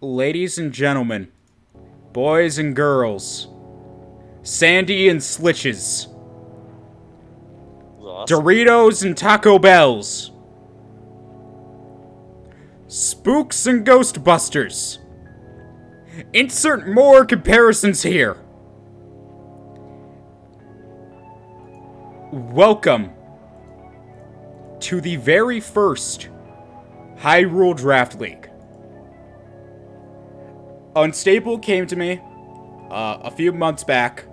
Ladies and gentlemen, boys and girls, Sandy and Slitches, Awesome. Doritos and Taco Bells, Spooks and Ghostbusters. Insert more comparisons here. Welcome to the very first Hyrule Draft League. Unstable came to me a few months back.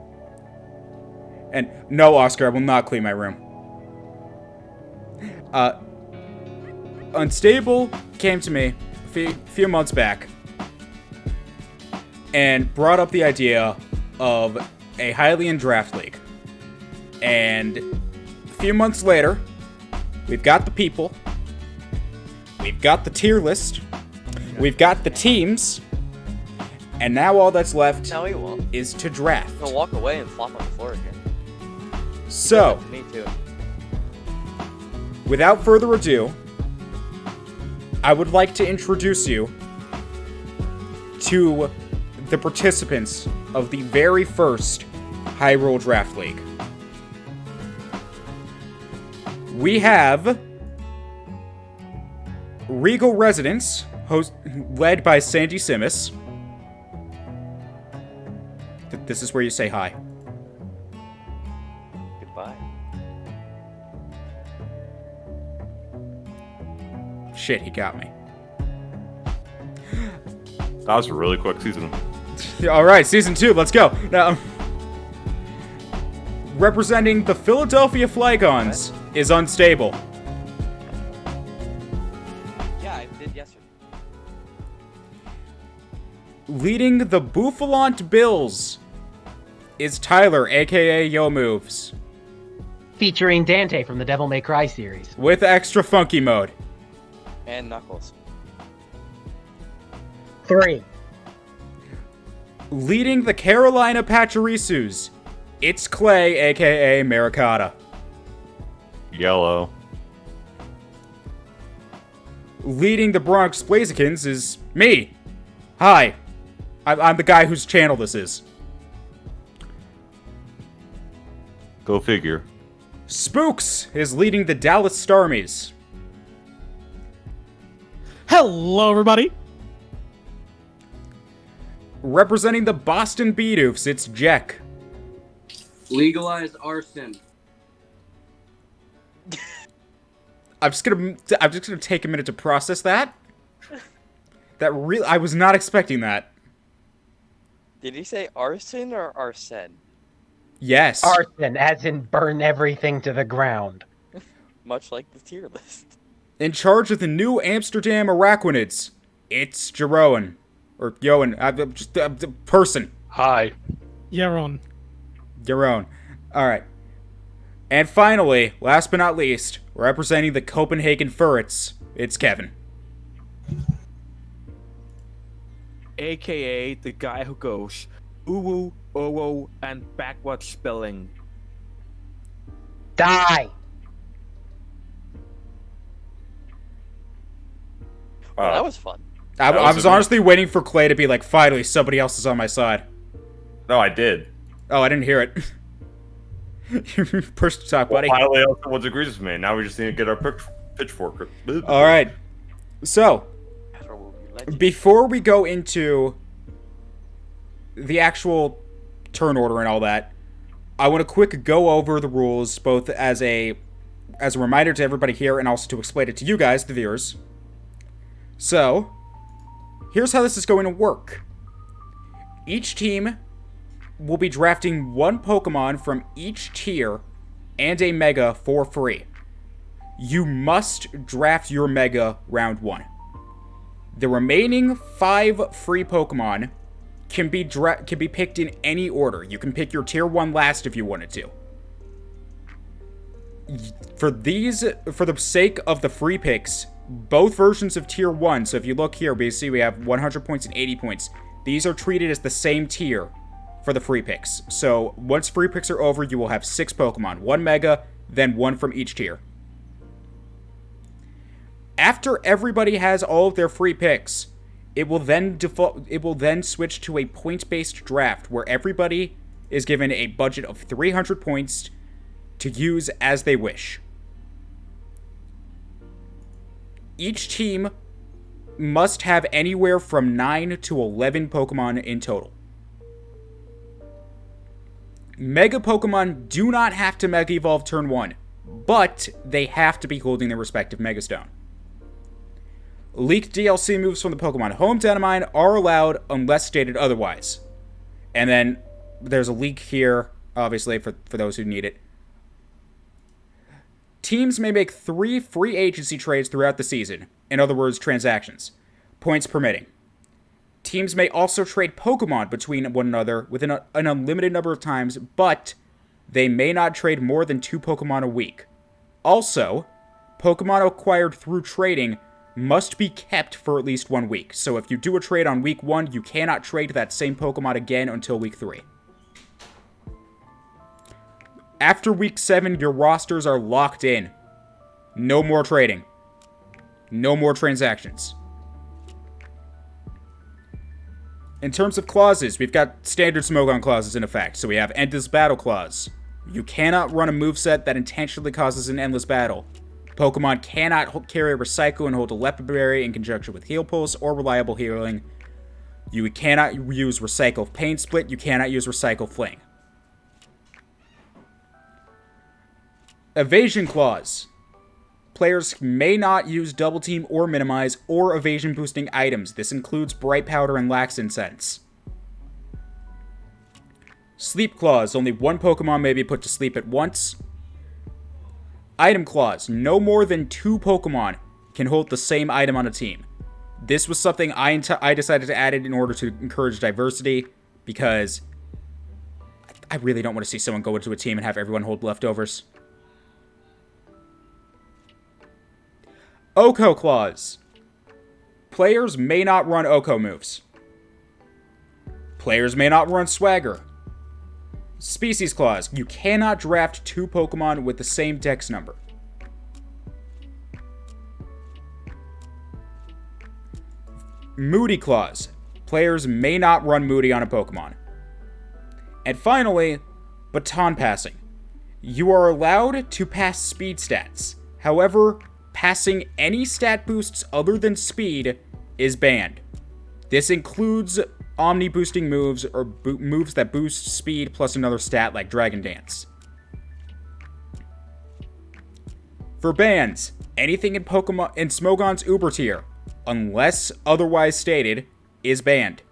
And no, Oscar, I will not clean my room. Unstable came to me a few months back and brought up the idea of a Hylian Draft League. And a few months later, we've got the people, we've got the tier list, we've got the teams, and now all that's left No, he won't. is to draft. He'll walk away and flop on the floor again. So, Me too. without further ado, I would like to introduce you to the participants of the very first Hyrule Draft League. We have Regal Residence, led by Sandy Simis. This is where you say hi. Goodbye. Shit, he got me. That was a really quick season. Alright, season 2, let's go. Now, representing the Philadelphia Flygons is Unstable. Yeah, I did yesterday. Leading the Bouffalant Bills is Tyler, aka Yo Moves, Featuring Dante from the Devil May Cry series. with extra funky mode. And Knuckles. 3. Leading the Carolina Pachirisus, it's Clay, aka Maricata. Yellow. Leading the Bronx Blazikins is me. Hi. I'm the guy whose channel this is. Go figure. Spooks is leading the Dallas Starmies. Hello, everybody. Representing the Boston Beedoofs, it's Jack. Legalize arson. I'm just gonna take a minute to process that. I was not expecting that. Did he say arson or arson? Yes. Arson, as in burn everything to the ground. Much like the tier list. In charge of the New Amsterdam Araquanids, it's Jeroen. Or Yoan. I'm just a person. Hi. Jeroen. Jeroen. Alright. And finally, last but not least, representing the Copenhagen Furrets, it's Kevin. AKA the guy who goes uwu, owo, and backward spelling. Die! Well, that was fun. I was was a- honestly waiting for Clay to be like, finally, somebody else is on my side. No, I did. Oh, I didn't hear it. You pushed to talk, buddy. Finally, someone agrees with me. Now we just need to get our pitchfork. Alright. So, That's where we'll be legends. before we go into the actual turn order and all that, I want to quick go over the rules, both as a reminder to everybody here and also to explain it to you guys, the viewers. So, here's how this is going to work. Each team will be drafting one Pokemon from each tier and a Mega for free. You must draft your Mega round 1. The remaining 5 free Pokemon can be picked in any order. You can pick your tier 1 last if you wanted to. For the sake of the free picks, both versions of tier 1, so if you look here, basically we have 100 points and 80 points. These are treated as the same tier for the free picks. So once free picks are over, you will have 6 Pokemon, 1 Mega, then 1 from each tier. After everybody has all of their free picks, It will then switch to a point-based draft where everybody is given a budget of 300 points to use as they wish. Each team must have anywhere from 9 to 11 Pokemon in total. Mega Pokemon do not have to Mega Evolve turn 1, but they have to be holding their respective Mega Stone. Leaked DLC moves from the Pokemon Home Data Mine are allowed unless stated otherwise. And then there's a leak here, obviously, for those who need it. Teams may make 3 free agency trades throughout the season, in other words, transactions, points permitting. Teams may also trade Pokemon between one another within an unlimited number of times, but they may not trade more than 2 Pokemon a week. Also, Pokemon acquired through trading must be kept for at least 1 week. So if you do a trade on week 1, you cannot trade that same Pokemon again until week 3. After week 7, your rosters are locked in. No more trading. No more transactions. In terms of clauses, we've got standard Smogon clauses in effect. So we have Endless Battle Clause. You cannot run a moveset that intentionally causes an endless battle. Pokemon cannot carry a Recycle and hold a Leopard Berry in conjunction with Heal Pulse or Reliable Healing. You cannot use Recycle Pain Split. You cannot use Recycle Fling. Evasion Clause. Players may not use Double Team or Minimize or evasion boosting items. This includes Bright Powder and Lax Incense. Sleep Clause. Only 1 Pokemon may be put to sleep at once. Item Clause. No more than 2 Pokemon can hold the same item on a team. This was something I decided to add in order to encourage diversity, because I really don't want to see someone go into a team and have everyone hold leftovers. Oko Clause. Players may not run Oko moves. Players may not run Swagger. Species Clause. You cannot draft 2 Pokemon with the same dex number. Moody Clause. Players may not run Moody on a Pokemon. And finally, Baton Passing. You are allowed to pass speed stats. However, passing any stat boosts other than speed is banned. This includes Omni-boosting moves or moves that boost speed plus another stat like Dragon Dance. For bans, anything in Smogon's Uber tier, unless otherwise stated, is banned.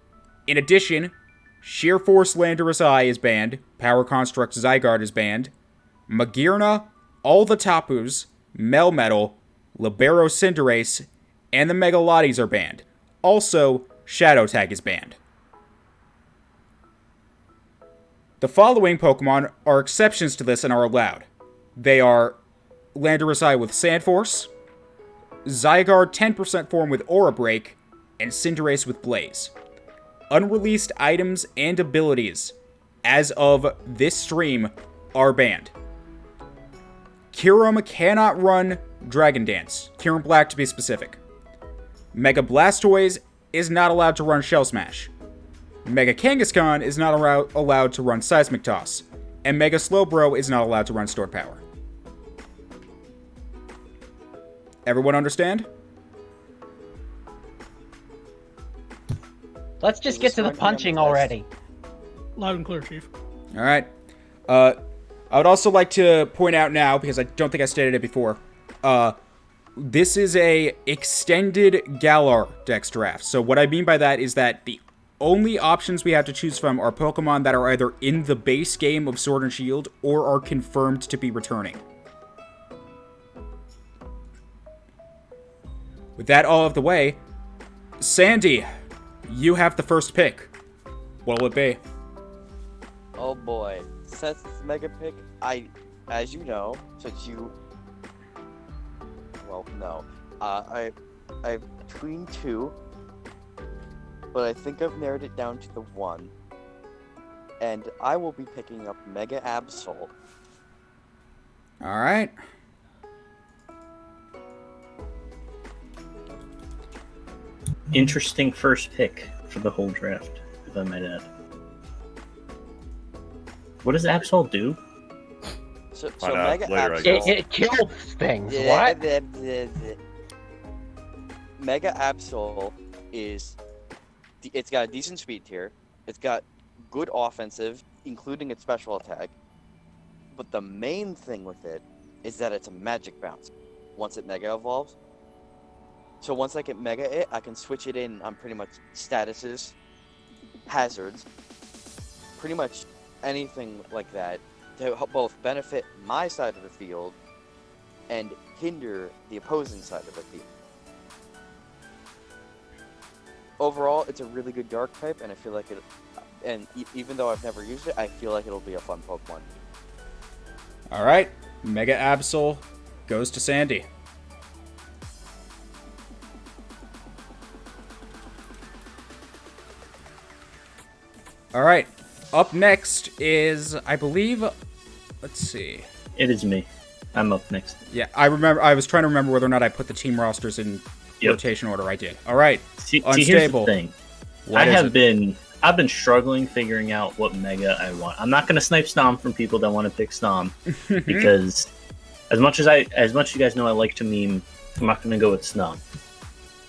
In addition, Sheer Force Landorus Eye is banned, Power Construct Zygarde is banned, Magearna, all the Tapus, Melmetal, Libero Cinderace, and the Megalottes are banned. Also, Shadow Tag is banned. The following Pokemon are exceptions to this and are allowed. They are Landorus Eye with Sand Force, Zygarde 10% form with Aura Break, and Cinderace with Blaze. Unreleased items and abilities, as of this stream, are banned. Kyurem cannot run Dragon Dance. Kyurem Black to be specific. Mega Blastoise is not allowed to run Shell Smash. Mega Kangaskhan is not allowed to run Seismic Toss. And Mega Slowbro is not allowed to run Stored Power. Everyone understand? Let's just get to the punching already. Loud and clear, Chief. Alright. I would also like to point out now, because I don't think I stated it before, this is a extended Galar Dex draft. So what I mean by that is that the only options we have to choose from are Pokemon that are either in the base game of Sword and Shield or are confirmed to be returning. With that all out of the way, Sandy, you have the first pick. What will it be? Oh boy. Since it's Mega Pick, as you know, since you... Well, no. I between 2, but I think I've narrowed it down to the 1. And I will be picking up Mega Absol. Alright. interesting first pick for the whole draft, if I might add. What does Absol do? So Find out Mega later, I Absol. guess. It kills things. Yeah, What? Mega Absol is. It's got a decent speed tier. It's got good offensive, including its special attack. But the main thing with it is that it's a magic bounce once it Mega evolves. So once I get Mega it, I can switch it in on pretty much statuses, hazards, pretty much anything like that to help both benefit my side of the field and hinder the opposing side of the field. Overall, it's a really good dark type, and I feel like it. And even though I've never used it, I feel like it'll be a fun Pokemon. All right, Mega Absol goes to Sandy. All right, up next is, I believe, let's see. It is me. I'm up next. Yeah, I remember. I was trying to remember whether or not I put the team rosters in rotation order. I did. All right, See, Unstable. here's the thing. What is it? I've been struggling figuring out what Mega I want. I'm not gonna snipe Snom from people that want to pick Snom because as much as you guys know I like to meme, I'm not gonna go with Snom.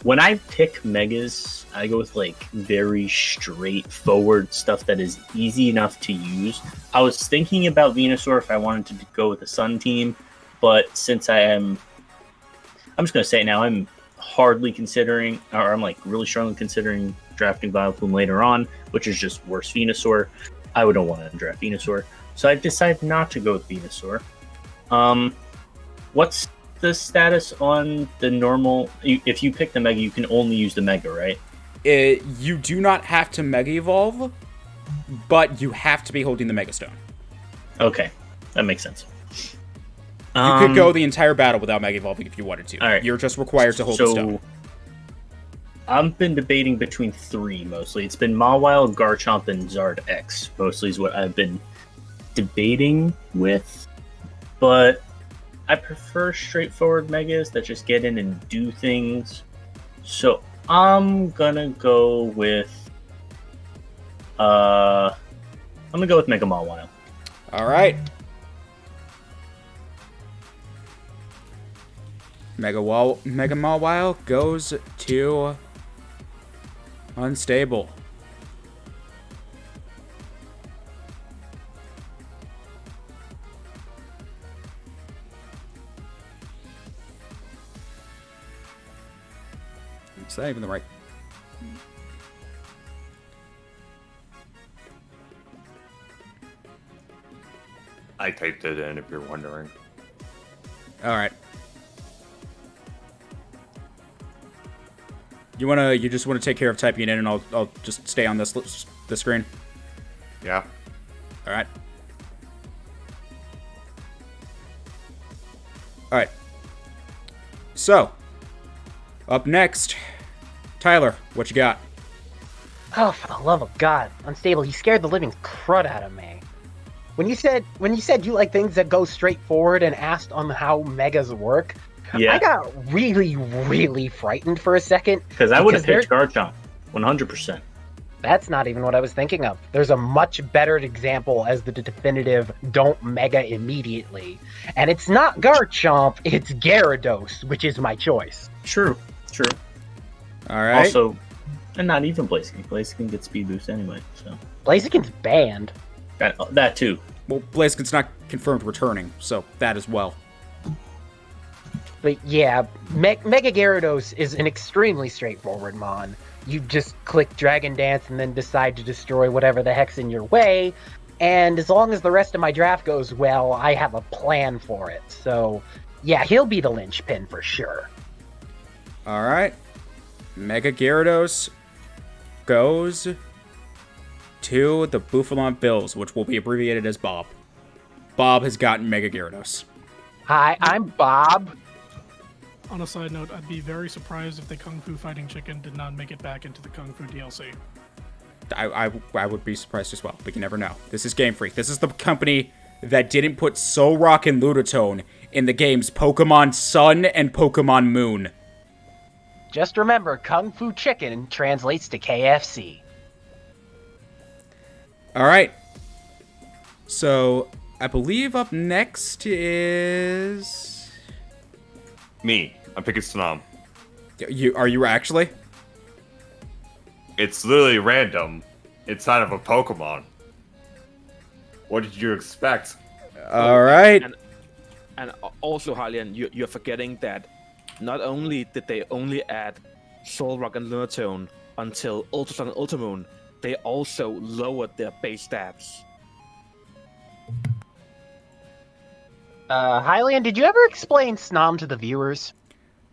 When I pick Megas, I go with like very straightforward stuff that is easy enough to use. I was thinking about Venusaur if I wanted to go with the Sun team, but since I'm just gonna say it now, I'm hardly considering, or I'm like really strongly considering drafting Vileplume later on, which is just worse Venusaur. I wouldn't want to draft Venusaur, so I decided not to go with Venusaur. What's the status on the normal? If you pick the Mega, you can only use the Mega, right? You do not have to Mega Evolve, but you have to be holding the Mega Stone. Okay, that makes sense. You could go the entire battle without Mega Evolving if you wanted to. All right. You're just required to hold the stone. I've been debating between three mostly. It's been Mawile, Garchomp, and Zard X mostly is what I've been debating with. But I prefer straightforward Megas that just get in and do things. So I'm gonna go with Mega Mawile. All right. Mega Mawile goes to Unstable. Is that even the right? I typed it in if you're wondering. All right. You just wanna take care of typing it in, and I'll just stay on this screen. Yeah. All right. All right. So, up next, Tyler, what you got? Oh, for the love of God, Unstable! You scared the living crud out of me. When you said you like things that go straight forward and asked on how Megas work, Yeah, I got really, really frightened for a second. because I would have picked Garchomp, 100%. That's not even what I was thinking of. There's a much better example as the definitive don't Mega immediately. And it's not Garchomp, it's Gyarados, which is my choice. True. All right. Also, and not even Blaziken. Blaziken gets speed boost anyway, so Blaziken's banned. that too. Well, Blaziken's not confirmed returning, so that as well. But yeah, Mega Gyarados is an extremely straightforward mon. You just click Dragon Dance and then decide to destroy whatever the heck's in your way. And as long as the rest of my draft goes well, I have a plan for it. So yeah, he'll be the linchpin for sure. All right. Mega Gyarados goes to the Buffalon Bills, which will be abbreviated as Bob. Bob has gotten Mega Gyarados. Hi, I'm Bob. On a side note, I'd be very surprised if the Kung Fu Fighting Chicken did not make it back into the Kung Fu DLC. I would be surprised as well, but you never know. This is Game Freak. This is the company that didn't put Solrock and Ludotone in the games Pokemon Sun and Pokemon Moon. Just remember, Kung Fu Chicken translates to KFC. All right. So I believe up next is Me. I'm picking Snom. you. Are you actually? It's literally random inside of a Pokemon. What did you expect? All right. And also, Hylian, you're forgetting that not only did they only add Solrock and Lunatone until Ultra Sun and Ultramoon, they also lowered their base stats. Hylian, did you ever explain Snom to the viewers?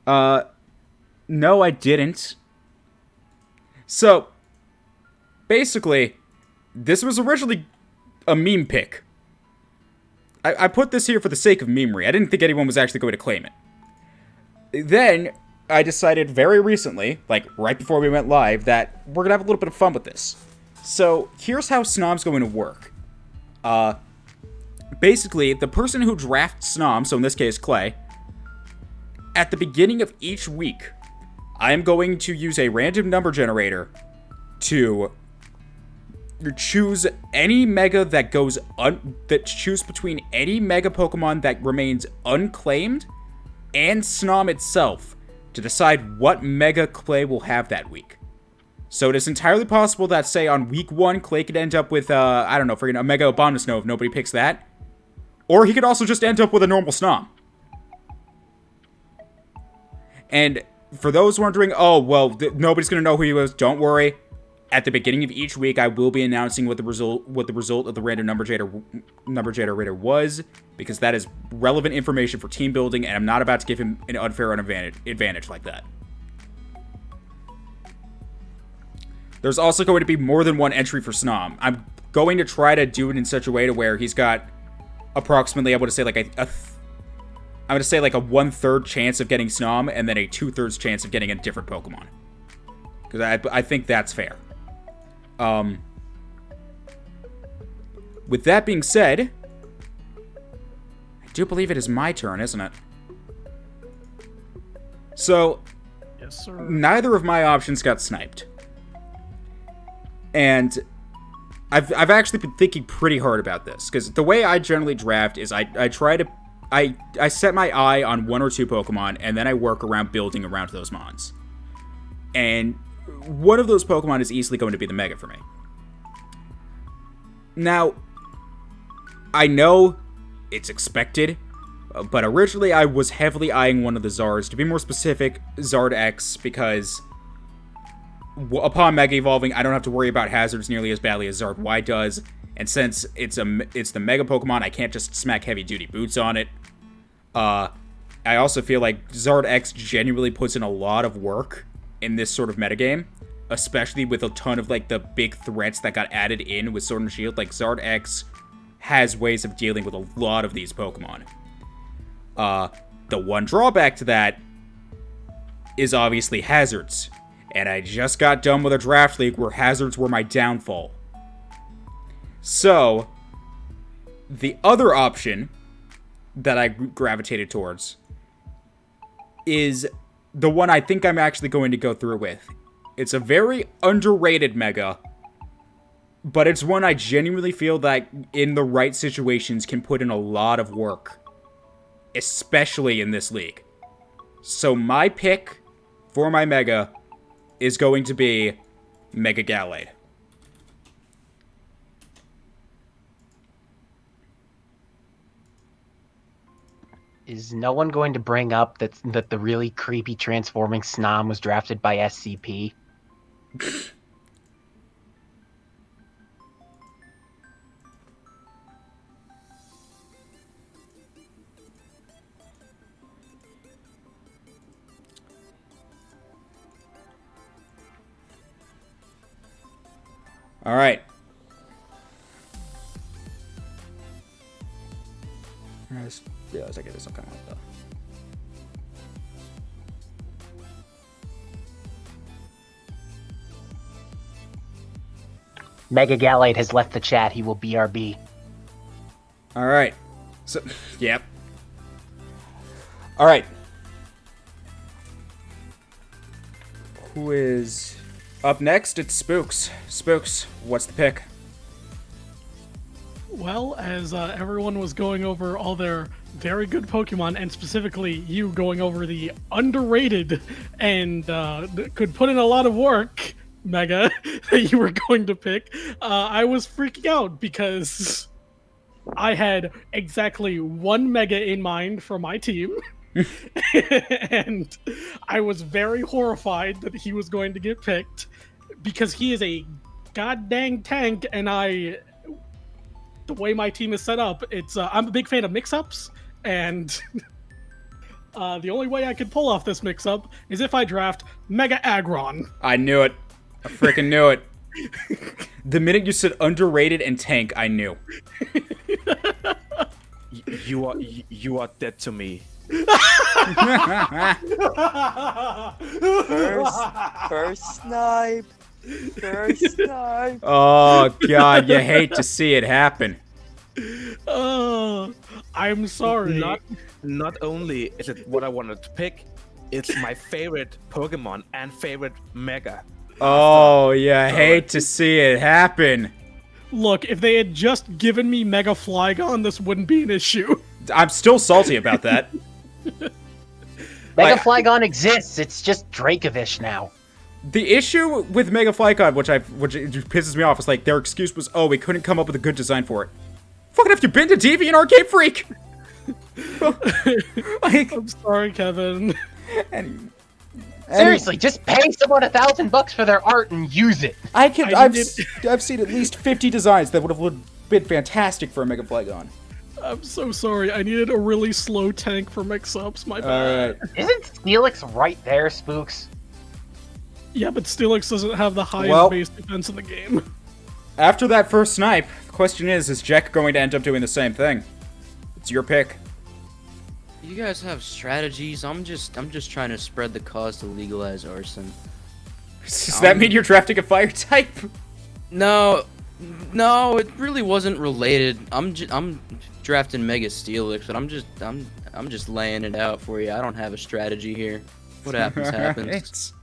No, I didn't. So, basically, this was originally a meme pick. I put this here for the sake of memery. I didn't think anyone was actually going to claim it. Then, I decided very recently, like right before we went live, that we're going to have a little bit of fun with this. So, here's how Snom's going to work. Basically, the person who drafts Snom, so in this case, Clay, at the beginning of each week, I am going to use a random number generator to choose any mega that goes choose between any mega Pokemon that remains unclaimed and Snom itself to decide what mega Clay will have that week. So it is entirely possible that, say, on week 1, Clay could end up with, I don't know, freaking a Mega Abomasnow if nobody picks that. Or he could also just end up with a normal Snom. And for those wondering, oh, well, nobody's going to know who he was, don't worry. At the beginning of each week, I will be announcing what the result of the random number generator was, because that is relevant information for team building, and I'm not about to give him an unfair advantage like that. There's also going to be more than one entry for Snom. I'm going to try to do it in such a way to where he's got approximately, I would say like I'm going to say like a 1/3 chance of getting Snom, and then a 2/3 chance of getting a different Pokemon. Because I think that's fair. With that being said, I do believe it is my turn, isn't it? So, Yes, sir. neither of my options got sniped. And I've actually been thinking pretty hard about this, because the way I generally draft is I set my eye on 1 or 2 Pokemon, and then I work around building around those mons. And one of those Pokemon is easily going to be the Mega for me. Now, I know it's expected, but originally I was heavily eyeing one of the Zards. To be more specific, Zard X, because upon Mega Evolving, I don't have to worry about hazards nearly as badly as Zard Y does. And since it's the Mega Pokemon, I can't just smack heavy-duty boots on it. I also feel like Zard X genuinely puts in a lot of work in this sort of metagame, especially with a ton of like the big threats that got added in with Sword and Shield. Like Zard X has ways of dealing with a lot of these Pokemon. The one drawback to that is obviously hazards, and I just got done with a draft league where hazards were my downfall. So, the other option that I gravitated towards is the one I think I'm actually going to go through with. It's a very underrated Mega, but it's one I genuinely feel that in the right situations can put in a lot of work, especially in this league. So my pick for my Mega is going to be Mega Gallade. Is no one going to bring up that the really creepy transforming Snom was drafted by SCP? All right. Yeah, I get this. I'll come out though. Mega Gallade has left the chat. He will BRB. All right. So, yep. All right. Who is up next? It's Spooks. Spooks, what's the pick? Well, as everyone was going over all their very good Pokemon, and specifically you going over the underrated and could put in a lot of work, Mega, that you were going to pick, I was freaking out because I had exactly one Mega in mind for my team. And I was very horrified that he was going to get picked because he is a goddamn tank, and the way my team is set up, it's I'm a big fan of mix-ups, and the only way I could pull off this mix-up is if I draft Mega Aggron. I knew it. I freaking knew it. The minute you said underrated and tank, I knew. You are dead to me. First snipe. First snipe. Oh god, you hate to see it happen. I'm sorry. Not only is it what I wanted to pick, it's my favorite Pokemon and favorite Mega. Oh, you hate to see it happen. Look, if they had just given me Mega Flygon, this wouldn't be an issue. I'm still salty about that. Mega Flygon exists. It's just Dracovish now. The issue with Mega Flygon, which pisses me off, is like their excuse was, "Oh, we couldn't come up with a good design for it." Fucking have you been to Deviant Arcade Freak? Like, I'm sorry, Kevin. Seriously, just pay someone $1,000 for their art and use it. I've seen at least 50 designs that would have been fantastic for a Mega Flygon. I'm so sorry. I needed a really slow tank for mix-ups. My bad. Alright. Isn't Steelix right there, Spooks? Yeah, but Steelix doesn't have the highest base defense in the game. After that first snipe, the question is Jack going to end up doing the same thing? It's your pick. You guys have strategies. I'm just trying to spread the cause to legalize arson. Does that mean you're drafting a fire type? No, it really wasn't related. I'm drafting Mega Steelix, but I'm just laying it out for you. I don't have a strategy here. What happens happens.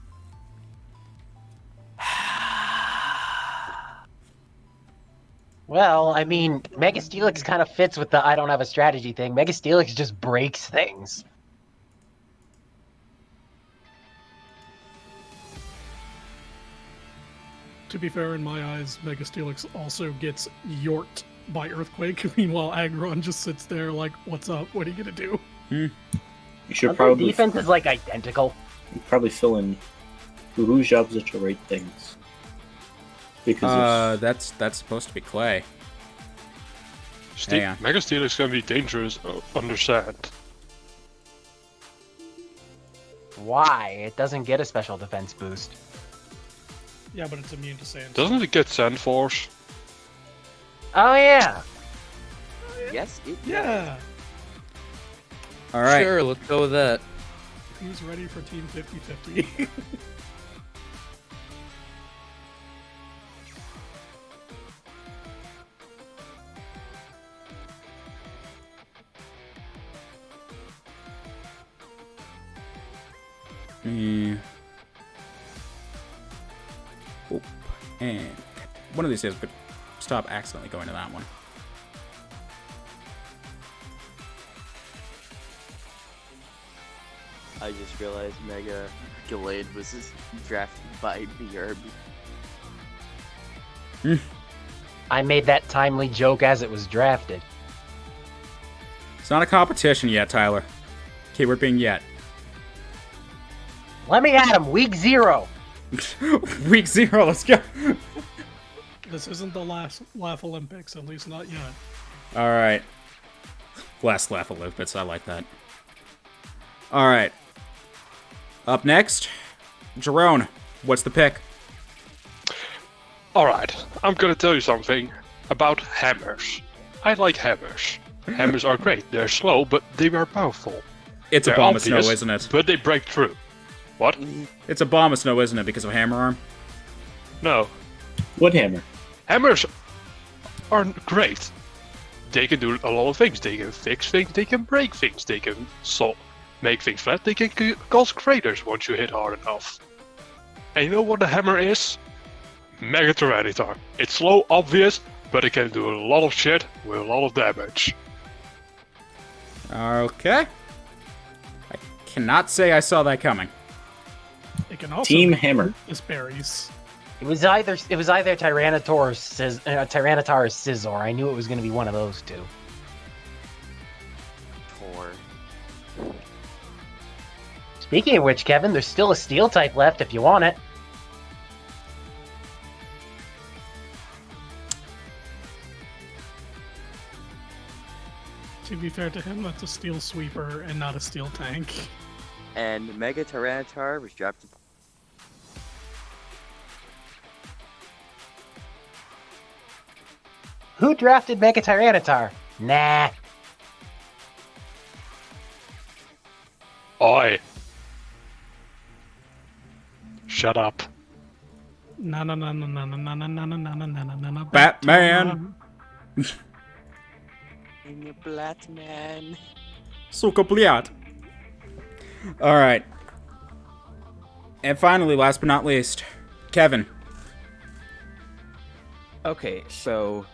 Well, I mean, Mega Steelix kind of fits with the I don't have a strategy thing. Mega Steelix just breaks things. To be fair, in my eyes, Mega Steelix also gets yorked by Earthquake. Meanwhile, Aggron just sits there like, what's up? What are you gonna do? You should Their probably defense is like identical. probably fill in whose jobs are to rate things. Because that's supposed to be Clay. Hang on. Mega Steelix can be dangerous under sand. Why? It doesn't get a special defense boost. Yeah, but it's immune to sand. Doesn't it get Sand Force? Oh, yeah. Yes, it Yeah. All right. Sure, let's go with that. Who's ready for Team 50-50? Oop. And one of these days, but stop accidentally going to that one. I just realized Mega Gallade was drafted by BRB. I made that timely joke as it was drafted. It's not a competition yet, Tyler. Keyword being yet. Let me at him, week 0. Week 0, let's go. This isn't the last Laugh Olympics, at least not yet. All right. Last Laugh Olympics, I like that. All right. Up next, Jeroen, what's the pick? Alright, I'm gonna tell you something about hammers. I like hammers. Hammers are great. They're slow, but they are powerful. It's They're a bomb of snow, obvious, isn't it? But they break through. What? It's a bomb of snow, isn't it? Because of Hammer Arm? No. what hammer? Hammers are great. They can do a lot of things. They can fix things, they can break things, they can make things flat, they can cause craters once you hit hard enough. And you know what the hammer is? Mega Tyranitar. It's slow, obvious, but it can do a lot of shit with a lot of damage. Okay. I cannot say I saw that coming. It can also Team Hammer. His berries. It was either Tyranitar or Scizor. I knew it was going to be one of those two. Tor. Speaking of which, Kevin, there's still a Steel type left if you want it. To be fair to him, that's a Steel Sweeper and not a Steel Tank. And Mega Tyranitar was dropped. Who drafted Mega Tyranitar? Nah. Oi. Shut up. Na na na na na na na na na na na na na na. Batman. In your black man. Suka bliat. Alright. And finally, last but not least, Kevin. Okay, so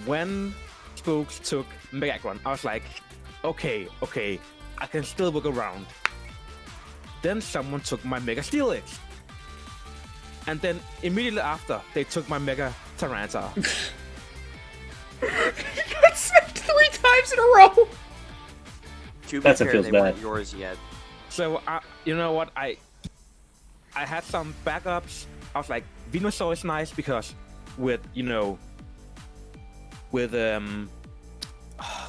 when Spooks took Megacron, I was like, okay, I can still work around. Then someone took my Mega Steelix. And then immediately after, they took my Mega Tyranitar. You got sniped 3 times in a row! To be That's fair, feels they bad. weren't yours yet. So, you know what? I had some backups. I was like, Venusaur is nice because with, with,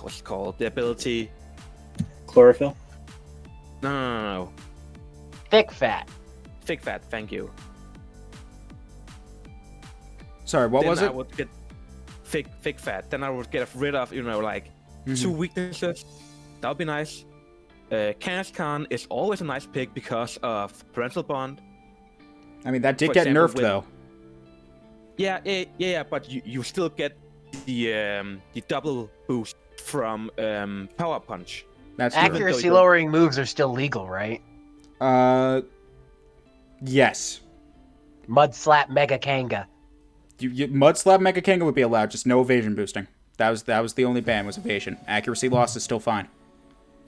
what's it called? The ability. Chlorophyll. No. Thick Fat. Thick Fat, thank you. Sorry, what Then was I it? would get thick Fat. Then I would get rid of, two weaknesses. That would be nice. Kangaskhan is always a nice pick because of Parental Bond. I mean, that did For get example, nerfed, with- though. Yeah, but you still get the double boost from Power Punch. That's true. Accuracy lowering moves are still legal, right? Yes. Mud Slap Mega Kanga. Mud Slap Mega Kanga would be allowed, just no evasion boosting. That was the only ban, was evasion. Accuracy loss is still fine.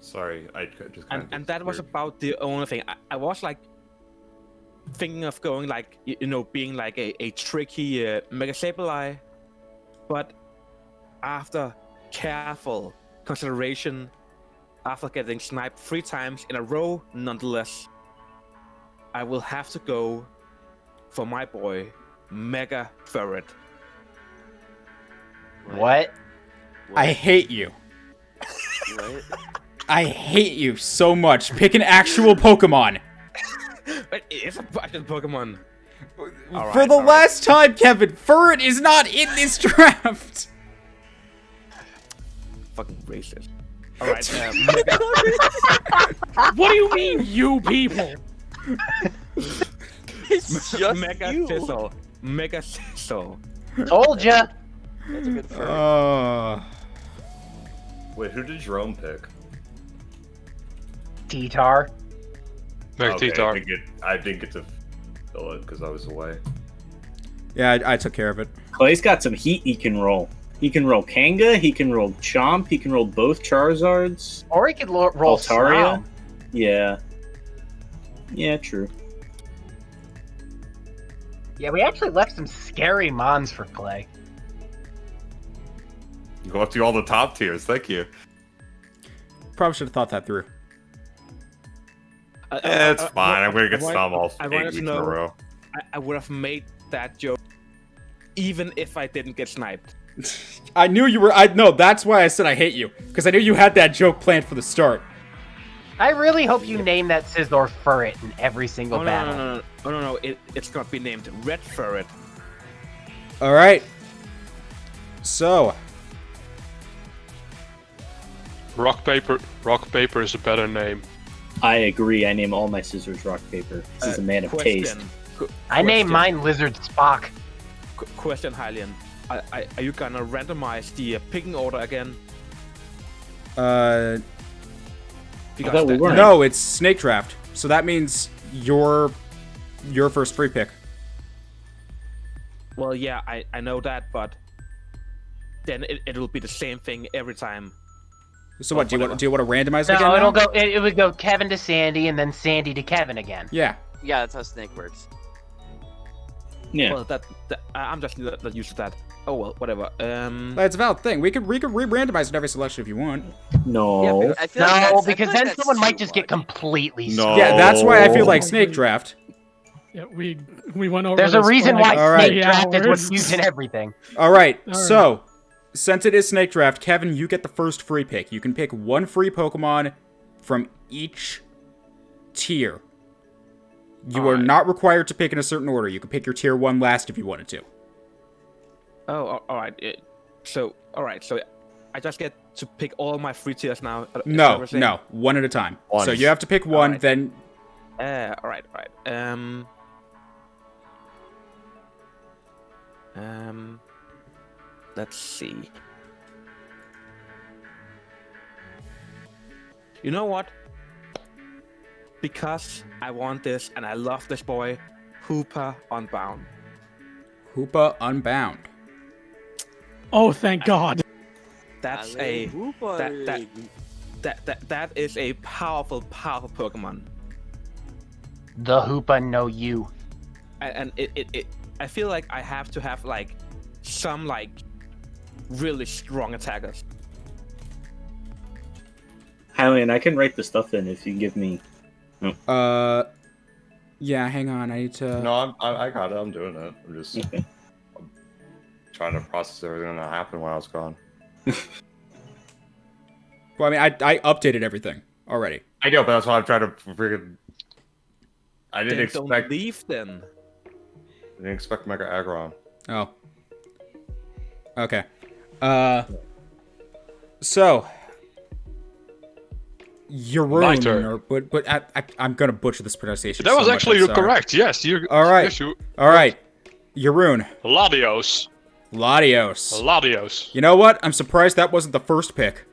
Sorry, I just kind of And that was about the only thing. I was like thinking of going like being like a tricky Mega Sableye, but after careful consideration, after getting sniped 3 times in a row, nonetheless, I will have to go for my boy Mega Ferret. What? I hate you. What? I hate you so much. Pick an actual Pokemon. But it's a fucking Pokemon. For the last time, Kevin, Furret is not in this draft. Fucking racist. Alright, Mega... What do you mean, you people? It's just Mega you. Sizzle. Mega Sizzle. Told ya. That's a good fur. Wait, who did Jeroen pick? T-Tar. Mega Okay, T-Tar. I didn't get to fill it because I was away. Yeah, I took care of it. Clay's got some heat he can roll. He can roll Kanga, he can roll Chomp, he can roll both Charizards. Or he could roll Altaria. Snom. Yeah. Yeah, true. Yeah, we actually left some scary mons for Clay. You go up to all the top tiers. Thank you. Probably should have thought that through. It's fine. I'm gonna get I Snom all I 8 wanted weeks to in a know- row. I would have made that joke even if I didn't get sniped. I knew you were. No, that's why I said I hate you, because I knew you had that joke planned for the start. I really hope you name that Scizor Furret in every single Oh battle. no! It's gonna be named Red Ferret. All right. So, Rock paper is a better name. I agree. I name all my scissors rock paper. This is a man of taste. I named mine Lizard Spock. Question, Hylian. Are you gonna randomize the picking order again? I thought we that- weren't. no, it's snake draft. So that means your your first free pick. Well, yeah, I know that, but then it'll be the same thing every time. So what? Do you want to randomize it No, again? it'll now? go. It would go Kevin to Sandy, and then Sandy to Kevin again. Yeah. Yeah, that's how Snake works. Yeah. Well, I'm just not used to that. Oh well, whatever. That's a valid thing. We could re-randomize in every selection if you want. No. I feel like No, that's- I because feel like then that's someone might too just get much. completely. No. Yeah, that's why I feel like snake draft. Yeah, we went over. There's a this for reason like why All right. snake draft is what's hours. used in everything. All right. All right. So, since it is snake draft, Kevin, you get the first free pick. You can pick one free Pokemon from each tier. You are not required to pick in a certain order. You can pick your tier 1 last if you wanted to. Oh, all right. So I just get to pick all my free tiers now. Is that No, what we're saying? no, one at a time. One. So you have to pick one, Alright. then All right. Let's see. You know what? Because I want this and I love this boy, Hooper Unbound. Hoopa Unbound. Oh, thank God. That's Ale, a Hooper. that is a powerful Pokemon. The Hoopa know you. And it I feel like I have to have like some like really strong attackers. Hylian, I can write the stuff in if you give me. Yeah, hang on. I need to. No, I got it. I'm doing it. I'm just Okay. I'm trying to process everything that happened when I was gone. Well, I mean, I updated everything already. I know, but that's why I'm trying to freaking. I didn't Then expect. don't leave then. I didn't expect Mega Aggron. Oh. Okay. So. My turn. Jeroen, but I'm gonna butcher this pronunciation. That so was much, actually I'm sorry. correct. Yes, you. All right. Yes, you. All right. Jeroen. Latios. Latios. Latios. You know what? I'm surprised that wasn't the first pick.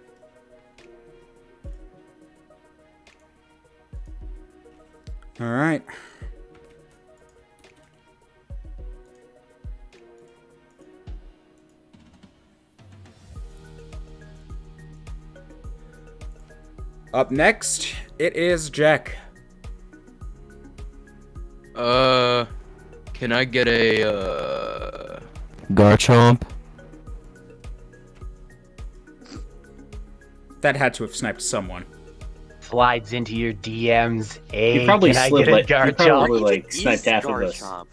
All right. Up next, it is Jack. Can I get a Garchomp? That had to have sniped someone. Slides into your DMs. Hey, You probably can I slid get a like you Garchomp? probably What like even sniped is half of us. Garchomp?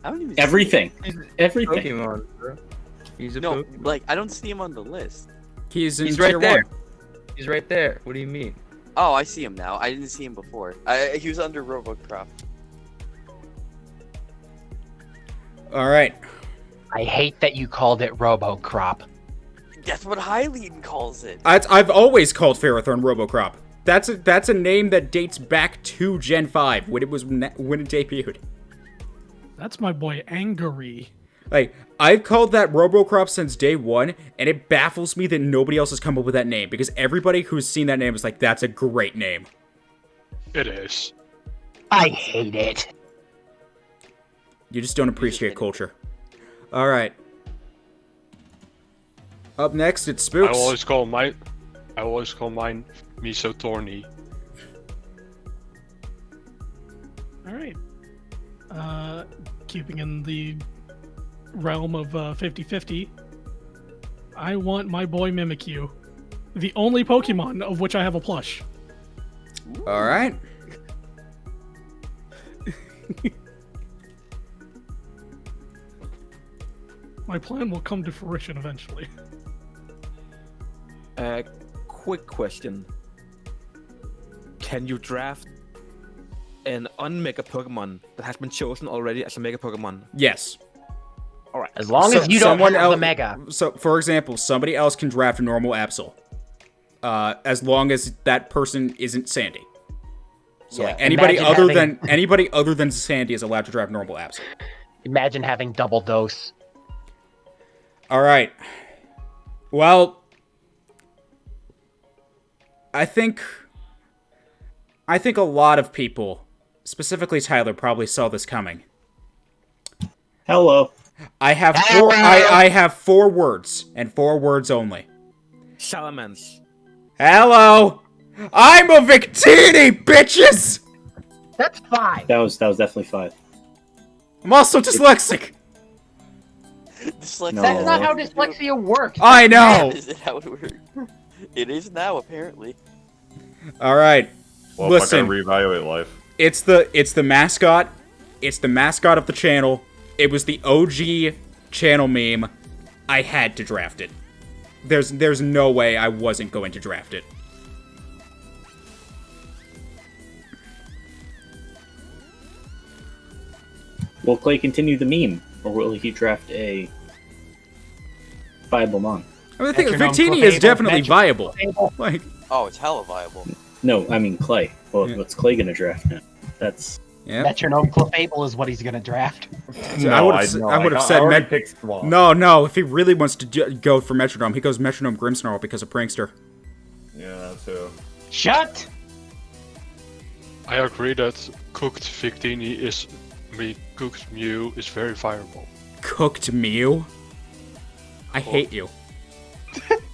I don't even see Everything. Everything. Pokemon, bro. He's a him. No, Pokemon. like I don't see him on the list. He's in He's tier right there. 1. He's right there. What do you mean? Oh, I see him now. I didn't see him before. He was under Robocrop. All right. I hate that you called it Robocrop. That's what Hylian calls it. I've always called Ferrothorn Robocrop. That's a name that dates back to Gen 5 when it debuted. That's my boy Angry. Like, I've called that Robocrop since day 1, and it baffles me that nobody else has come up with that name, because everybody who's seen that name is like, that's a great name. It is. I hate it. You just don't appreciate culture. Alright. Up next, it's I Spooks. always call mine Miso Thorny. All right. Keeping in the realm of 50-50, I want my boy Mimikyu, the only Pokemon of which I have a plush. Alright. My plan will come to fruition eventually. Quick question. Can you draft an unmega Pokemon that has been chosen already as a mega Pokemon? Yes. Alright. As long as you don't someone have else, the Mega. So, for example, somebody else can draft a normal Absol. As long as that person isn't Sandy. So, Yeah. like, anybody Imagine other than Sandy is allowed to draft normal Absol. Imagine having double dose. All right. Well, I think a lot of people specifically Tyler, probably saw this coming. Hello. I have four. I have 4 words and 4 words only. Salamence. Hello. I'm a Victini, bitches. That's 5. That was definitely 5. I'm also dyslexic. Dyslexia. No. That's not how dyslexia works. I know. Is it how it works? It is now, apparently. All right. Well, Listen. if I can reevaluate life. It's the mascot. It's the mascot of the channel. It was the OG channel meme. I had to draft it. There's no way I wasn't going to draft it. Will Clay continue the meme, or will he draft a viable mon? I mean, the thing, Metronome, Victini is Clefable, definitely Metronome, viable. Clefable. Like, Oh, it's hella viable. No, I mean Clay. Well, Yeah. what's Clay gonna draft now? That's yeah. Metronome Clefable is what he's gonna draft. I would have said already picked Squall. No. If he really wants to go for Metronome, he goes Metronome Grimmsnarl because of Prankster. Yeah, that too. Shut! I agree that cooked Victini is, cooked Mew is very viable. Cooked Mew. I hate you.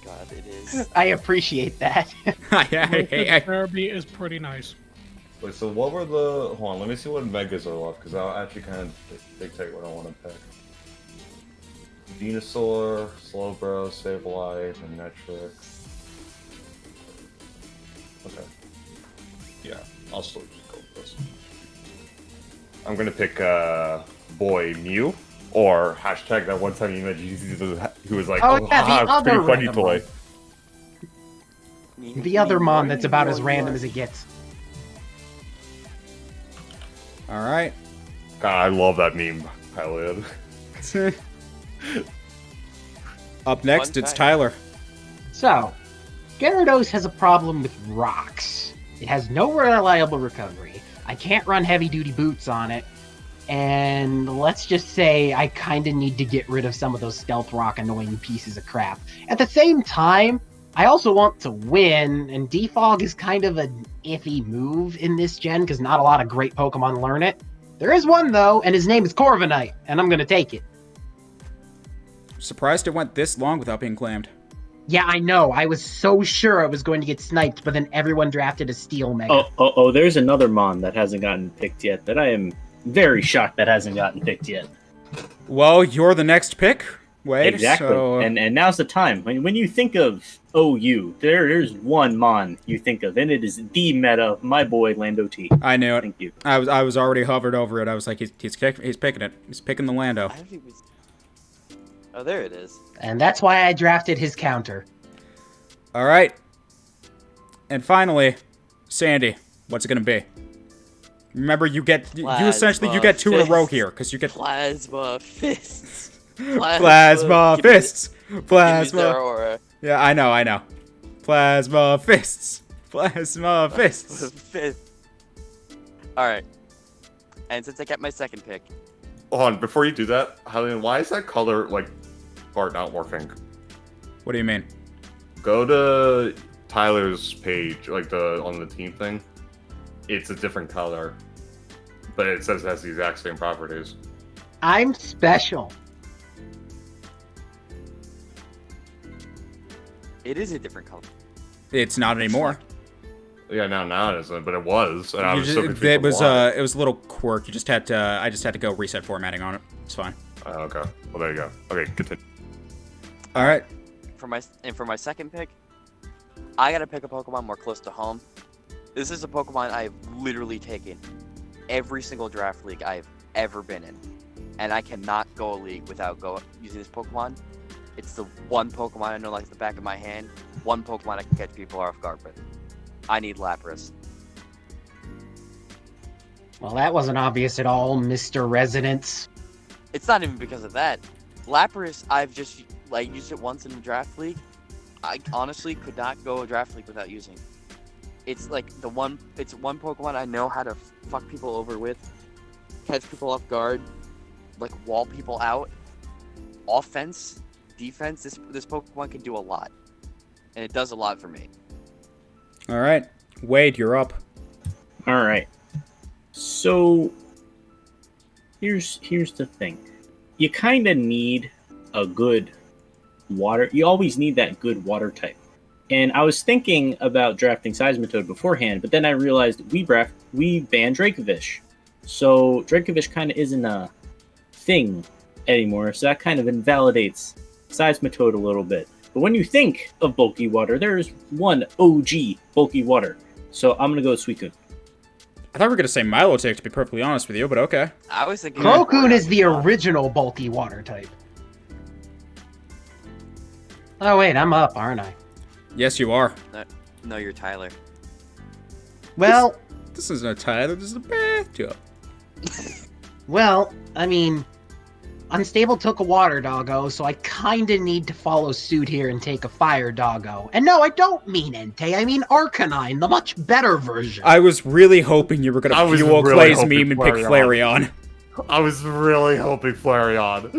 God, it is. I appreciate that. Therapy is pretty nice. Wait, so what were the... Hold on, let me see what Megas are left, because I'll actually kind of dictate what I want to pick. Venusaur, Slowbro, Sableye, and Metric. Okay. Yeah, I'll still just go with this. I'm gonna pick, boy, Mew, or hashtag that one time you met GZ who was like, Oh, oh, yeah, the haha, it's other pretty funny random toy. The other mon that's about as random as it gets. All right. God, I love that meme, Hylian. Up next, Fun it's fact. Tyler. So, Gyarados has a problem with rocks. It has no reliable recovery. I can't run heavy-duty boots on it. And let's just say I kind of need to get rid of some of those stealth rock annoying pieces of crap. At the same time, I also want to win, and Defog is kind of an iffy move in this gen because not a lot of great Pokemon learn it. There is one, though, and his name is Corviknight, and I'm going to take it. Surprised it went this long without being claimed. Yeah, I know. I was so sure I was going to get sniped, but then everyone drafted a Steel Mega. oh, there's another mon that hasn't gotten picked yet that I am very shocked that hasn't gotten picked yet. Well, you're the next pick, Wade. Exactly. So, And now's the time. When you think of OU, there's one mon you think of, and it is the meta, my boy Lando T. I knew it. Thank you. I was already hovered over it. I was like, he's picking it. He's picking the Lando. I don't even... Oh, there it is. And that's why I drafted his counter. All right. And finally, Sandy, what's it gonna be? Remember, you get you essentially you get 2 in a row here because you get Plasma Fists. Plasma Fists. Plasma. Aura. Yeah, I know. Plasma Fists. Plasma Fists. Fist. Alright. And since I got my second pick, Hold on, before you do that, Hylian, why is that color, like, part not working? What do you mean? Go to Tyler's page, like on the team thing. It's a different color, but it says it has the exact same properties. I'm special. it is a different color. It's not anymore. Yeah, now it isn't, but it was, and I was so confused. It was why. it was a little quirk. You just had to I just had to go reset formatting on it. It's fine. Okay, well there you go. Okay, continue. All right. For my second pick, I gotta pick a Pokemon more close to home. This is a Pokemon I've literally taken every single draft league I've ever been in, and I cannot go a league without using this Pokemon. It's the one Pokemon I know like the back of my hand. One Pokemon I can catch people off guard with. I need Lapras. Well, that wasn't obvious at all, Mr. Residence. It's not even because of that. Lapras, I've just used it once in a draft league. I honestly could not go a draft league without using. It's like it's one Pokemon I know how to fuck people over with, catch people off guard, like wall people out. Offense, defense, this Pokemon can do a lot. And it does a lot for me. All right. Wade, you're up. All right. So here's the thing. You kind of need a good water. You always need that good water type. And I was thinking about drafting Seismitoad beforehand, but then I realized we banned Dracovish. So Dracovish kind of isn't a thing anymore, so that kind of invalidates Seismitoad a little bit. But when you think of bulky water, there is one OG bulky water. So I'm going to go with Suicune. I thought we were gonna say Milotic, to be perfectly honest with you, but okay. I was thinking. Grookun is the original bulky water type. Oh wait, I'm up, aren't I? Yes, you are. No, you're Tyler. Well, This isn't a Tyler, this is a bathtub. well, I mean, Unstable took a water doggo, so I kinda need to follow suit here and take a fire doggo. And no, I don't mean Entei, I mean Arcanine, the much better version. I was really hoping you were I gonna was fuel really Clay's hoping meme and pick Flareon. Flareon. I was really hoping Flareon.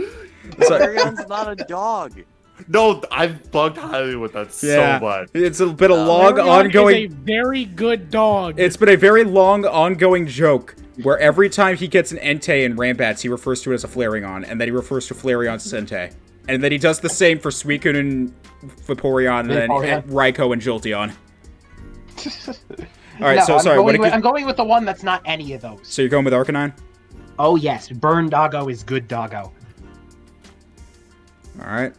Flareon's not a dog. No, I've bugged highly with that Yeah. so much. It's been a long, Flareon ongoing... is a very good dog. It's been a very long, ongoing joke where every time he gets an Entei in Rambats, he refers to it as a Flareon, and then he refers to Flareon as Entei. And then he does the same for Suicune and Vaporeon, and then Raikou and Jolteon. Alright, No, so I'm sorry, going what did with, you... I'm going with the one that's not any of those. So you're going with Arcanine? Oh yes, Burn Doggo is good doggo. Alright.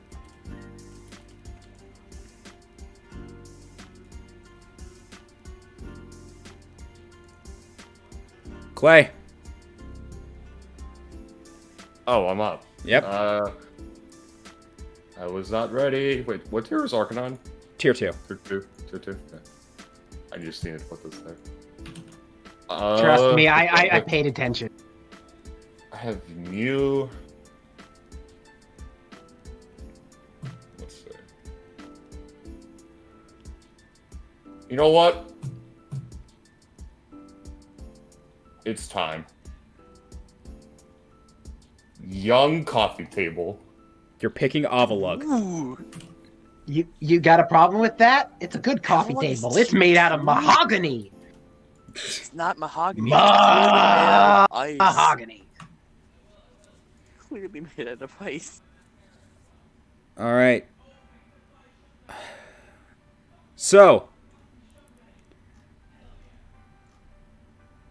Clay. Oh, I'm up. Yep. I was not ready. Wait, what tier is Arcanine? Tier 2. Tier 2? Tier 2? Yeah. I just needed to put this there. Trust me, I paid attention. I have Mew. Let's see. You know what? It's time. Young coffee table. You're picking Avalugg. Ooh. You got a problem with that? It's a good coffee table. It's made out of mahogany. It's not mahogany. It's clearly made out of ice. Mahogany. Clearly made out of ice. Alright. So.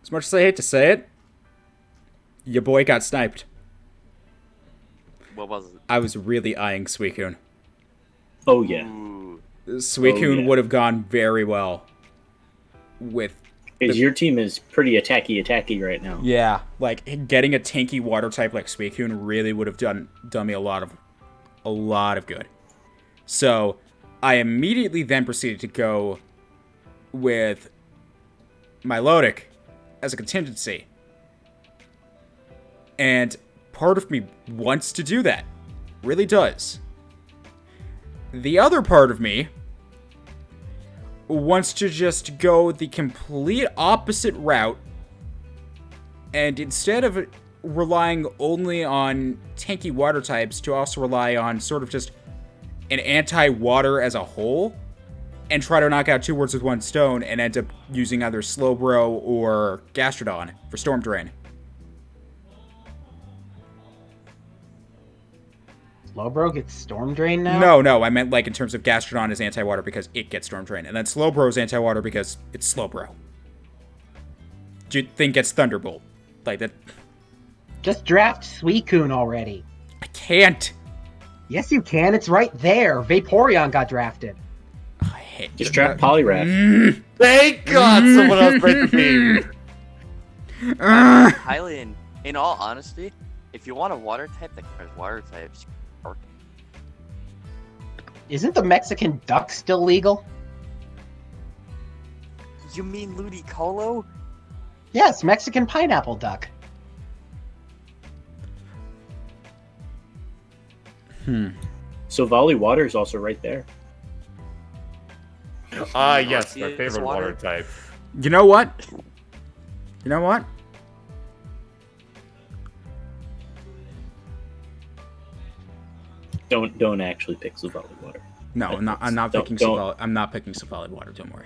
As much as I hate to say it, your boy got sniped. What was it? I was really eyeing Suicune. Oh, yeah. Ooh. Suicune Oh, yeah. would have gone very well with... Because your team is pretty attacky right now. Yeah, like getting a tanky water type like Suicune really would have done me a lot of good. So I immediately then proceeded to go with Milotic as a contingency. And part of me wants to do that. Really does. The other part of me wants to just go the complete opposite route, and instead of relying only on tanky water types, to also rely on sort of just an anti-water as a whole, and try to knock out two birds with one stone, and end up using either Slowbro or Gastrodon for Storm Drain. Slowbro gets Storm Drain now? No, I meant like in terms of Gastrodon is anti-water because it gets Storm Drain, and then Slowbro is anti-water because it's Slowbro. Do you think it's Thunderbolt? Like that? Just draft Suicune already. I can't. Yes, you can. It's right there. Vaporeon got drafted. I hate Just draft Poliwrath. Thank God someone else made the team. Hylian, in all honesty, if you want a water type that covers water types, Isn't the Mexican duck still legal? you mean Ludicolo? Yes, Mexican pineapple duck. So Volley Water is also right there. Yes, my Arceus favorite water? water type. You know what? You know what? Don't actually pick Volley Water. No, I'm not Don't- picking don't. Solid. I'm not picking Solid Water. Don't worry.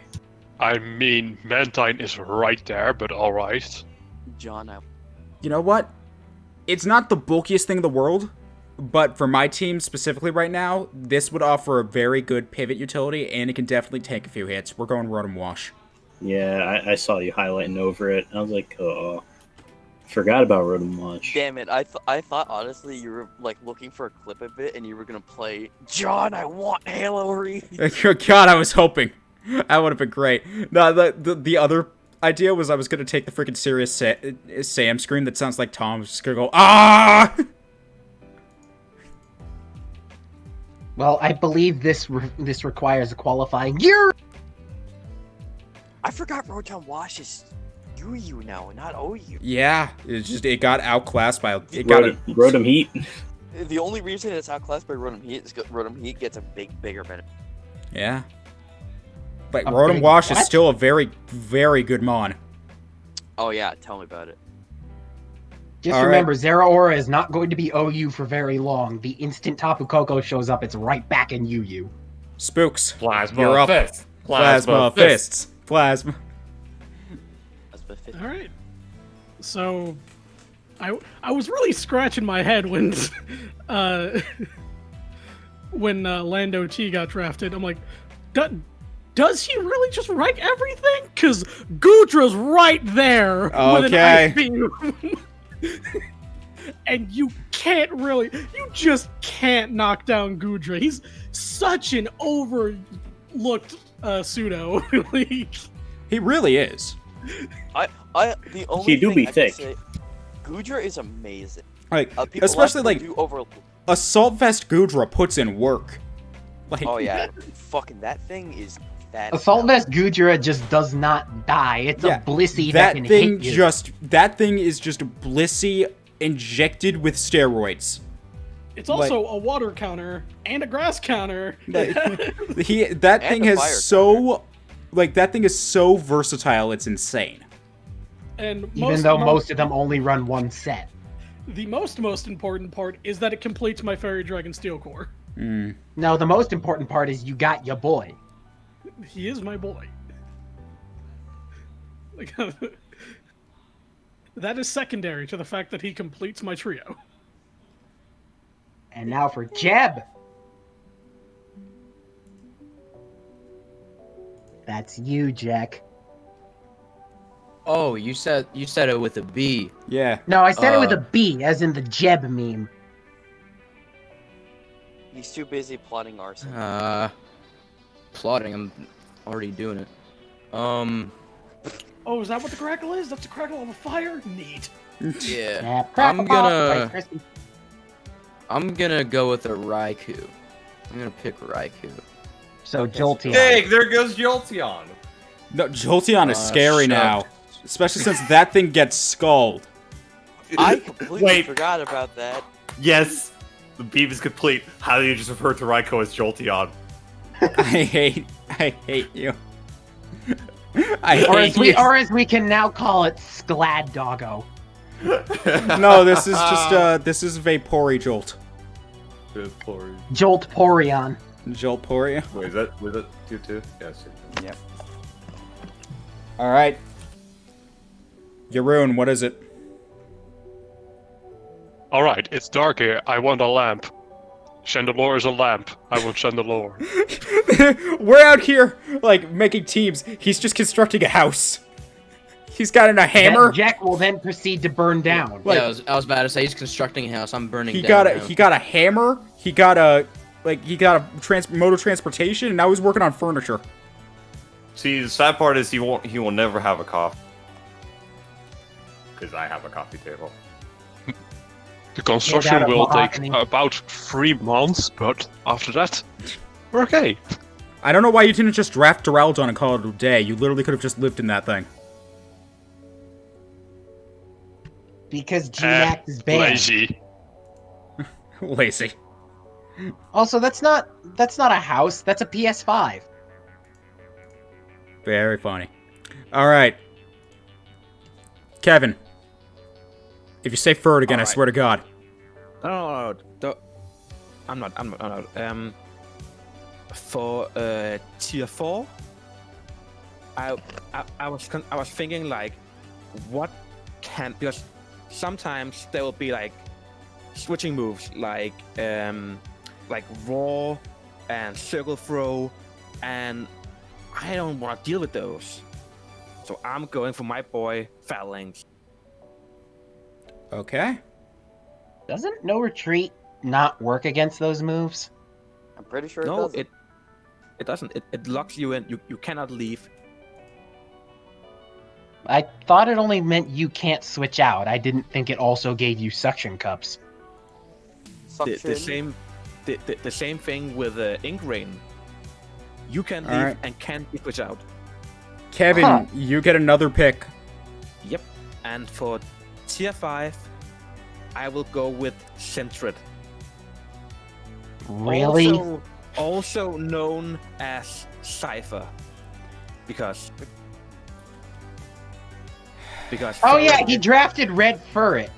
I mean, Mantine is right there, but alright. John, You know what? It's not the bulkiest thing in the world, but for my team specifically right now, this would offer a very good pivot utility, and it can definitely take a few hits. We're going Rotom Wash. Yeah, I saw you highlighting over it. I was like, oh, forgot about Rotom Watch. damn it! I thought honestly you were like looking for a clip of it, and you were gonna play John. I want Halo Reach. God, I was hoping. That would have been great. No, the other idea was I was going to take the freaking serious Sam scream that sounds like Tom. Just going to go, ah! Well, I believe this requires a qualifying year. I forgot Rotom Wash is UU now, not OU. Yeah, it got outclassed by Rotom Heat. The only reason it's outclassed by Rotom Heat is because Rotom Heat gets a bigger benefit. Yeah. But A Rotom big Wash is what? still a very, very good mon. Oh yeah, tell me about it. Just All remember, Zeraora is not going to be OU for very long. The instant Tapu Koko shows up, it's right back in UU. Spooks. Plasma You're up. Fist. Plasma Fists. Plasma. All right. So, I was really scratching my head when when Lando T got drafted. I'm like, does he really just rank everything? Because Goodra's right there with an Okay. ice beam. And you just can't knock down Goodra. He's such an overlooked pseudo. Like, He really is. The only He do thing be I can thick. say, Goodra is amazing. Like, People especially like like do over. Assault Vest Goodra puts in work. Like, Oh yeah, fucking that thing is that. Assault Vest Gudra just does not die. It's Yeah, a Blissey that can thing hit you. that thing is just Blissey injected with steroids. it's also a water counter and a grass counter. That And thing a has fire so like that thing is so versatile, it's insane. And Even though most of them only run one set. the most important part is that it completes my Fairy Dragon Steel Core. No, the most important part is you got your boy. He is my boy. Like, that is secondary to the fact that he completes my trio. And now for Jeb. That's you, Jack. Oh, you said it with a B. Yeah. No, I said it with a B, as in the Jeb meme. He's too busy plotting arson. Plotting. I'm already doing it. Oh, is that what the crackle is? That's a crackle of a fire? Neat. Yeah. Crackle I'm pop, gonna- Rice Krispies. I'm gonna go with a Raikou. I'm gonna pick Raikou. So Jolteon. Hey, there goes Jolteon. No, Jolteon is scary shut now. Especially since that thing gets skulled. I completely Wait. forgot about that. Yes, the beam is complete. How do you just refer to Raikou as Jolteon? I hate you. I Or hate as, we, you. or as we can now call it, Sklad Doggo. No, this is just this is Vapory Jolt. Jolt Porion. Wait, Joltporia. was it 2-2? Yes. Yeah. Alright. Jeroen, what is it? Alright, it's dark here. I want a lamp. Chandelure is a lamp. I want Chandelure. We're out here, like, making teams. He's just constructing a house. He's got a hammer. Jack will then proceed to burn down. Like- yeah, I was about to say he's constructing a house. I'm burning He down. got now. he got a hammer. He got a mode of transportation, and now he's working on furniture. See, the sad part is he will never have a coffee. Because I have a coffee table. The construction Yeah, will take mahogany. about 3 months, but after that, we're okay. I don't know why you didn't just draft Duraldon and call it a day. You literally could have just lived in that thing. Because G-Max is banned. Lazy. Lazy. Also, that's not a house. That's a PS5. Very funny. All right, Kevin. If you say Ferd again, I Alright. swear to God. No. I'm not. For tier 4, I was thinking like, what can't, because sometimes there will be like switching moves like raw and circle throw, and I don't want to deal with those. So I'm going for my boy Phalanx. Okay. Doesn't no retreat not work against those moves? I'm pretty sure No, it it doesn't. It locks you in. You cannot leave. I thought it only meant you can't switch out. I didn't think it also gave you suction cups. doesn't. The same thing with Ink Rain. You can leave Alright. and can't be switched out. Kevin, Huh. you get another pick. Yep. And for tier 5, I will go with Sentret. Really? Also known as Cypher. Because Oh yeah, he drafted Red Furret.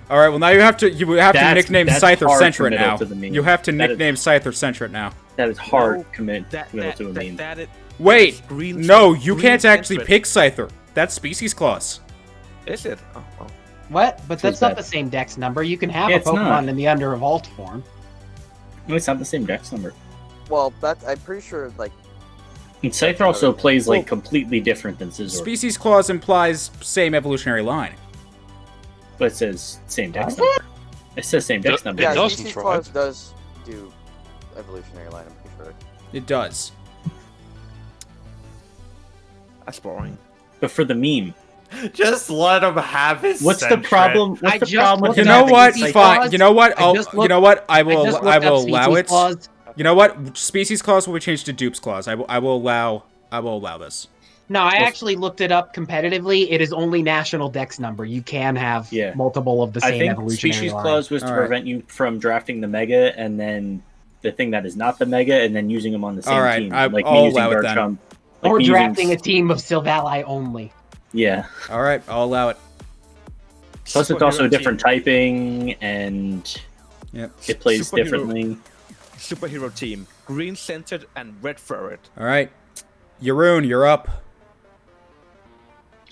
All right. Well, now you have to nickname that's Scyther hard Sentret committal now. to the meme. You have to That is- nickname Scyther Sentret now. That is hard No, committal to a meme. Wait. green, No, you green can't actually Sentret. pick Scyther. That's species clause. Is it? Oh, well. What? But that's Says not that. the same dex number. You can have Yeah, a it's Pokemon not. in the Under Evolved form. No, it's not the same dex number. Well, I'm pretty sure like And Scyther also plays like Well- completely different than Scizor. Species clause implies same evolutionary line. But it says same dex Does number. It says same dex It number. yeah, doesn't, species right? clause does do evolutionary line. I'm pretty sure. It does. That's boring. But for the meme, Just let him have his. what's the Sentret. problem? I What's the just problem with looked You at know the what? species Fine. clause. You know what? I I'll. just You looked- know what? I I will. just I looked will up allow species it. clause. You know what? Species clause will be changed to dupes clause. I will allow. I will allow this. No, I actually looked it up competitively. It is only national dex number. You can have Yeah. multiple of the I same think evolutionary species line. clause was to All right. prevent you from drafting the mega and then the thing that is not the mega and then using them on the same All right, team. I'll Like allow me using it then. Garchomp. Like Or me using drafting a team of Sylvali only. Yeah. All right. I'll allow it. Plus, it's also a Superhero different team. typing and Yep. it plays Superhero. differently. Superhero team. Green Sentret and Red Ferret. All right. Jeroen, you're up.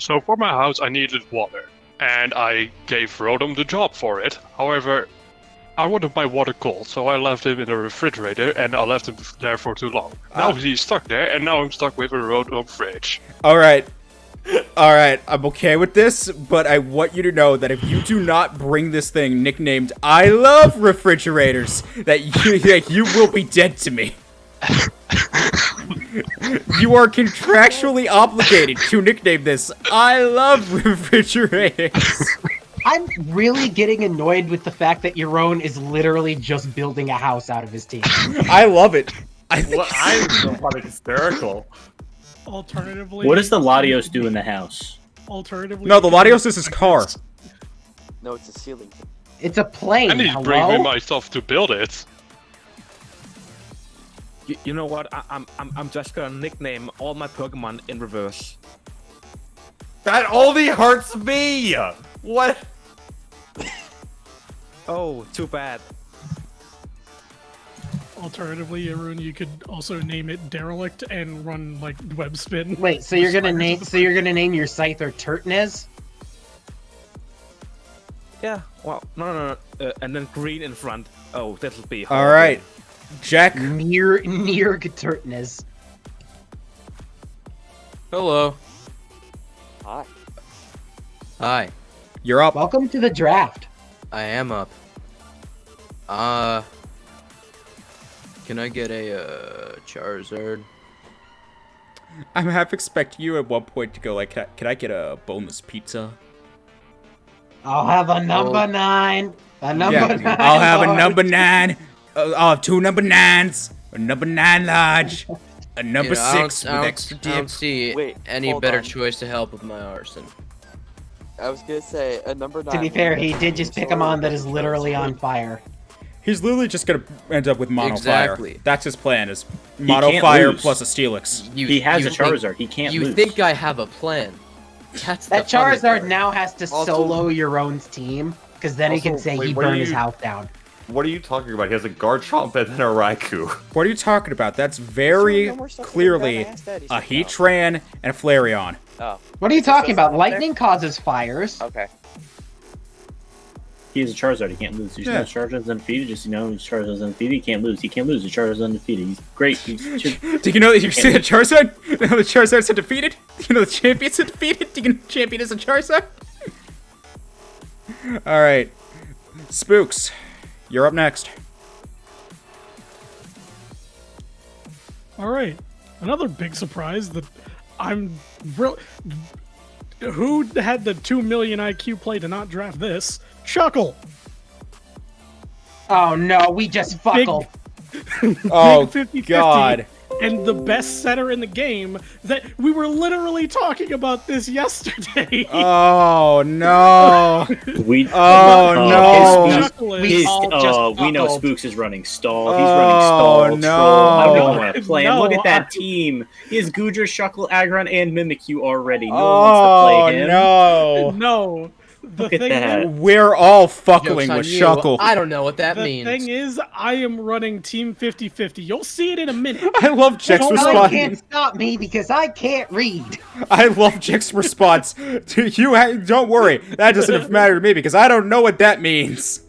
So for my house, I needed water, and I gave Rodom the job for it. However, I wanted my water cold, so I left him in the refrigerator, and I left him there for too long. Now he's stuck there, and now I'm stuck with a Rodom fridge. All right. All right. I'm okay with this, but I want you to know that if you do not bring this thing nicknamed "I love refrigerators," that you will be dead to me. You are contractually obligated to nickname this "I love refrigerators." I'm really getting annoyed with the fact that Jeroen is literally just building a house out of his team. I love it. I think What I find it hysterical. Alternatively, What does the Latios do in the house? Alternatively, no, the Latios is his car. No, it's a ceiling. It's a plane. I need to bring me Hello? my stuff to build it. You know what? I'm just gonna nickname all my Pokemon in reverse. That only hurts me. What? Oh, too bad. Alternatively, Jeroen, you could also name it Derelict and run like web spin. Wait, so you're gonna Just name? fire to So you're gonna name your Scyther Turtnez? Yeah. Well, no. And then green in front. Oh, that'll be. All horrible. right, Jack. Near Turtnez. Hello. Hi. Hi. You're up. Welcome to the draft. I am up. Can I get a Charizard? I'm half expecting you at one point to go like, can I get a boneless pizza? I'll have a number Oh. 9. A number Yeah, 9. I'll have a Lord. number 9. I'll have 2 number 9s. A number 9 large. A number You know, I 6 don't, with I extra don't, I don't dip. see Wait, any hold better on. choice to help with my arson. I was gonna say a number 9. To be fair, he did just pick a mon that is literally on fire. He's literally just gonna end up with mono Exactly. fire. That's his plan: is mono can't fire lose. plus a Steelix. He has a think- Charizard. He can't You lose. think I have a plan? That's That the funny Charizard part. now has to Also- solo Jeroen's team, because then he can Also, say wait, he what are burned his you- house down. What are you talking about? He has a Garchomp and then a Raikou. What are you talking about? That's very no more stuff clearly than Ask Daddy a stuff now. Heatran and a Flareon. Oh, What are you talking about? there? Lightning causes fires. okay. He has a Charizard. He can't lose. You know, Charizard's undefeated. Just Charizard's undefeated. He can't lose. He can't lose. The Charizard's undefeated. He's great. Do you know that you see the Charizard? Do you know the Charizard's undefeated? Do you know the champion's undefeated? Do you know the champion is a Charizard? Alright. Spooks, you're up next. All right, another big surprise that I'm real. Who had the 2 million IQ play to not draft this? Chuckle. Oh no, we just fuckled. Oh, 50-50. God. And the best setter in the game, that we were literally talking about this yesterday. Oh, no. We. Oh, no. We know Spooks is running stall. He's running stall. no. Troll. I don't want to play him. No, Look at that team. He has Goodra, Shuckle, Aggron, and Mimikyu already. No one Oh, wants to play him. no. No. The Look at thing that. is, We're all fuckling Joke's on with you. Shuckle. I don't know what that the means. thing is, I am running Team 50-50. You'll see it in a minute. I love Jack's You response. can't stop me because I can't read. I love Jack's response. To you, don't worry. That doesn't matter to me because I don't know what that means.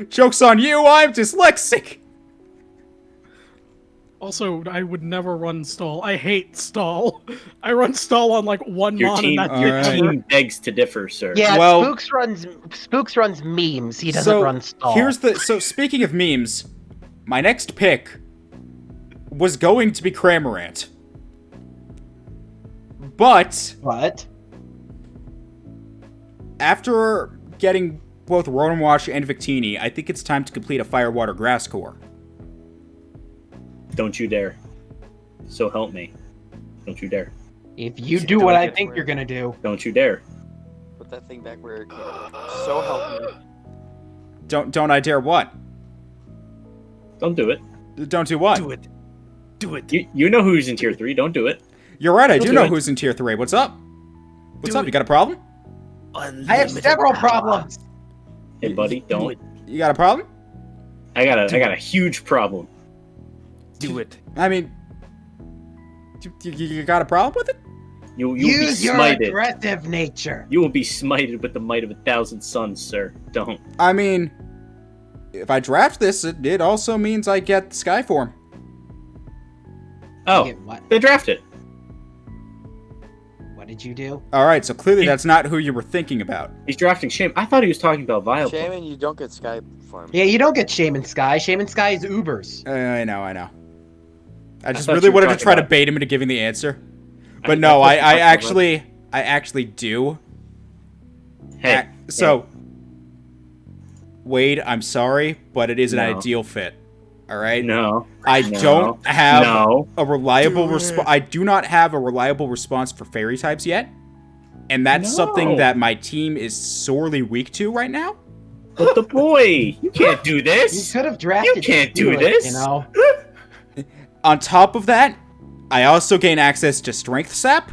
Joke's on you, I'm dyslexic. Also, I would never run stall. I hate stall. I run stall on like one Your mon team, and that's your it. team begs to differ, sir. Yeah, Well- Spooks runs memes. He doesn't run stall. So speaking of memes, my next pick was going to be Cramorant. But What? after getting both Rotom Wash and Victini, I think it's time to complete a Fire Water Grass core. Don't you dare. So help me. Don't you dare. If you do what I think you're gonna do. Don't you dare. Put that thing back where it came. So help me. Don't I dare what? Don't do it. Don't do what? Do it. Do it. You know who's in tier 3. Don't do it. You're right, I do do know it. who's in tier 3. What's up? What's Do up? it. You got a problem? I have Unlimited several power. problems. Hey, buddy, Do don't. it. You got a problem? I got a huge problem. Do it. I mean, you got a problem with it? You'll be Use your smited. aggressive nature. You will be smited with the might of 1,000 suns, sir. Don't. I mean, if I draft this, it also means I get Skyform. Oh, Get what? they draft it. What did you do? All right, so clearly that's not who you were thinking about. He's drafting Shame. I thought he was talking about Vileplume. Shaman, you don't get Sky form. Yeah, you don't get Shaman Sky. Shaman Sky is Ubers. I know. I just thought really you were wanted to talking try to about- bait him into giving the answer. But I no, thought you were I talking actually do. Hey, So, Wade, I'm sorry, but it is an No. ideal fit. All right. no. I No. don't have No. a reliable response. I do not have a reliable response for fairy types yet, and that's something No. that my team is sorely weak to right now. But the boy, you can't do You this. could have drafted. You can't do Steelix, this. You know. On top of that, I also gain access to Strength Sap,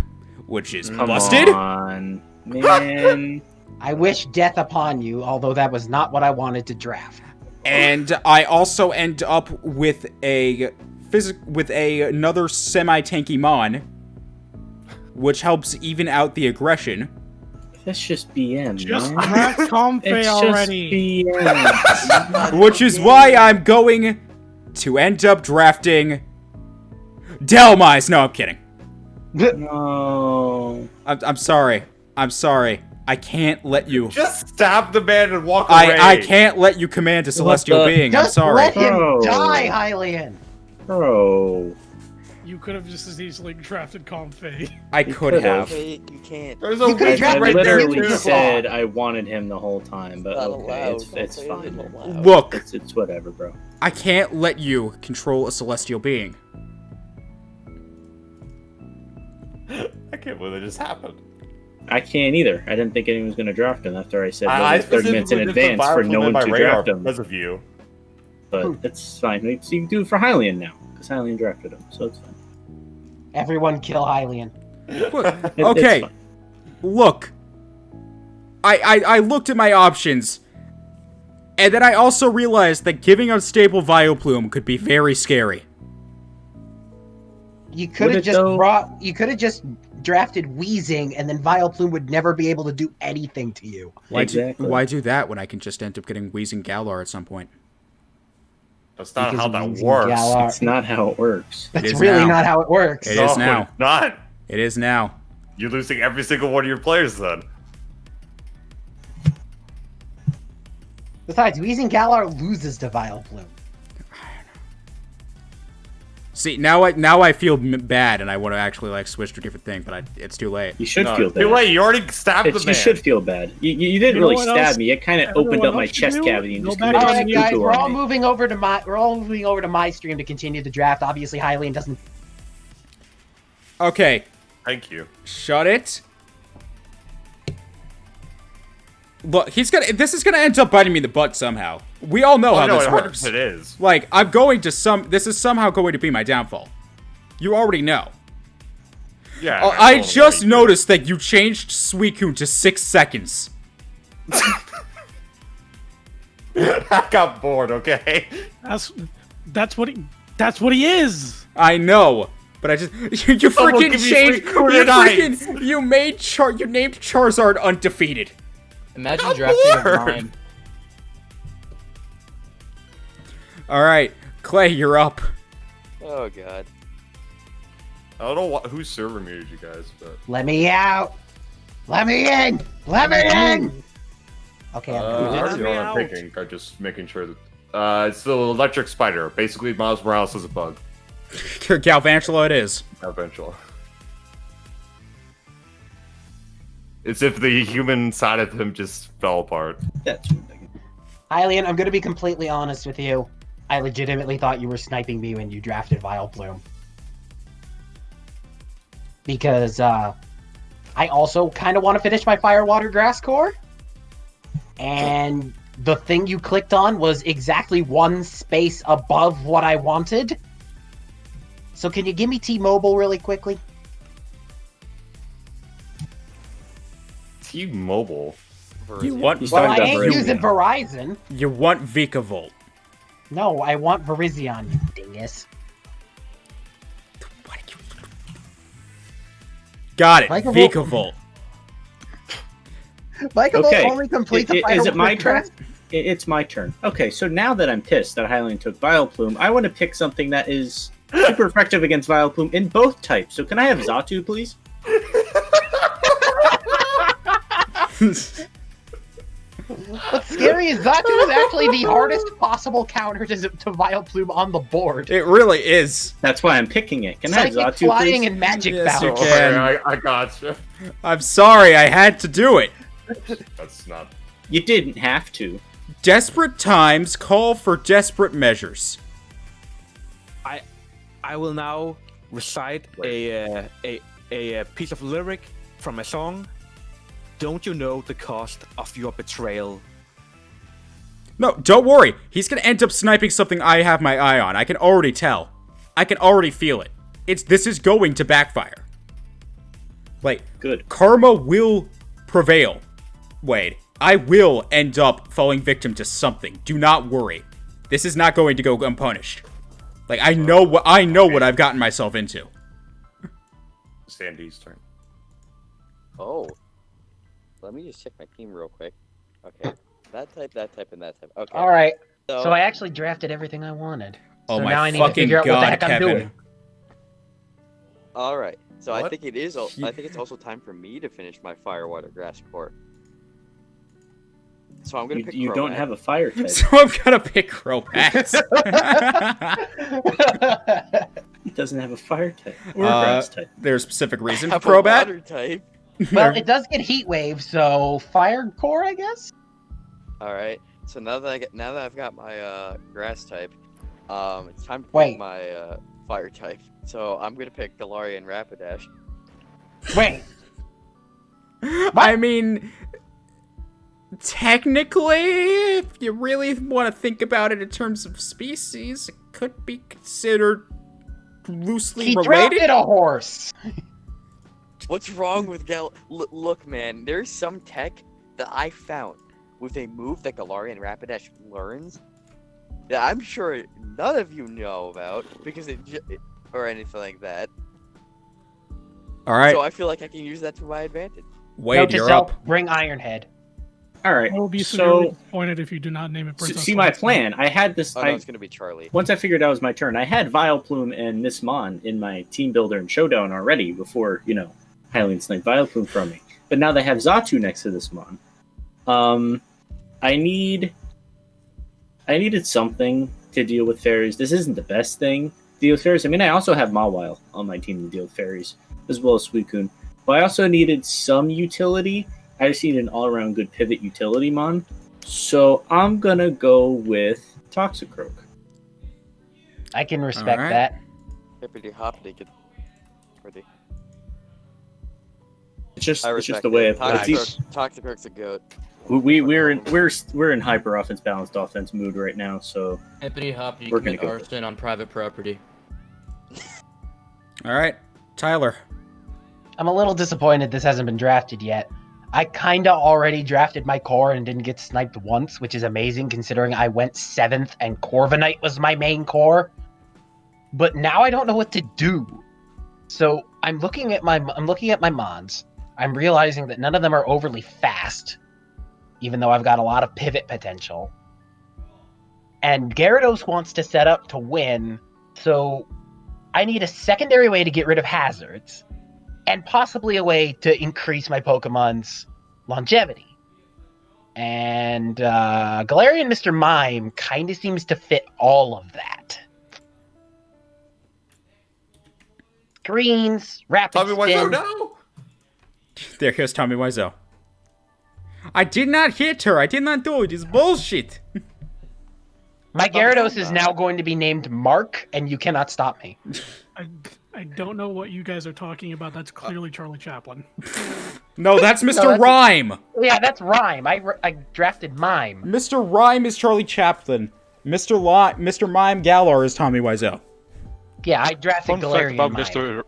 which is Come busted. on, man. I wish death upon you, although that was not what I wanted to draft. And I also end up with another semi-tanky Mon, which helps even out the aggression. That's just BM, Just man. draft Comfey It's already. just BM. Which is why I'm going to end up drafting Delmise. No, I'm kidding. No. I'm sorry. I'm sorry. I can't let you. Just stab the man and walk away. I can't let you command a celestial the- being. I'm Just sorry. let him Oh. die, Hylian. Bro. You could have just as easily drafted Comfey. I could could've. have. Okay, you can't. There's You a could've witch drafted I right there. literally too. said I wanted him the whole time, but Not okay, allowed. it's Don't say fine. it allowed. Look, It's whatever, bro. I can't let you control a celestial being. I can't believe that just happened. I can't either. I didn't think anyone was going to draft him after I said I 30 minutes in specifically did advance the for Vileplume no in one my to radar draft him. because of you. But it's fine. You can do it for Hylian now, because Hylian drafted him, so it's fine. Everyone kill Hylian. It's Okay, fine. look. I looked at my options, and then I also realized that giving Unstable Vileplume could be very scary. You could have just drafted Wheezing, and then Vileplume would never be able to do anything to you. Why do that when I can just end up getting Wheezing Galar at some point? That's not Because how that Wheezing works. Galar- It's not how it works. That's really now. not how it works. It is now. it's not. It is now. You're losing every single one of your players then. Besides, Wheezing Galar loses to Vileplume. See, now I feel bad, and I want to actually like switch to a different thing, but it's too late. You should feel bad. Too late. You already stabbed the man. You should feel bad. You didn't You know really what stab else me. It kind of everyone opened up my else should chest do? cavity and Go just back committed on Alright, the guys, seppuku we're all on me. moving over to my stream to continue the draft. Obviously, Hylian doesn't. Okay, Thank you. shut it. Look, this is gonna end up biting me in the butt somehow. We all know how this works. It is. Like, this is somehow going to be my downfall. You already know. Yeah. I just noticed that you changed Suicune to 6 seconds. I got bored. Okay. That's what he is. I know, but I just you Someone freaking give me changed. Suicune You named Charizard undefeated. Imagine drafting a mine. All right, Clay, you're up. Oh god. I don't know whose server muted you guys, but Let me out! Let me in! Let me in! Okay, I'm I already know what I'm picking. I'm just making sure that it's the electric spider. Basically, Miles Morales is a bug. Galvantula it is. Eventually. It's if the human side of him just fell apart. That's Hylian, I'm gonna be completely honest with you. I legitimately thought you were sniping me when you drafted Vileplume. Because, I also kind of want to finish my Fire, Water, Grass core. And the thing you clicked on was exactly one space above what I wanted. So can you give me T-Mobile really quickly? T-Mobile. You want? He's Well, I talking about ain't Verizon. using Verizon. You want Vikavolt? No, I want Virizion, you dingus. Got it. Vikavolt. Vikavolt. Vikavolt Okay. only completes the Is it my Fire, turn? It's my turn. Okay, so now that I'm pissed that Hylian took Vileplume, I want to pick something that is super effective against Vileplume in both types. So can I have Xatu, please? What's scary is Xatu is actually the hardest possible counter to Vileplume on the board. It really is. That's why I'm picking it. Can I have Psychic Xatu, flying please? and magic Yes, you bounce. can. I got you. I'm sorry, I had to do it. That's not. You didn't have to. Desperate times call for desperate measures. I will now recite a piece of lyric from a song. Don't you know the cost of your betrayal? No, don't worry. He's gonna end up sniping something I have my eye on. I can already tell. I can already feel it. This is going to backfire. Like, Good. karma will prevail. Wade, I will end up falling victim to something. Do not worry. This is not going to go unpunished. Like, I know what I've gotten myself into. Sandy's turn. Oh. Let me just check my team real quick. Okay. That type, and that type. Okay. Alright, so I actually drafted everything I wanted. Oh So my now I need to fucking figure out what the god, heck I'm Kevin. doing. Alright. So I What? think it's also time for me to finish my Fire, Water, Grass core. So I'm gonna pick You don't Crobat. have a fire type. So I'm gonna pick Crobat. He doesn't have a fire type or Uh, grass type. There's a specific reason I for have a Crobat. water type. Well, it does get Heat Wave, so Fire Core, I guess? Alright. So now that I've got my grass type, it's time to pick Wait. my fire type. So I'm gonna pick Galarian Rapidash. Wait, I mean, technically, if you really want to think about it in terms of species, it could be considered loosely he related. drafted a horse! What's wrong with Look, man, there's some tech that I found with a move that Galarian Rapidash learns that I'm sure none of you know about because or anything like that. All right, So I feel like I can use that to my advantage. Note Wade, to you're self, up. bring Ironhead. All right. I will be severely So disappointed if you do not name it Princess see my Celestia. plan. I had this. Oh no, it's gonna be Charlie. Once I figured out it was my turn, I had Vileplume and Miss Mon in my team builder and showdown already before, Hylian sniped Vileplume from me. But now they have Xatu next to this Mon. I needed something to deal with fairies. This isn't the best thing to deal with fairies. I mean, I also have Mawile on my team to deal with fairies, as well as Suicune. But I also needed some utility. I just need an all-around good pivot utility Mon. So I'm gonna go with Toxicroak. I can respect Alright. that. Hippity hoppity. Pretty. It's just I it's just respect the way it. I play. Toxicroak's a goat. We're in hyper offense balanced offense mood right now. So Hippity hop, you We're gonna commit go arson on private property. All right, Tyler. I'm a little disappointed this hasn't been drafted yet. I kinda already drafted my core and didn't get sniped once, which is amazing considering I went 7th and Corviknight was my main core. But now I don't know what to do. So I'm looking at my mons. I'm realizing that none of them are overly fast, even though I've got a lot of pivot potential. And Gyarados wants to set up to win, so I need a secondary way to get rid of hazards, and possibly a way to increase my Pokemon's longevity. And Galarian Mr. Mime kind of seems to fit all of that. Screens, rapid Tommy Wiseau, spin. no! There goes Tommy Wiseau. I did not hit her. I did not do it. It's bullshit. My Gyarados is now going to be named Mark, and you cannot stop me. I don't know what you guys are talking about. That's clearly Charlie Chaplin. No, that's Mr. that's- Rhyme. Yeah, that's Rhyme. I drafted Mime. Mr. Rhyme is Charlie Chaplin. Mr. Mime Galar is Tommy Wiseau. Yeah, I drafted Galarian Mime.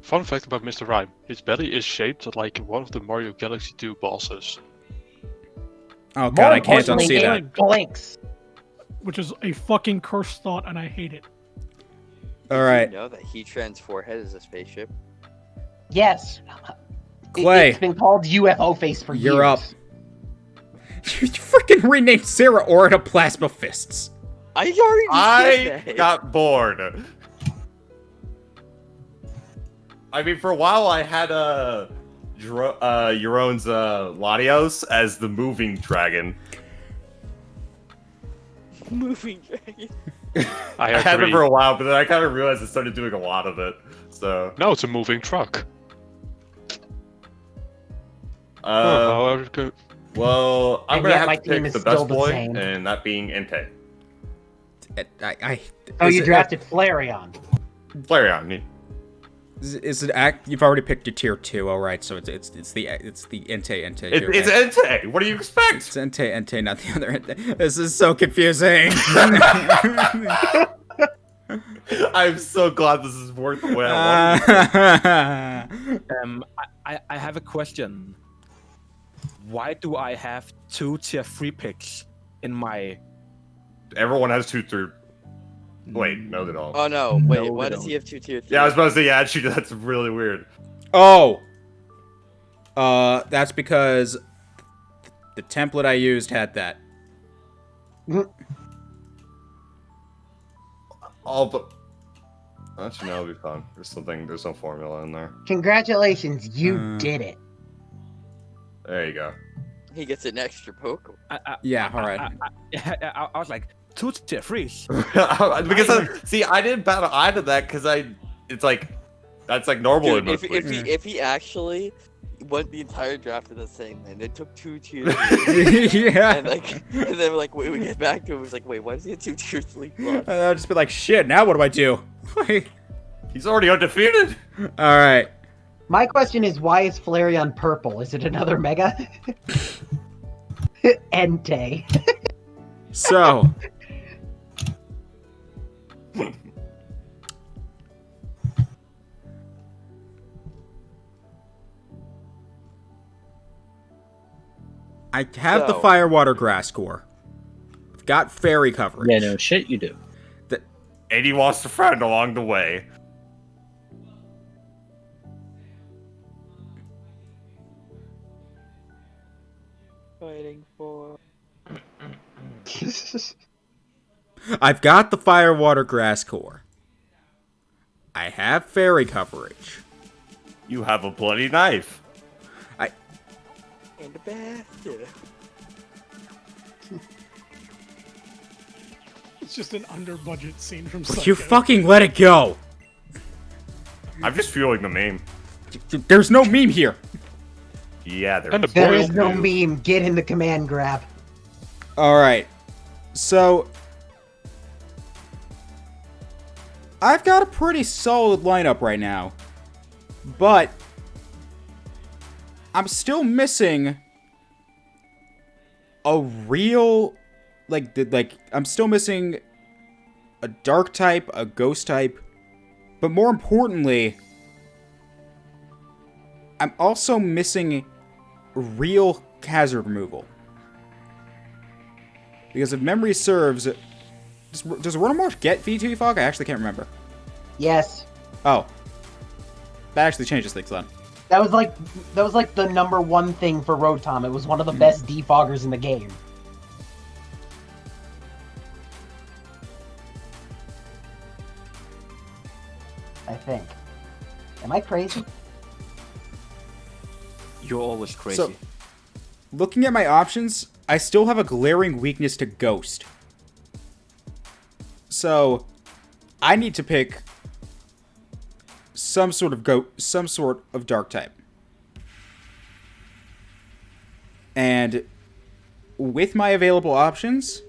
Fun fact about Mr. Rhyme: his belly is shaped like one of the Mario Galaxy 2 bosses. Oh god, More I can't importantly, unsee that. it blinks. Which is a fucking cursed thought, and I hate it. All right, Did you know that Heatran's forehead is a spaceship? Yes. Clay, It's been called UFO face for years. you're up. You freaking renamed Sarah Aura to Plasma Fists. I already I said that. got bored. I mean, for a while I had Jeroen's Latios as the moving dragon. Moving dragon. I I had it agree. for a while, but then I kind of realized I started doing a lot of it. So, No, it's a moving truck. well, I'm And gonna yet my have to team pick is the still best the boy, same. and that being Entei. Oh, is you it- drafted Flareon. Flareon. Is it act? You've already picked your tier 2. All right, so it's the Entei. It's Entei. What do you expect? It's Entei, not the other Entei. This is so confusing. I'm so glad this is worth the way I wanted. I have a question. Why do I have 2 tier 3 picks in my... Everyone has 2 through. Wait, no, they don't. Oh no, wait, No, why they does he don't. have 2 tier 3? Yeah, I was about to say, yeah, actually, that's really weird. Oh. That's because the template I used had that. All but. Actually, no, it'll be fun. There's no formula in there. Congratulations, you did it. There you go. He gets an extra Pokemon. Yeah, all right. I was like, 2 tier 3s? See, I didn't bat an eye to that because it's like, that's like normal in Dude, most if he actually went the entire draft of the same, and it took 2 tier 3s, Yeah. and then like when we get back to it, it was like, wait, why does he have 2 tier 3 slots? I'll just be like, shit, now what do I do? He's already undefeated. All right. My question is, why is Flareon purple? Is it another Mega? Entei. So. I have the So- Fire Water Grass core. I've got fairy coverage. Yeah, no shit, you do. And he lost a friend along the way. waiting for? I've got the fire, water, grass core. I have fairy coverage. You have a bloody knife. In the bathroom. It's just an under-budget scene from Would Psycho. you fucking let it go? I'm just fueling the meme. There's no meme here. Yeah, And a There is boiled no blue. meme. Get in the command grab. Alright. So... I've got a pretty solid lineup right now. But... I'm still missing... a real... I'm still missing... a dark type, a ghost type. But more importantly... I'm also missing... real hazard removal. Because if memory serves... Does Rotomorph get V2 Fog? I actually can't remember. Yes. Oh. That actually changes things then. That was like the #1 thing for Rotom. It was one of the best defoggers in the game. I think. Am I crazy? You're always crazy. So, looking at my options, I still have a glaring weakness to Ghost. So, I need to pick some sort of dark type. And with my available options,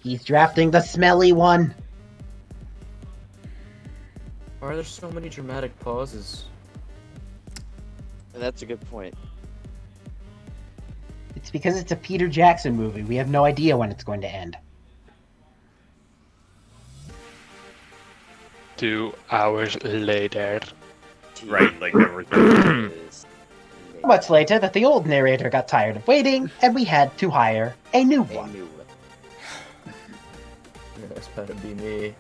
He's drafting the smelly one. Why are there so many dramatic pauses? And that's a good point. It's because it's a Peter Jackson movie. We have no idea when it's going to end. 2 hours later. Right, like everything. Much later, that the old narrator got tired of waiting, and we had to hire a new A one. new one. This better be me.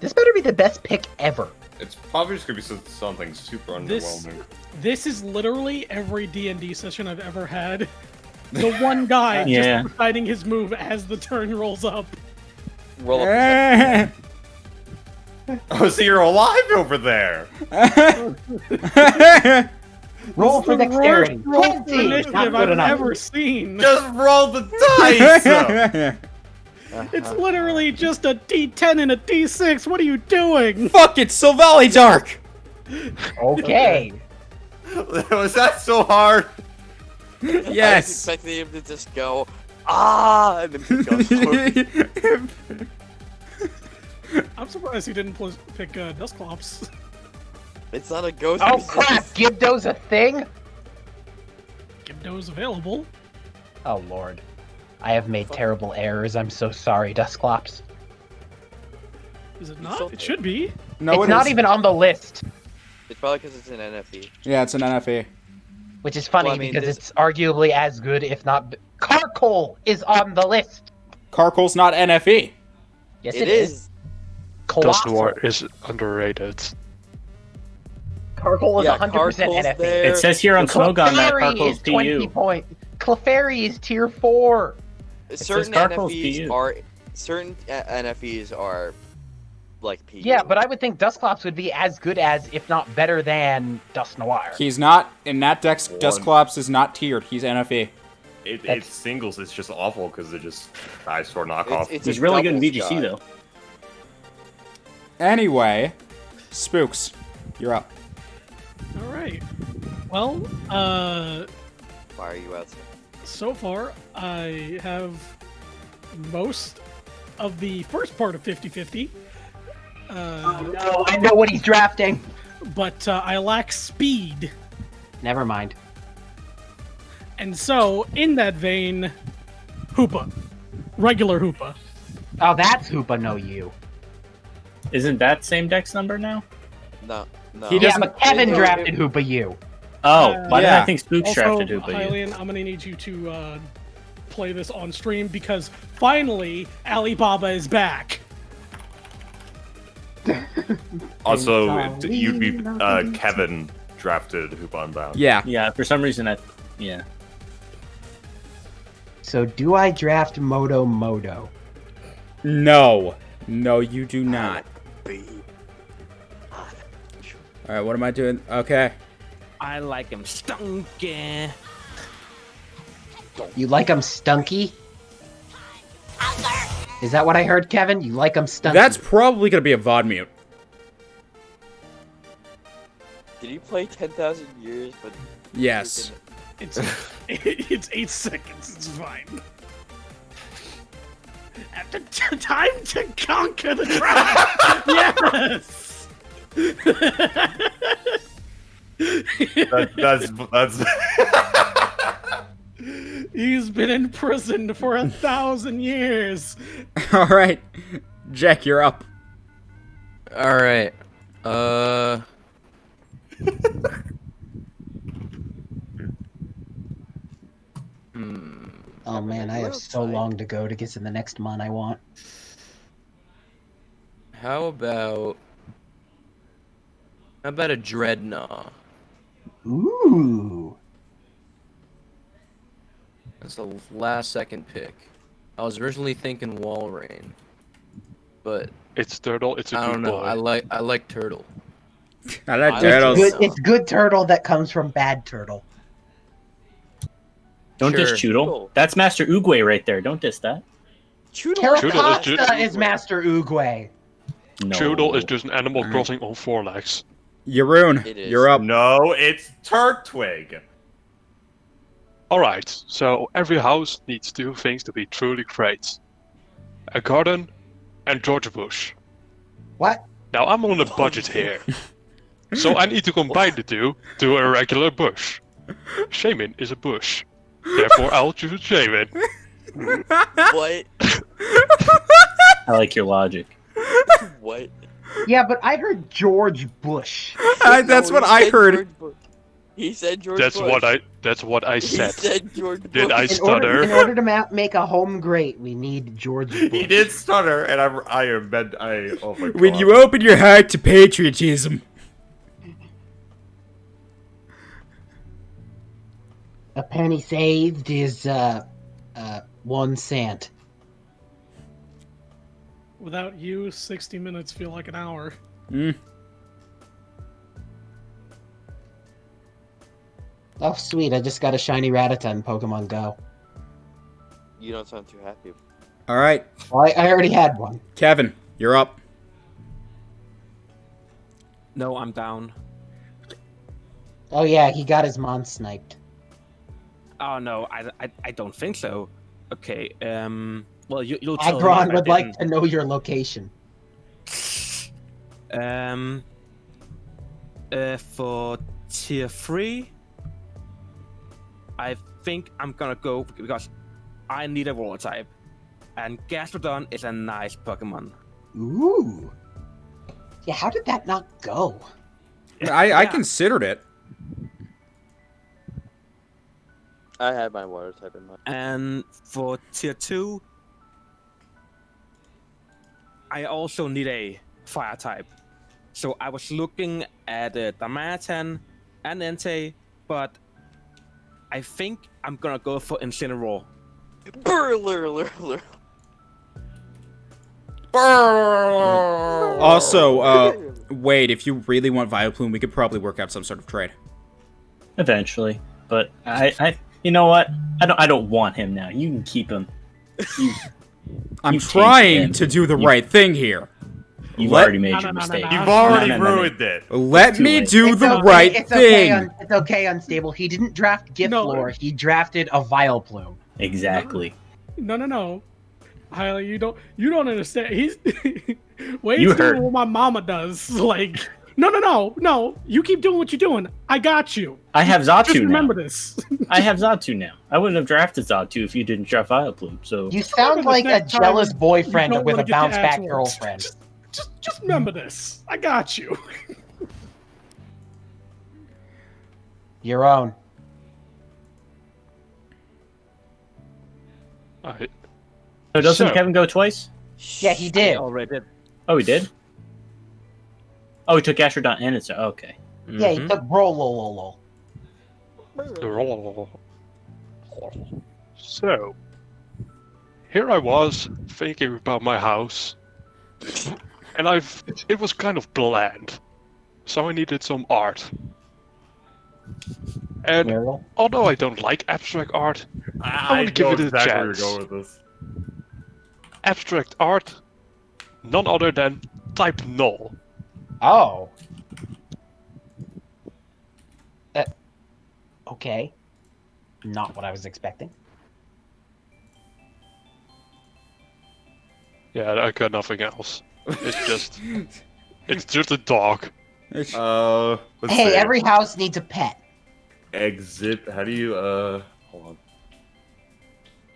This better be the best pick ever. It's probably just gonna be something super This- underwhelming. This is literally every D&D session I've ever had. The one guy Yeah. just deciding his move as the turn rolls up. Roll up. Oh, so you're alive over there! Roll for The dexterity. worst roll for 20! Not initiative good I've enough. ever seen. Just roll the dice! It's literally just a D10 and a D6. What are you doing? Fuck it, Silvally Dark! Okay. Was that so hard? I was Yes! expecting him to just go, ah, and then he goes for it. I'm surprised he didn't pick Dusclops. It's not a ghost. Oh it's crap, just- Gibdo's a thing? Gibdo's available. Oh lord. I have made terrible errors. I'm so sorry, Dusclops. Is it so not? It big. should be. No, It's it not is. even on the list. It's probably because it's an NFE. Yeah, it's an NFE. Which is funny Well, I mean, because this- it's arguably as good, if not... Carcoal is on the list! Carcoal's not NFE. Yes, It is. Dust Colossal. Noir is underrated. Carcoal is Yeah, 100% Carcoal's NFE. there. It says here on Smogon that Clefairy Carcoal's is 20 PU. point. Clefairy is tier 4. Certain Carcoal's NFEs PU. are NFEs are like PU. Yeah, but I would think Dusclops would be as good as, if not better than, Dust Noir. He's not, in that deck, Dusclops is not tiered. He's NFE. It's singles, it's just awful because it just dies for knockoff. It's He's a really good in double VGC shot. though. Anyway, Spooks, you're up. All right. Well, Why are you outside? so far I have most of the first part of 50-50. No, I know what he's drafting. But I lack speed. Never mind. And so, in that vein, Hoopa. Regular Hoopa. Oh, that's Hoopa, no you. Isn't that same dex number now? No, no. He Yeah, doesn't- but Kevin drafted Hoopa U. Oh, why did Yeah. I think Spooks Also, drafted Hoopa? Hylian, I'm gonna need you to play this on stream because finally Alibaba is back. Also, And you'd be Colleen, Kevin drafted Hoop Unbound. Yeah. Yeah, for some reason yeah. So do I draft Moto? No. No, you do not. Alright, what am I doing? Okay. I like him stunky. You like him stunky? Is that what I heard, Kevin? You like him stunky? That's probably going to be a VOD mute. Did he play 10,000 years? But Yes. It's 8 seconds. It's fine. At the time to conquer the draft. Yes. That's He's been in prison for 1,000 years. Alright. Jack, you're up. All right. Oh man, I have so long to go to get to the next mon I want. How about a dreadnought? Ooh. That's the last second pick. I was originally thinking Walrein, but It's Turtle. It's a I good don't know. boy. I like Turtle. I like It's turtles. It's good turtle that comes from bad turtle. Don't Sure. diss Choodle. That's Master Oogway right there. Don't diss that. Terracotta is Master Oogway. No. Choodle is just an Animal Crossing on 4 legs. Jeroen, It is. you're up. no, it's Turtwig. Alright, so every house needs 2 things to be truly great. A garden and George Bush. What? Now I'm on a budget here. So I need to combine the 2 to a regular bush. Shaman is a bush. Therefore I'll choose Shaman. what? I like your logic. What? Yeah, but I heard George Bush. That's No, what he I said heard. George Bush. He said George That's Bush. what I He said. said George Did I Bush. stutter? In order to make a home great, we need George Bush. He did stutter, and oh my god. When you open your heart to patriotism. A penny saved is 1 cent. Without you, 60 minutes feel like an hour. Oh, sweet! I just got a shiny Rattata in Pokemon Go. You don't sound too happy. Alright, Well, I already had one. Kevin, you're up. No, I'm down. Oh yeah, he got his mon sniped. Oh no, I don't think so. Okay, well you'll tell me if Agron I would like didn't. to know your location. For tier 3, I think I'm gonna go because I need a water type, and Gastrodon is a nice Pokemon. Ooh. Yeah, how did that not go? I Yeah. considered it. I had my water type in mind. And for tier 2, I also need a fire type. So I was looking at Damatan and Entei, but I think I'm gonna go for Incineroar. Brrrr. Also, Wade, if you really want Vileplume, we could probably work out some sort of trade. Eventually, but I you know what? I don't want him now. You can keep him. I'm You've changed trying him. to do the You've- right thing here. You've Let- already made No, your no, no, no, mistake. no. You've already No, no, no, no. ruined it. Let too me late. do It's the okay, right it's thing. Okay, it's okay, Unstable. He didn't draft Giflor, he drafted a Vileplume. Exactly. No. Hailey, you don't understand. He's Wade's You doing heard. what my mama does. Like, no. You keep doing what you're doing. I got you. I have Zatu Just now. remember this. I have Zatu now. I wouldn't have drafted Zatu if you didn't draft Vileplume. So You sound remember like this a next time jealous you boyfriend don't with wanna a get your bounce back ass whooped. girlfriend. Just remember this. I got you. Your own. Alright. So, doesn't So- Kevin go twice? Yeah, he I did. already did. Oh, he did? Oh, he took Astrodon and it's okay. Yeah, he took Brolololo. So, here I was thinking about my house, and it was kind of bland, so I needed some art. And Meryl? although I don't like abstract art, I want to give it a exactly chance. where you're going with this. Abstract art, none other than Type Null. Oh. Okay. Not what I was expecting. Yeah, I got nothing else. It's just a dog. Let's Hey, see. every house needs a pet. Exit. How do you hold on.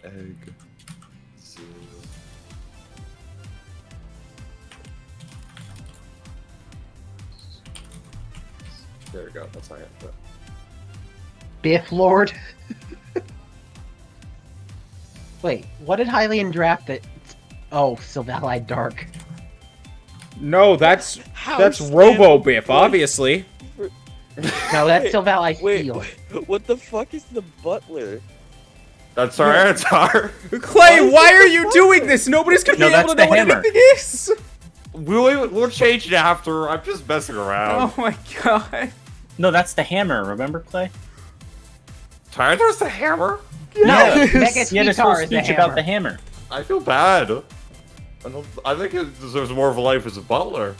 Exit. There we go. That's how I have to. Biff Lord. Wait, what did Hylian draft that? Oh, Sylvalide Dark. No, that's House Robo Biff, obviously. No, that's Sylvalide Steel. What the fuck is the butler? That's our answer. Clay, why are you doing this? Nobody's gonna No, be able that's to know the what hammer. anything is. We'll change it after. I'm just messing around. Oh my god. No, that's the hammer. Remember, Clay? Tyler's the hammer. No, Yes. he had a whole Guitar is the speech about hammer. the hammer. I feel bad. I think it deserves more of a life as a butler.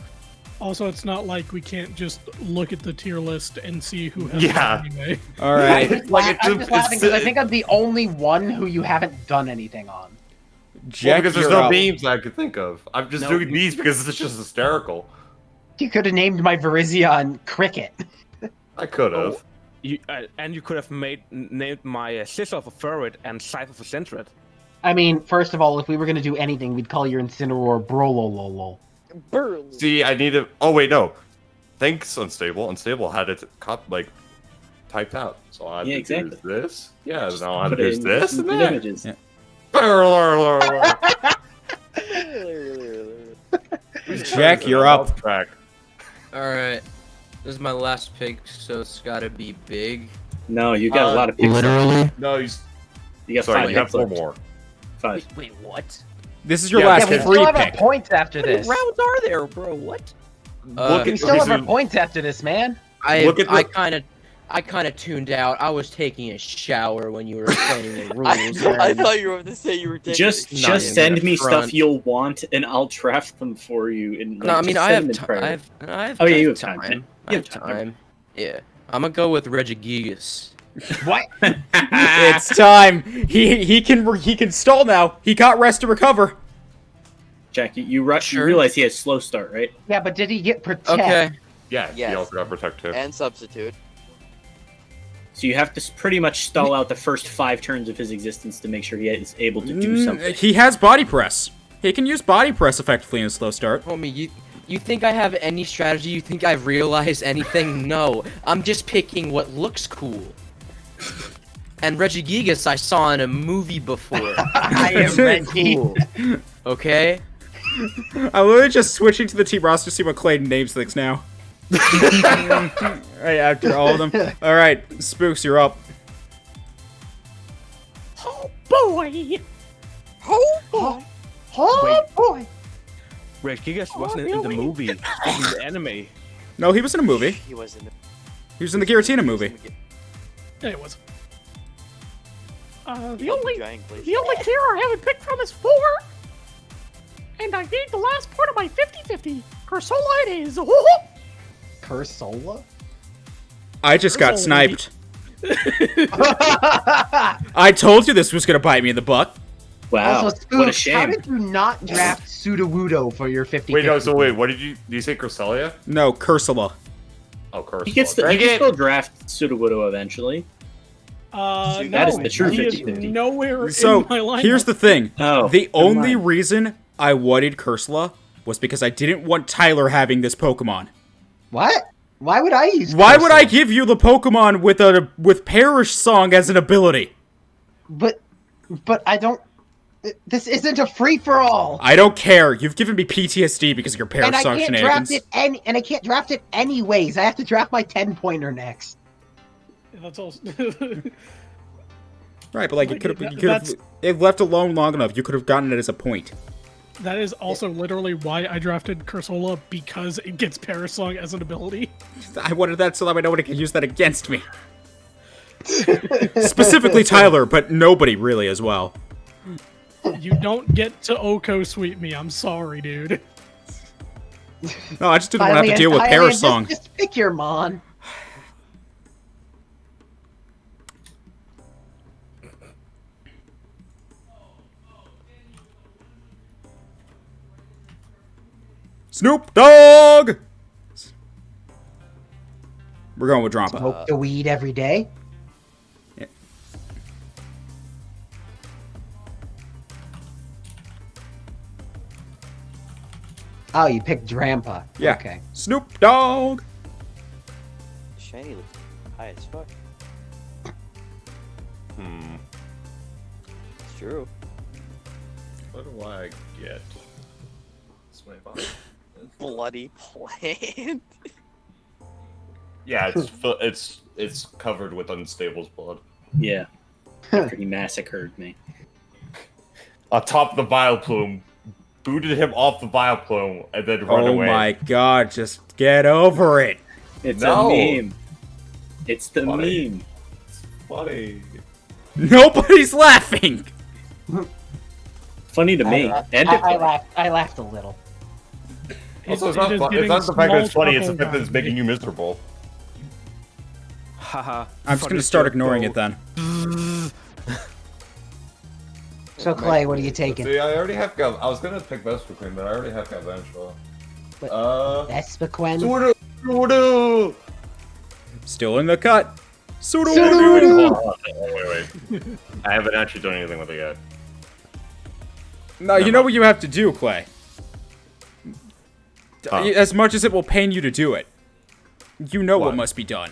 Also, it's not like we can't just look at the tier list and see who has Yeah. what anyway. All right. I'm just laughing because I think I'm the only one who you haven't done anything on. Well, Jack, because there's you're no up. memes I could think of. I'm just doing these because it's just hysterical. You could have named my Virizion Cricket. I could have. Oh, and you could have named my Scissor of a Ferret and Scythe of a Centret. I mean, first of all, if we were going to do anything, we'd call your Incineroar Brolololo. Burl. See, I need to. Oh wait, no. Thanks, Unstable. Unstable had it typed out, so I had Yeah, to exactly. use this. Yeah, now I had to Put it use in this and good that. images. Yeah. Jack, you're up. Track. Alright. This is my last pick, so it's gotta be big. No, you got a lot of picks. Literally? No, You got sorry, five you have picks four left. more. Five. Wait, what? This is your Yeah, last Yeah, we free still have our pick. points after this. rounds are there, bro? What? Look We at- still okay, have our so- points after this, man. Look at I the- kind of tuned out. I was taking a shower when you were explaining the rules. I and- thought you were going to say you were taking Just Not even send me front. stuff you'll want, and I'll draft them for you. In, No, I mean just I send have them in time. private. I have. Oh, yeah, I you have have time, time. man. I You have have time. time. Yeah, I'm gonna go with Regigigas. What? It's time. He can stall now. He got rest to recover. Jack, you Sure. realize he has slow start, right? Yeah, but did he get protect? Okay. Yeah, Yes. he also got protect too. and substitute. So you have to pretty much stall out the first 5 turns of his existence to make sure he is able to do something. He has body press. He can use body press effectively in a slow start. Homie, you think I have any strategy? You think I've realized anything? No. I'm just picking what looks cool. And Regigigas I saw in a movie before. I am Reggie. Cool. Okay? I'm literally just switching to the team roster to see what Clayton names things now. Right after all of them. All right, Spooks, you're up. Oh boy! Oh boy! Regigigas wasn't in the movie. It was in the anime. No, he was in a movie. He was in the He was in the Giratina movie. Yeah, it was. The the only giant glacier. the only tier I haven't picked from is 4. And I need the last part of my 50-50. Cursola it is. Cursola? I just got Cursola. sniped. I told you this was gonna bite me in the butt. Wow, Also, Spooks, what a shame. how did you not draft Sudowoodo for your 50? Wait, no. So wait, what did you say? Cresselia? No, Cursula. Oh, Curse. He gets he can still draft Sudowoodo eventually. No, That is the true he is 50-50. nowhere So in my lineup. here's the thing. Oh, The never only mind. reason I wanted Cursula was because I didn't want Tyler having this Pokemon. What? Why would I use Why would I Cursola? give you the Pokemon with Perish Song as an ability? But I don't... This isn't a free-for-all! I don't care. You've given me PTSD because of your And I parasong can't draft shenanigans. it I can't draft it anyways. I have to draft my 10-pointer next. That's also. Right, but like you could have, That's- if left alone long enough, you could have gotten it as a point. That is also literally why I drafted Cursola, because it gets Parasong as an ability. I wanted that so that way nobody could use that against me. Specifically Tyler, but nobody really as well. You don't get to Oko sweep me. I'm sorry, dude. No, I just didn't want to have to deal with Parasong. Just pick your Mon. Snoop Dogg! We're going with Drampa. Smoke the weed every day. Yeah. Oh, you picked Drampa. Yeah. Okay. Snoop Dogg! Shiny looks high as fuck. It's true. What do I get? It's my body. Bloody plant. Yeah, it's covered with Unstable's blood. Yeah. After he massacred me. On top of the Vileplume, booted him off the Vileplume, and then run Oh away. my god, just get over it. It's No. a meme. It's the Funny. meme. Funny. Nobody's laughing! Funny to me. And I laughed a little. Also, it's It not, is fun. It's giving not the fact that it's small funny, it's the purple fact that it's guy. making you miserable. Haha. I'm just gonna start ignoring it then. So Clay, what are you taking? See, I already have I was gonna pick Vesperqueen, but I already have Galvantula. What? Espequen? Sudo! Still in the cut. Sudo! Wait. I haven't actually done anything with it yet. No, you know what you have to do, Clay. Huh. As much as it will pain you to do it, you know what What? must be done.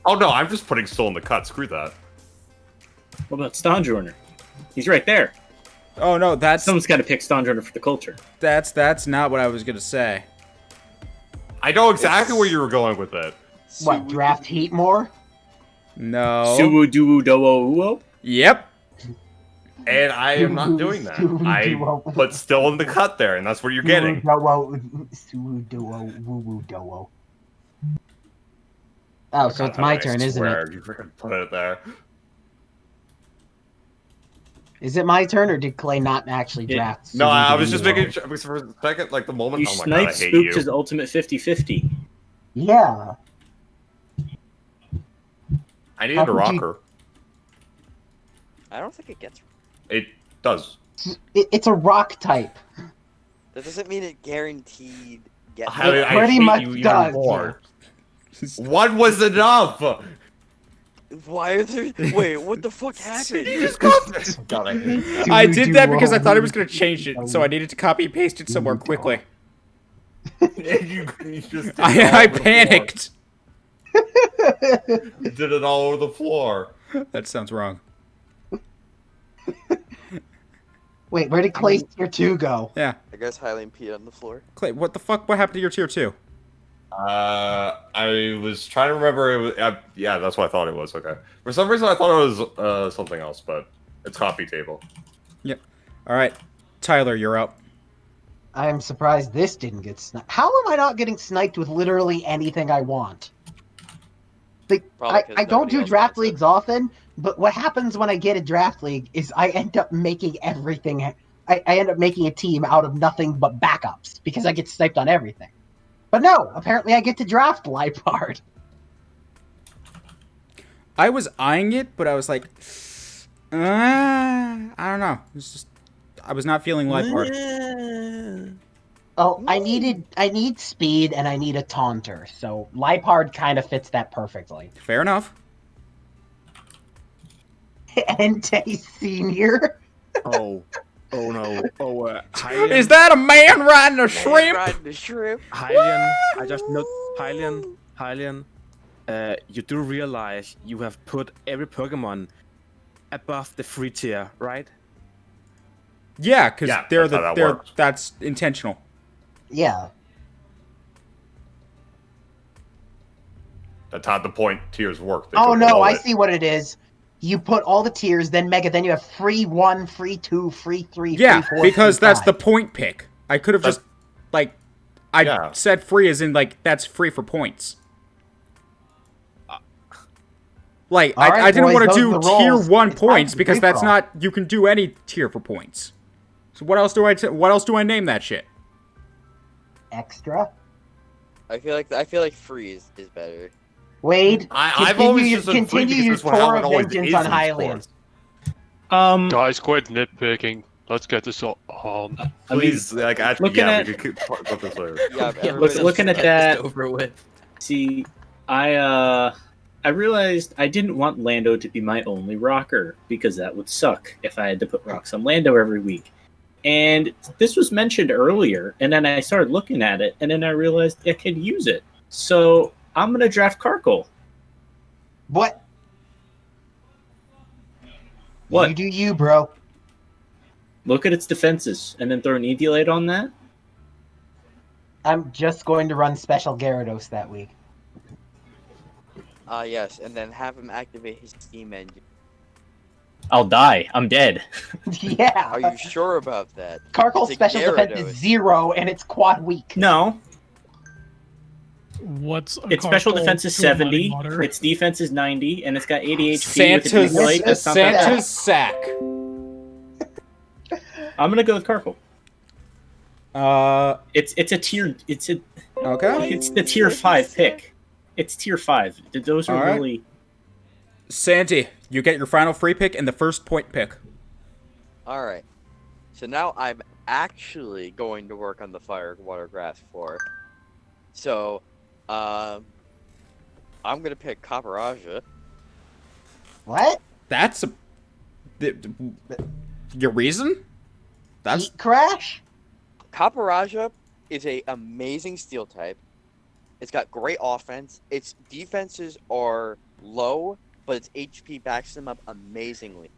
Oh no, I'm just putting Soul in the cut. Screw that. What about Stonjourner? He's right there. Oh no, that's Someone's got to pick Stonjourner for the culture. that's not what I was gonna say. I know exactly where you were going with it. What, draft heat more? No. Suwu duwu dowo uwo? Yep. And I am not doing that. I put Still in the cut there, and that's what you're getting. Oh, so it's my turn, isn't swear, it? You freaking put it there. Is it my turn, or did Clay not actually draft? No, I was Suwu just Duo? making sure, because for a second, like the moment. You Oh my god, snipe I hate spooked you. his ultimate 50-50. Yeah. I needed How a could you- rocker. I don't think it gets. It does. It's a rock type. That doesn't mean it guaranteed gets. I pretty hate much you even does. more. One was enough. Why are there? Wait, what the fuck happened? You just got this. God, I hate that. I did that because I thought he was gonna change it, so I needed to copy and paste it somewhere quickly. you just did it all I over the panicked. floor. You did it all over the floor. That sounds wrong. Wait, where did Clay's tier 2 go? Yeah. I guess Hylian peed on the floor. Clay, what the fuck? What happened to your tier 2? I was trying to remember. It was, yeah, that's what I thought it was. Okay. For some reason, I thought it was something else, but it's coffee table. Yep. All right, Tyler, you're up. I am surprised this didn't get sniped. How am I not getting sniped with literally anything I want? Like, Probably 'cause I don't nobody do else draft wants it. leagues often, but what happens when I get a draft league is I end up making everything. I end up making a team out of nothing but backups because I get sniped on everything. But no, apparently I get to draft Lipard. I was eyeing it, but I was like, I don't know. It's just I was not feeling Lipard. Oh, I need speed and I need a taunter, so Lipard kind of fits that perfectly. Fair enough. Entei Senior. Oh no. Oh, Hylian. Is that a man riding a Man shrimp? riding the shrimp. Hylian, I just note Hylian, you do realize you have put every Pokemon above the free tier, right? Yeah, because Yeah, that's how that works. that's intentional. Yeah. That's how the point tiers work. They Oh go no, below I it. see what it is. You put all the tiers, then Mega, then you have free 1, free 2, free 3, Yeah, free 4, because free that's the 5. point pick. I could have just, like, I said free as in, like, that's free for points. Like, All right, I didn't boys, want to those do are the tier rules. 1 It's time points for because that's free-for-all. not, you can do any tier for points. So what else do I name that shit? Extra. I feel like free is better. Wade, I've always just done free continue because your that's how tour it of always vengeance is on in Hylian. sports. Guys, quit nitpicking. Let's get this on. Please, like, actually, looking yeah, at- we could talk about this later. Yeah, looking at Get that, this over with. see, I realized I didn't want Lando to be my only rocker because that would suck if I had to put rocks on Lando every week. And this was mentioned earlier, and then I started looking at it, and then I realized I could use it. So I'm gonna draft Karkle. What? What? You do you, bro. Look at its defenses, and then throw an Eviolite on that. I'm just going to run Special Gyarados that week. Yes, and then have him activate his steam engine. I'll die. I'm dead. Yeah. Are you sure about that? Karkle's It's a special defense Gyarados. is 0, and it's quad weak. No, What's a its special Karkle defense is to a muddy 70, water? its defense is 90, and it's got 80 HP with an Eviolite. That's not that bad. Santa's sack. I'm gonna go with Karkle. It's a tier. Okay. It's the tier 5 pick. It's tier 5. Those are All right. really. Santi, you get your final free pick and the first point pick. Alright. So now I'm actually going to work on the fire water grass floor. So, I'm gonna pick Caparaja. What? That's a... Your reason? That's... Heat Crash? Caparaja is a amazing steel type. It's got great offense. Its defenses are low, but its HP backs them up amazingly.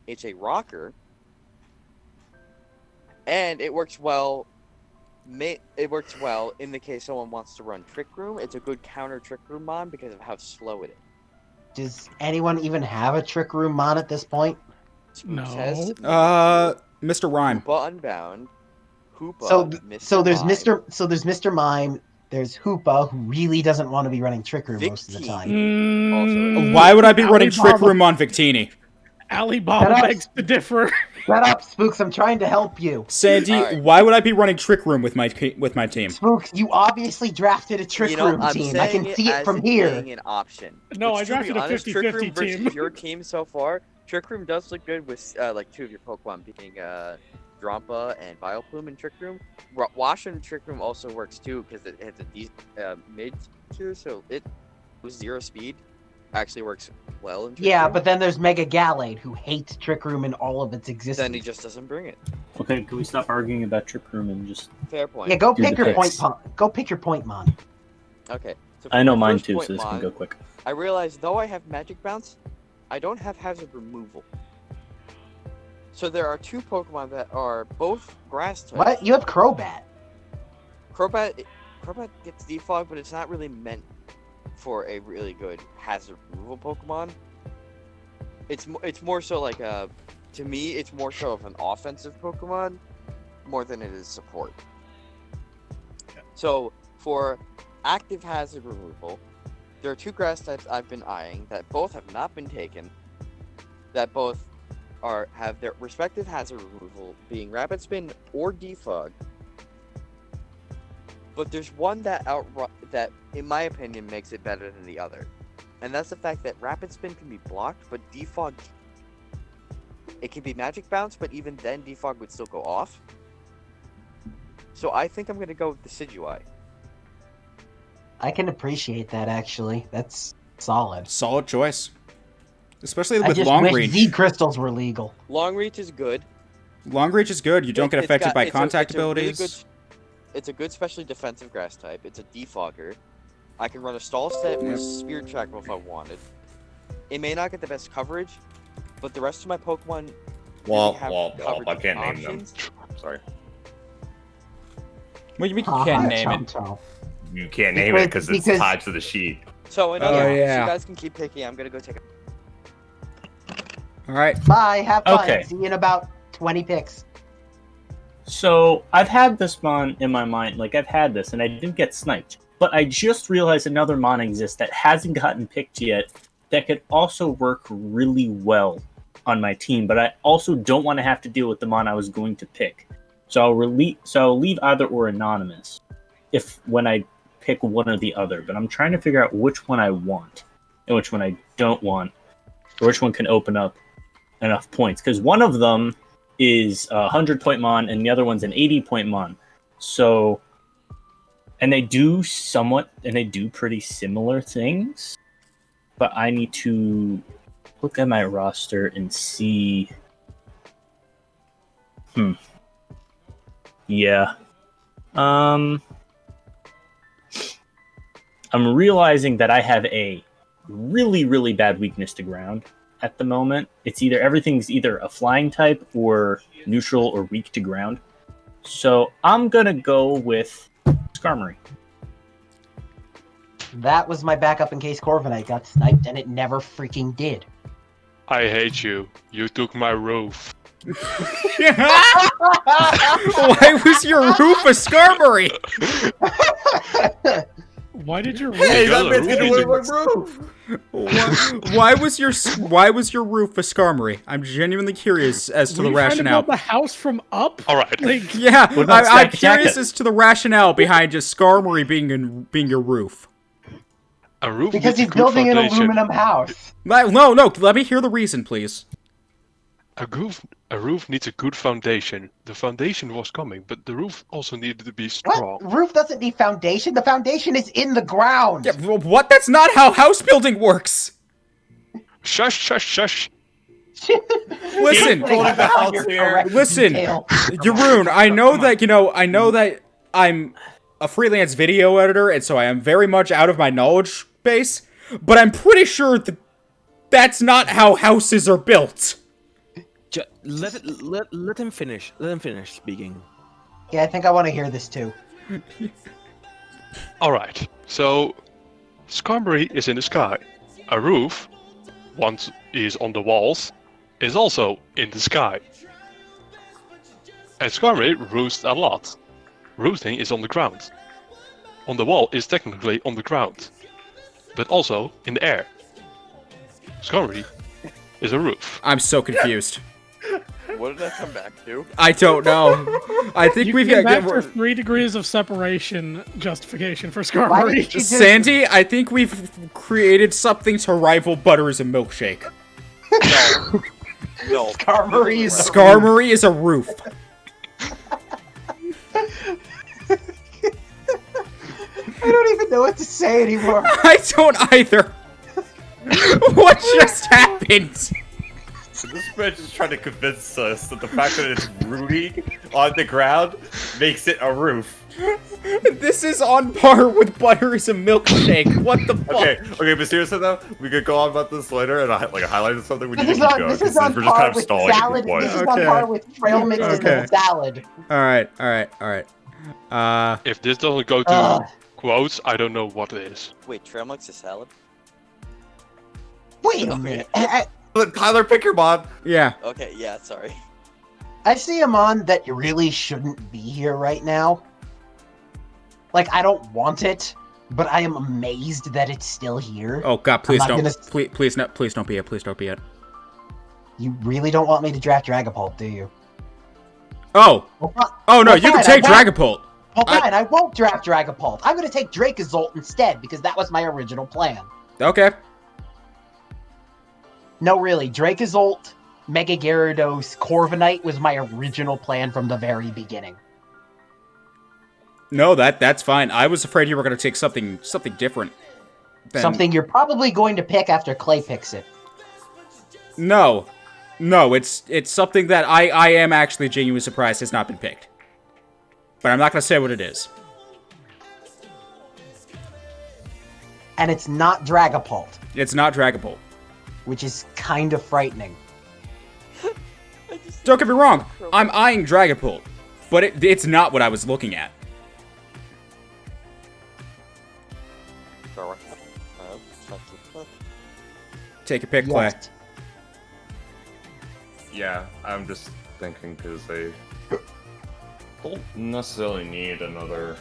It's a rocker, and it works well. It works well in the case someone wants to run Trick Room. It's a good counter Trick Room mon because of how slow it is. Does anyone even have a Trick Room mon at this point? No. Mr. Rhyme. Hoopa Unbound. Hoopa. So there's Mime. Mr. Mime. There's Hoopa, who really doesn't want to be running Trick Room most of the time. Mm, Why would I be running Alibaba- Trick Room on Victini? Alibaba Shut up. begs to differ. Shut up, Spooks. I'm trying to help you. Sandy, Alright. why would I be running Trick Room with my team? Spooks, you obviously drafted a Trick Room I'm team. I can saying see it as from here. being an option. No, Which, I to drafted be a honest, Trick 50-50 Room versus team. your team so far. Trick Room does look good with like 2 of your Pokemon being Drampa and Vileplume in Trick Room. Wash in Trick Room also works too because it has a mid tier, so it with 0 speed actually works well in Trick Yeah, Room. but then there's Mega Gallade, who hates Trick Room in all of its existence. then he just doesn't bring it. Okay, can we stop arguing about Trick Room and just? Fair point. Yeah, go Do pick the your picks. Go pick your point, Mon. Okay. So I for know my mine first too, point so this can mon, go quick. I realized though I have Magic Bounce, I don't have Hazard Removal. So there are 2 Pokemon that are both Grass types. What? You have Crobat. Crobat gets defog, but it's not really meant for a really good hazard removal Pokemon. It's more so like to me it's more so of an offensive Pokemon more than it is support. So for active hazard removal, there are 2 grass types I've been eyeing that both have not been taken. That both have their respective hazard removal being Rapid Spin or Defog. But there's one that that, in my opinion, makes it better than the other, and that's the fact that Rapid Spin can be blocked, but Defog, it can be Magic Bounce, but even then Defog would still go off. So I think I'm gonna go with Decidueye. I can appreciate that, actually. That's solid. Solid choice. Especially I with just long wish reach. Z crystals were legal. Long Reach is good. Long reach is good. You don't get It's affected got- by it's a- contact it's a really abilities. good- it's a good specially defensive grass type. It's a defogger. I can run a stall set with Spirit Track if I wanted. It may not get the best coverage, but the rest of my Pokemon Well, have I covered can't name them. options. Sorry. Well, you Ha can't ha, name chomp it. chomp. You can't name it because it's Because- tied to the sheet. So, in Oh, other words, yeah. you guys can keep picking. I'm gonna go take a. All right. Bye. Have fun. Okay. See you in about 20 picks. So I've had this mon in my mind, like I've had this, and I didn't get sniped. But I just realized another mon exists that hasn't gotten picked yet that could also work really well on my team. But I also don't want to have to deal with the mon I was going to pick. So I'll leave either or anonymous when I pick one or the other. But I'm trying to figure out which one I want and which one I don't want, or which one can open up enough points. Because one of them is a 100-point mon and the other one's an 80-point mon. So, and they do pretty similar things. But I need to look at my roster and see. Yeah. I'm realizing that I have a really, really bad weakness to ground at the moment. Everything's either a flying type or neutral or weak to ground. So I'm gonna go with Skarmory. That was my backup in case Corviknight got sniped, and it never freaking did. I hate you. You took my roof. Why was your roof a Skarmory? Why did your Hey, got that a man's roof gonna in wear my roof. Why was your roof a Skarmory? I'm genuinely curious as to Were the you trying to rationale. build the house from up? All right. Like, Yeah, What about I'm Stack curious Attack? as to the rationale behind just Skarmory being your roof. A roof Because needs a he's good building an foundation. aluminum house. No, let me hear the reason, please. A roof needs a good foundation. The foundation was coming, but the roof also needed to be What? strong. Roof doesn't need foundation. The foundation is in the ground. Yeah, well, what? That's not how house building works. Shush, shush, shush. Listen, Building the house here. Listen, Jeroen, I know that I'm a freelance video editor, and so I am very much out of my knowledge base, but I'm pretty sure that's not how houses are built. Let him finish. Let him finish speaking. Yeah, I think I want to hear this too. Alright, so Skarmory is in the sky. A roof, once is on the walls, is also in the sky. And Skarmory roosts a lot. Roosting is on the ground. On the wall is technically on the ground, but also in the air. Skarmory is a roof. I'm so confused. What did I come back to? I don't know. I think you we've came got back for 3 degrees of separation justification for Why did Skarmory. you just- Sandy, I think we've created something to rival Butters and Milkshake. No. Skarmory is a Skarmory is a roof. I don't even know what to say anymore. I don't either. What just happened? This man is trying to convince us that the fact that it's rooting on the ground makes it a roof. This is on par with Butters and Milkshake. What the fuck? Okay, but seriously though, we could go on about this later, and I highlighted something we need This to is keep on, going. this is 'cause on we're just par kind of with stalling at salad. this point. This is on par with trail mixes Okay. and salad. Alright. If this doesn't go to Ugh. quotes, I don't know what is. Wait, trail mix is salad? Wait a minute. Look, Tyler, pick your mod. Yeah. Okay, yeah, sorry. I see a mon that really shouldn't be here right now. Like, I don't want it, but I am amazed that it's still here. Oh god, please I'm not don't. gonna- Please don't be it. Please don't be it. You really don't want me to draft Dragapult, do you? Oh. Well, Oh no, well, you can fine, take I won't. Dragapult. Well, fine, I won't draft Dragapult. I'm going to take Dracozolt instead, because that was my original plan. Okay. No, really, Dracozolt, Mega Gyarados, Corviknight was my original plan from the very beginning. No, that's fine. I was afraid you were gonna take something different. than- Something you're probably going to pick after Clay picks it. No, it's something that I am actually genuinely surprised has not been picked. But I'm not gonna say what it is. And it's not Dragapult, It's not Dragapult. which is kind of frightening. Don't get me wrong, I'm eyeing Dragapult, but it's not what I was looking at. Take a pick, Clay. Yes. Yeah, I'm just thinking because they don't necessarily need another.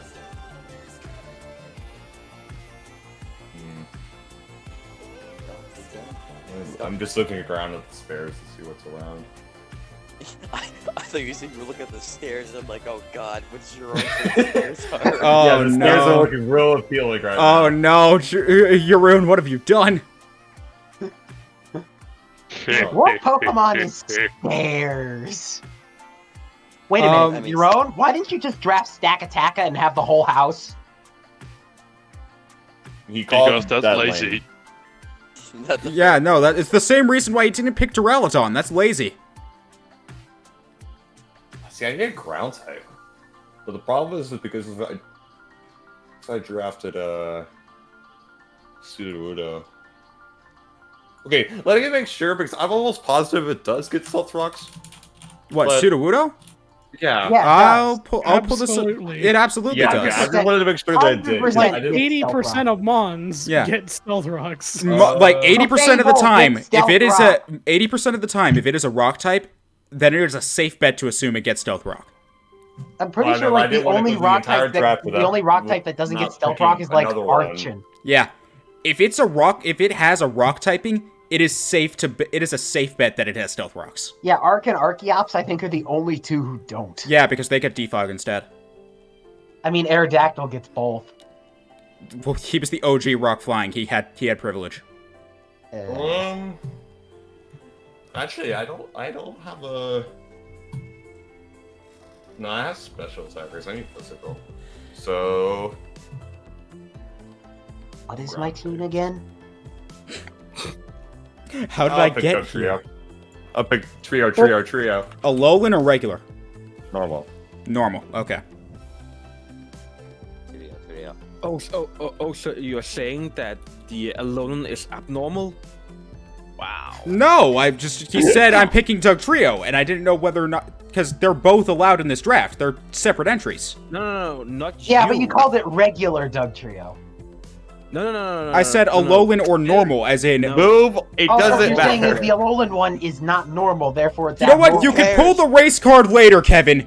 I'm just looking around at the stairs to see what's around. I thought you said you were looking at the stairs, and I'm like, oh god, what's your own stairs are? Oh Yeah, the stairs are no. looking real appealing right now. Oh no, Jeroen, what have you done? What Pokemon is stairs? Wait a minute, Jeroen, why didn't you just draft Stack Attacka and have the whole house? He called Because that's that lazy. Yeah, no, it's the same reason why you didn't pick Duraludon. That's lazy. See, I get ground type, but the problem is that because I drafted Sudowoodo. Okay, let me make sure because I'm almost positive it does get Stealth Rocks. What, But- Sudowoodo? Yeah. Yeah, I'll pull this. Absolutely. It absolutely Yeah, does. okay, I just wanted to make sure that it did. 100% I didn't- 80% of Mons Yeah. get Stealth Rocks. Like 80% of the Fable time, gets if it is Stealth a 80% of the time, if it is a rock type, then it is a safe bet to assume it gets Stealth Rock. I'm pretty Oh, sure no, I like the didn't wanna only go the rock entire type that draft the without- only rock type that doesn't not get Stealth picking Rock is like another one. Archon. Yeah, if it's a rock, if it has a rock typing, it is safe to. It is a safe bet that it has Stealth Rocks. Yeah, Arc and Archeops I think are the only two who don't. Yeah, because they get Defog instead. I mean Aerodactyl gets both. Well, he was the OG rock flying. He had privilege. Actually, I don't have a. No, I have special attackers. I need physical. So. What is my team again? How did I'll I pick get a trio. here? I'll pick trio. A Alolan or regular? Normal. Normal. Okay. So you're saying that the Alolan is abnormal? Wow. No, he said I'm picking Dugtrio, and I didn't know whether or not, because they're both allowed in this draft. They're separate entries. No, not Yeah, you. but you called it regular Dugtrio. No. I said Alolan or normal, as in. No. Move. It Oh, what doesn't you're saying is matter. the Alolan one is not normal, therefore it's You know what? abnormal. You can pull the race card later, Kevin.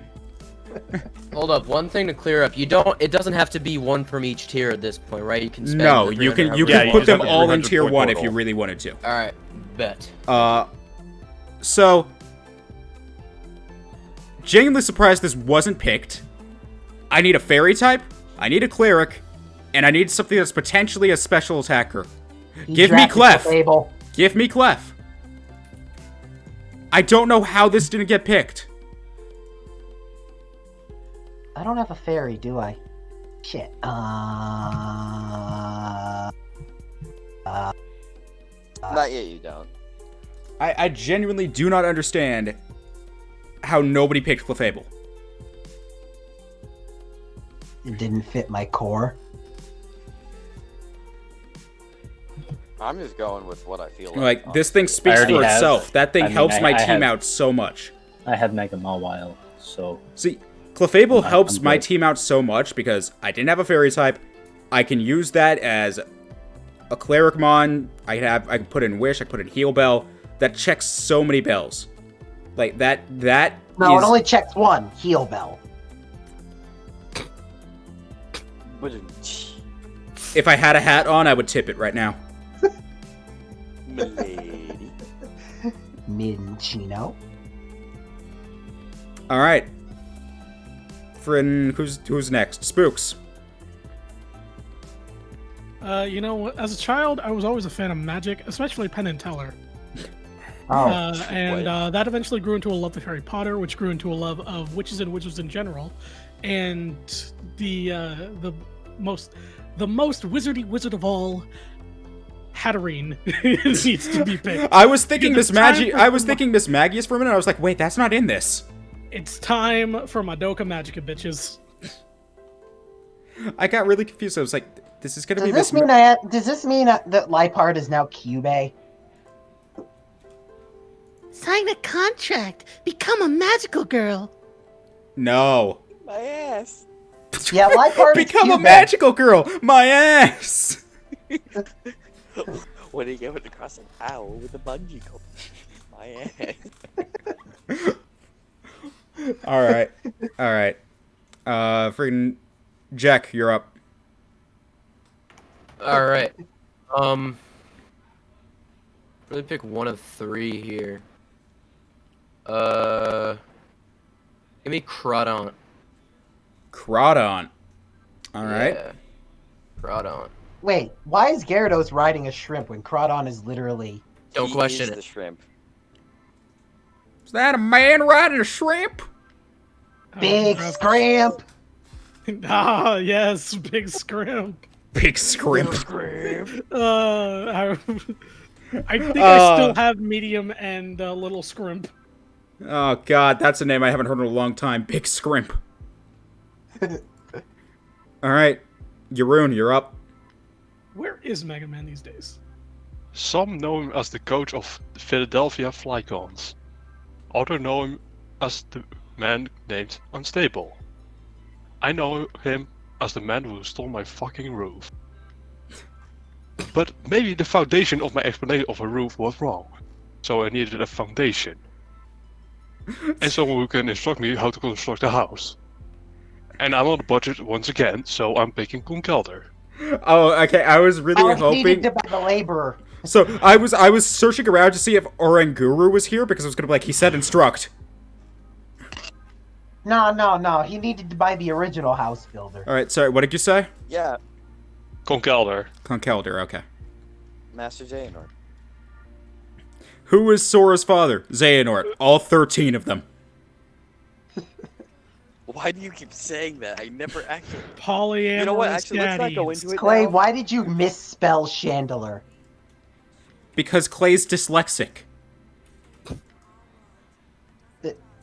Hold up, one thing to clear up. It doesn't have to be one from each tier at this point, right? You can spend No, the you can 300 you Yeah, can you put just them have a all in 300 tier point 1 if total. you really wanted to. Alright, bet. So genuinely surprised this wasn't picked. I need a fairy type, I need a cleric, and I need something that's potentially a special attacker. He Give me drafted Clef. Clefable. Give me Clef. I don't know how this didn't get picked. I don't have a fairy, do I? Shit. Not yet, you don't. I genuinely do not understand how nobody picked Clefable. It didn't fit my core. I'm just going with what I feel Like, this thing speaks already for have- itself. That thing I mean, helps my I team have- out so much. I have Mega Mawile, so See, Clefable I'm helps my good. team out so much because I didn't have a fairy type. I can use that as a cleric mon. I can put in Wish, I can put in Heal Bell. That checks so many bells. Like that No, is it only checks one. Heal Bell. if I had a hat on, I would tip it right now. Milady. Minchino. All right. Friend, who's next? Spooks. As a child, I was always a fan of magic, especially Penn and Teller. Oh. That eventually grew into a love of Harry Potter, which grew into a love of witches and wizards in general. And the most wizardy wizard of all, Hatterene, needs to be picked. I was thinking Because Miss it's time Maggie. for I was some- thinking Miss Magius for a minute. I was like, wait, that's not in this. It's time for Madoka Magica, bitches. I got really confused. I was like, this is gonna Does be this Miss. mean that Liepard is now Cube? Sign a contract. Become a magical girl. No. My ass. Yeah, life part is Become a cute, magical girl. My ass. What do you get with the crossing owl with the bungee cord? My ass. All right. All right. Freaking Jack, you're up. All right. Really pick one of three here. Give me Crawdon. Crawdon. All right. Yeah. Crawdon. Wait, why is Gyarados riding a shrimp when Crawdon is literally... Don't He question is it. the shrimp. Is that a man riding a shrimp? Big Scramp? Ah, yes, big scrimp. Big scrimp. I think I still have medium and little scrimp. Oh god, that's a name I haven't heard in a long time. Big scrimp. All right, Jeroen, you're up. Where is Mega Man these days? Some know him as the coach of the Philadelphia Flycons. Others know him as the man named Unstable. I know him as the man who stole my fucking roof. But maybe the foundation of my explanation of a roof was wrong. So I needed a foundation. And someone who can instruct me how to construct a house. And I'm on a budget once again, so I'm picking Kelder. Oh, okay. I was really He needed hoping. to buy the laborer. So I was searching around to see if Oranguru was here because I was gonna be like, he said instruct. No. He needed to buy the original house builder. All right. Sorry. What did you say? Yeah, Kelder. Conkeldurr. Okay. Master Xehanort. Who is Sora's father? Xehanort. All 13 of them. Why do you keep saying that? I never actually. Polyamorous You know what? Actually, let's not go daddies. into it Clay, now. why did you misspell Chandelure? Because Clay's dyslexic.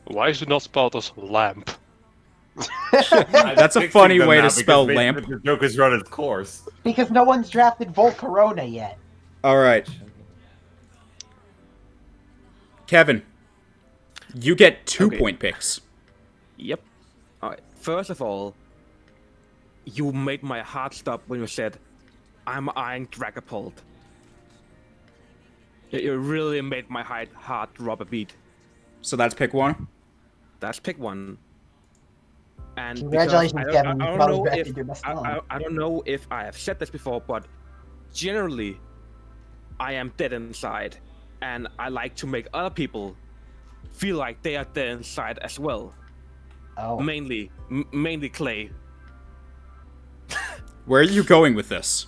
Why is it not spelled as lamp? That's a funny way to spell lamp. The joke has run its course. Because no one's drafted Volcarona yet. All right. Kevin, you get 2-point picks. Yep. Alright. First of all, you made my heart stop when you said, I'm eyeing Dragapult. You really made my heart drop a beat. So that's pick one. That's pick one. And Congratulations, because Kevin. You I don't probably know drafted if your best I one. don't know if I have said this before, but generally, I am dead inside, and I like to make other people feel like they are dead inside as well. Oh. Mainly Clay. Where are you going with this?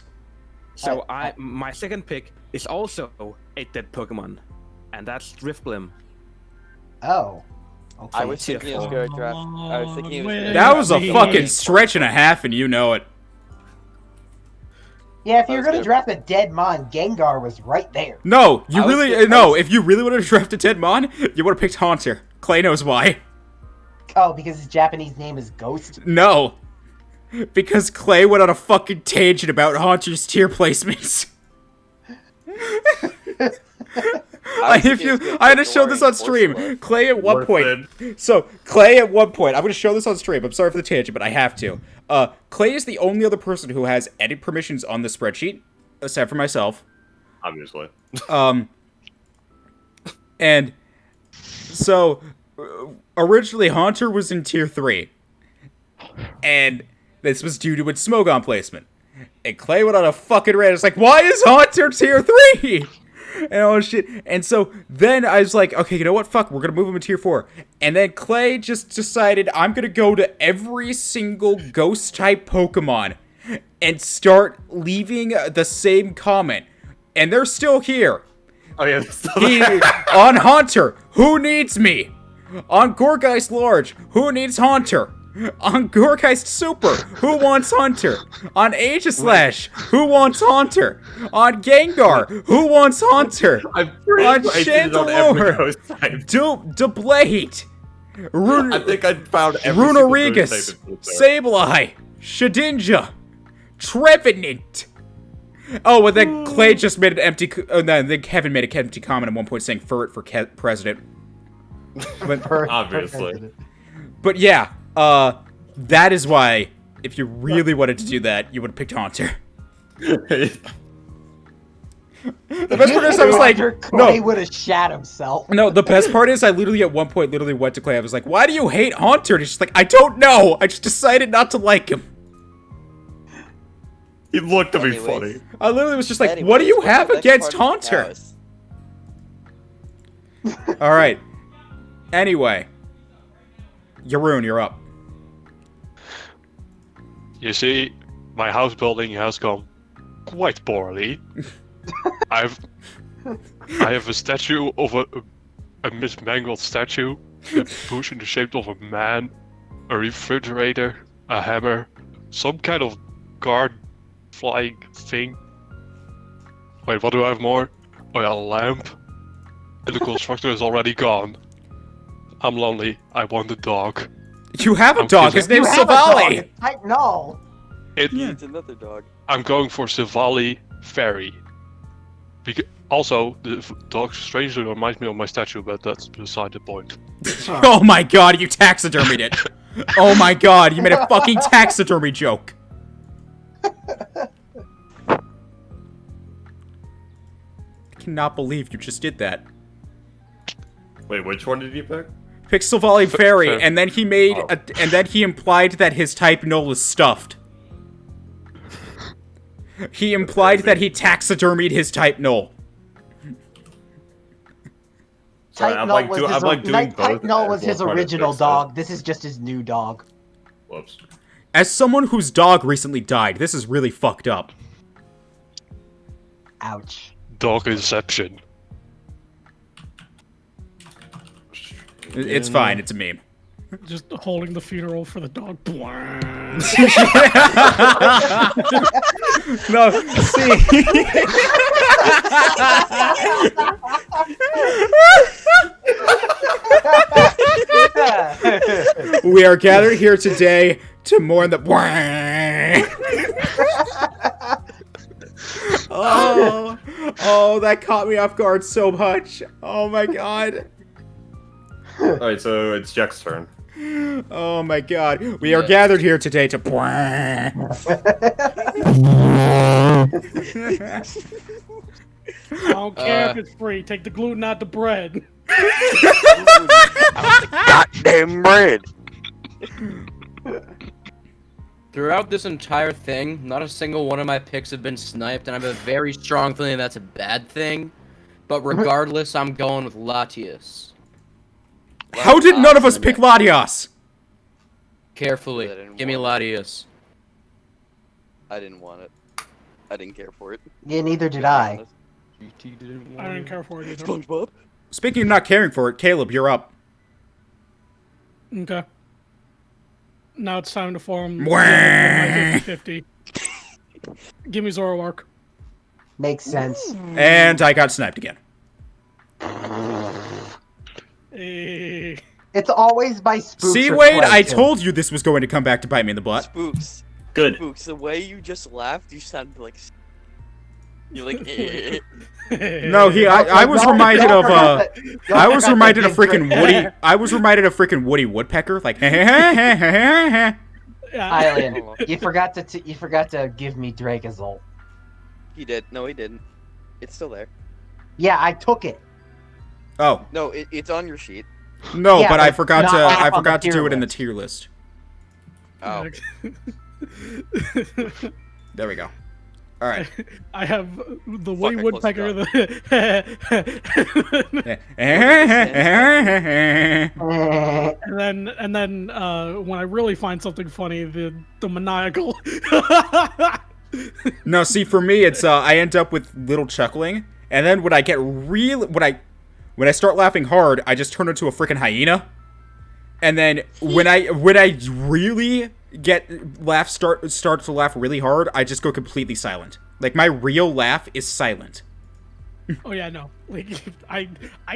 So my second pick is also a dead Pokemon, and that's Drifblim. Oh. Okay. I was thinking it was gonna draft. I was thinking it was. Gonna That was a Me. fucking stretch and a half, and you know it. Yeah, if you're Let's gonna go. draft a dead Mon, Gengar was right there. No, you I was really get- I no. was- If you really would have drafted Deadmon, you would have picked Haunter. Clay knows why. Oh, because his Japanese name is Ghost. No, because Clay went on a fucking tangent about Haunter's tier placements. I was If thinking it was gonna I had to pick show this on Orion stream. Corsola. Clay at one Worth point. it. So Clay at one point. I'm going to show this on stream. I'm sorry for the tangent, but I have to. Clay is the only other person who has edit permissions on the spreadsheet, aside from myself. Obviously. And so originally Haunter was in tier 3, and this was due to its Smogon placement. And Clay went on a fucking rant. It's like, why is Haunter tier 3? And all this shit. And so then I was like, okay, you know what? Fuck, we're gonna move him to tier 4. And then Clay just decided I'm gonna go to every single ghost type Pokemon and start leaving the same comment. And they're still here. Oh yeah. That's still He, there. on Haunter, who needs me? On Gorgeist Large, who needs Haunter? On Gorgeist Super, who wants Hunter? On Aegislash, who wants Haunter? On Gengar, who wants Haunter? I'm pretty On sure I did it on every Chandelure, ghost type. Dublade, I think I found every single Runarigus, ghost type in Pluto. Sableye, Shedinja, Trevenant, Oh, well, then Clay just made an empty... Oh, no, then Kevin made an empty comment at one point saying Furret for president. But, Obviously. but yeah, that is why, if you really wanted to do that, you would have picked Haunter. The best part is I was like, Clay would have shat himself. No, the best part is I literally at one point literally went to Clay. I was like, why do you hate Haunter? And he's just like, I don't know. I just decided not to like him. He looked to be funny. I literally was just like, what do you have against Haunter? All right. Anyway. Jeroen, you're up. You see, my house building has gone quite poorly. I have a statue of a mismangled statue, a bush in the shape of a man, a refrigerator, a hammer, some kind of guard flying thing. Wait, what do I have more? Oh yeah, a lamp. And the constructor is already gone. I'm lonely. I want a dog. You have a dog. His name's Savali. No. It's another dog. I'm going for Savali Fairy. Also, the dog strangely reminds me of my statue, but that's beside the point. Oh my god, you taxidermied it. Oh my god, you made a fucking taxidermy joke. I cannot believe you just did that. Wait, which one did you pick? Picked Savali Fairy, and then he made and then he implied that his type null is stuffed. He implied that he taxidermied his type null. Sorry, I'm like doing both. Type null was his original dog. This is just his new dog. Whoops. As someone whose dog recently died, this is really fucked up. Ouch. Dog Inception. It's fine, it's a meme. Just holding the funeral for the dog. No, see. We are gathered here today to mourn the. Oh, that caught me off guard so much. Oh my god. Alright, so it's Jack's turn. Oh my god. We are gathered here today to. I don't care if it's free. Take the gluten out the bread. Goddamn bread. Throughout this entire thing, not a single one of my picks have been sniped, and I have a very strong feeling that's a bad thing. But regardless, I'm going with Latias. How did none of us pick Latias? Carefully. Give me Latias. I didn't want it. I didn't care for it. Yeah, neither did I. I didn't care for it either. SpongeBob. Speaking of not caring for it, Caleb, you're up. Okay. Now it's time to form Mwah. my 50-50. Give me Zoroark. Makes sense. And I got sniped again. Eh. It's always by Spooks. See, or Wade, Clay, I too. told you this was going to come back to bite me in the butt. Spooks. Good. Spooks, the way you just laughed, you sounded like... You're like... No, I was reminded of I was reminded of freaking Woody. I was reminded of freaking Woody Woodpecker, like. Hylian, you forgot to give me Dracozolt. He did. No, he didn't. It's still there. Yeah, I took it. Oh No, it's on your sheet. no, Yeah, but I but forgot not to on I the forgot to tier do it in the list. tier list. Oh. There we go. All right. I have the Woody I closed Woodpecker. and then when I really find something funny, the maniacal. No, see, for me, it's I end up with little chuckling, and then when I get when I start laughing hard, I just turn into a freaking hyena, and then when I really start to laugh really hard, I just go completely silent. Like my real laugh is silent. Oh yeah, no. Like I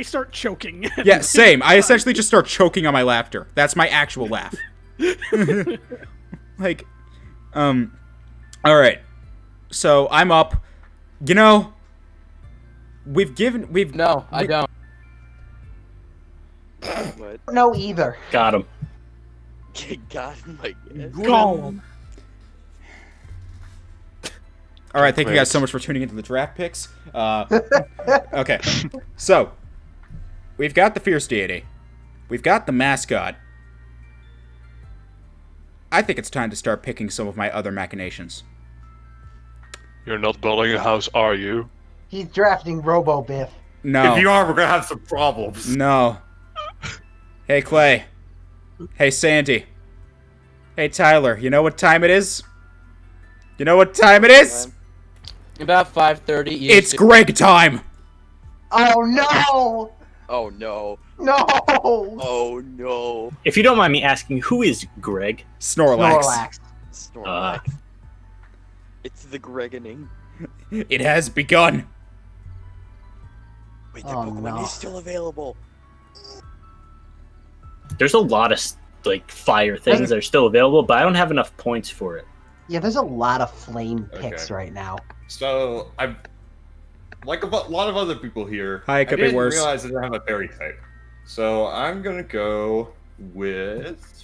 start choking. Yeah, same. I essentially just start choking on my laughter. That's my actual laugh. Like, all right. So I'm up. You know, we've No, I don't. What? No, either. Got him. God, my guess. Go. All right, thank you guys so much for tuning into the draft picks. Okay, so we've got the Fierce Deity. We've got the mascot. I think it's time to start picking some of my other machinations. You're not building a house, are you? He's drafting Robo Biff. No. If you are, we're gonna have some problems. No. Hey, Clay. Hey, Sandy. Hey, Tyler. You know what time it is? You know what time it is? About 5:30. It's Greg time! Oh no! Oh no. No! Oh no. If you don't mind me asking, who is Greg? Snorlax. Snorlax. It's the Greganing. It has begun. Wait, the Oh, Pokemon no. is still available. There's a lot of fire things that are still available, but I don't have enough points for it. Yeah, there's a lot of flame picks Okay. right now. So I'm like a lot of other people here. Hi, it could I be didn't worse. realize I didn't have a fairy type, so I'm gonna go with.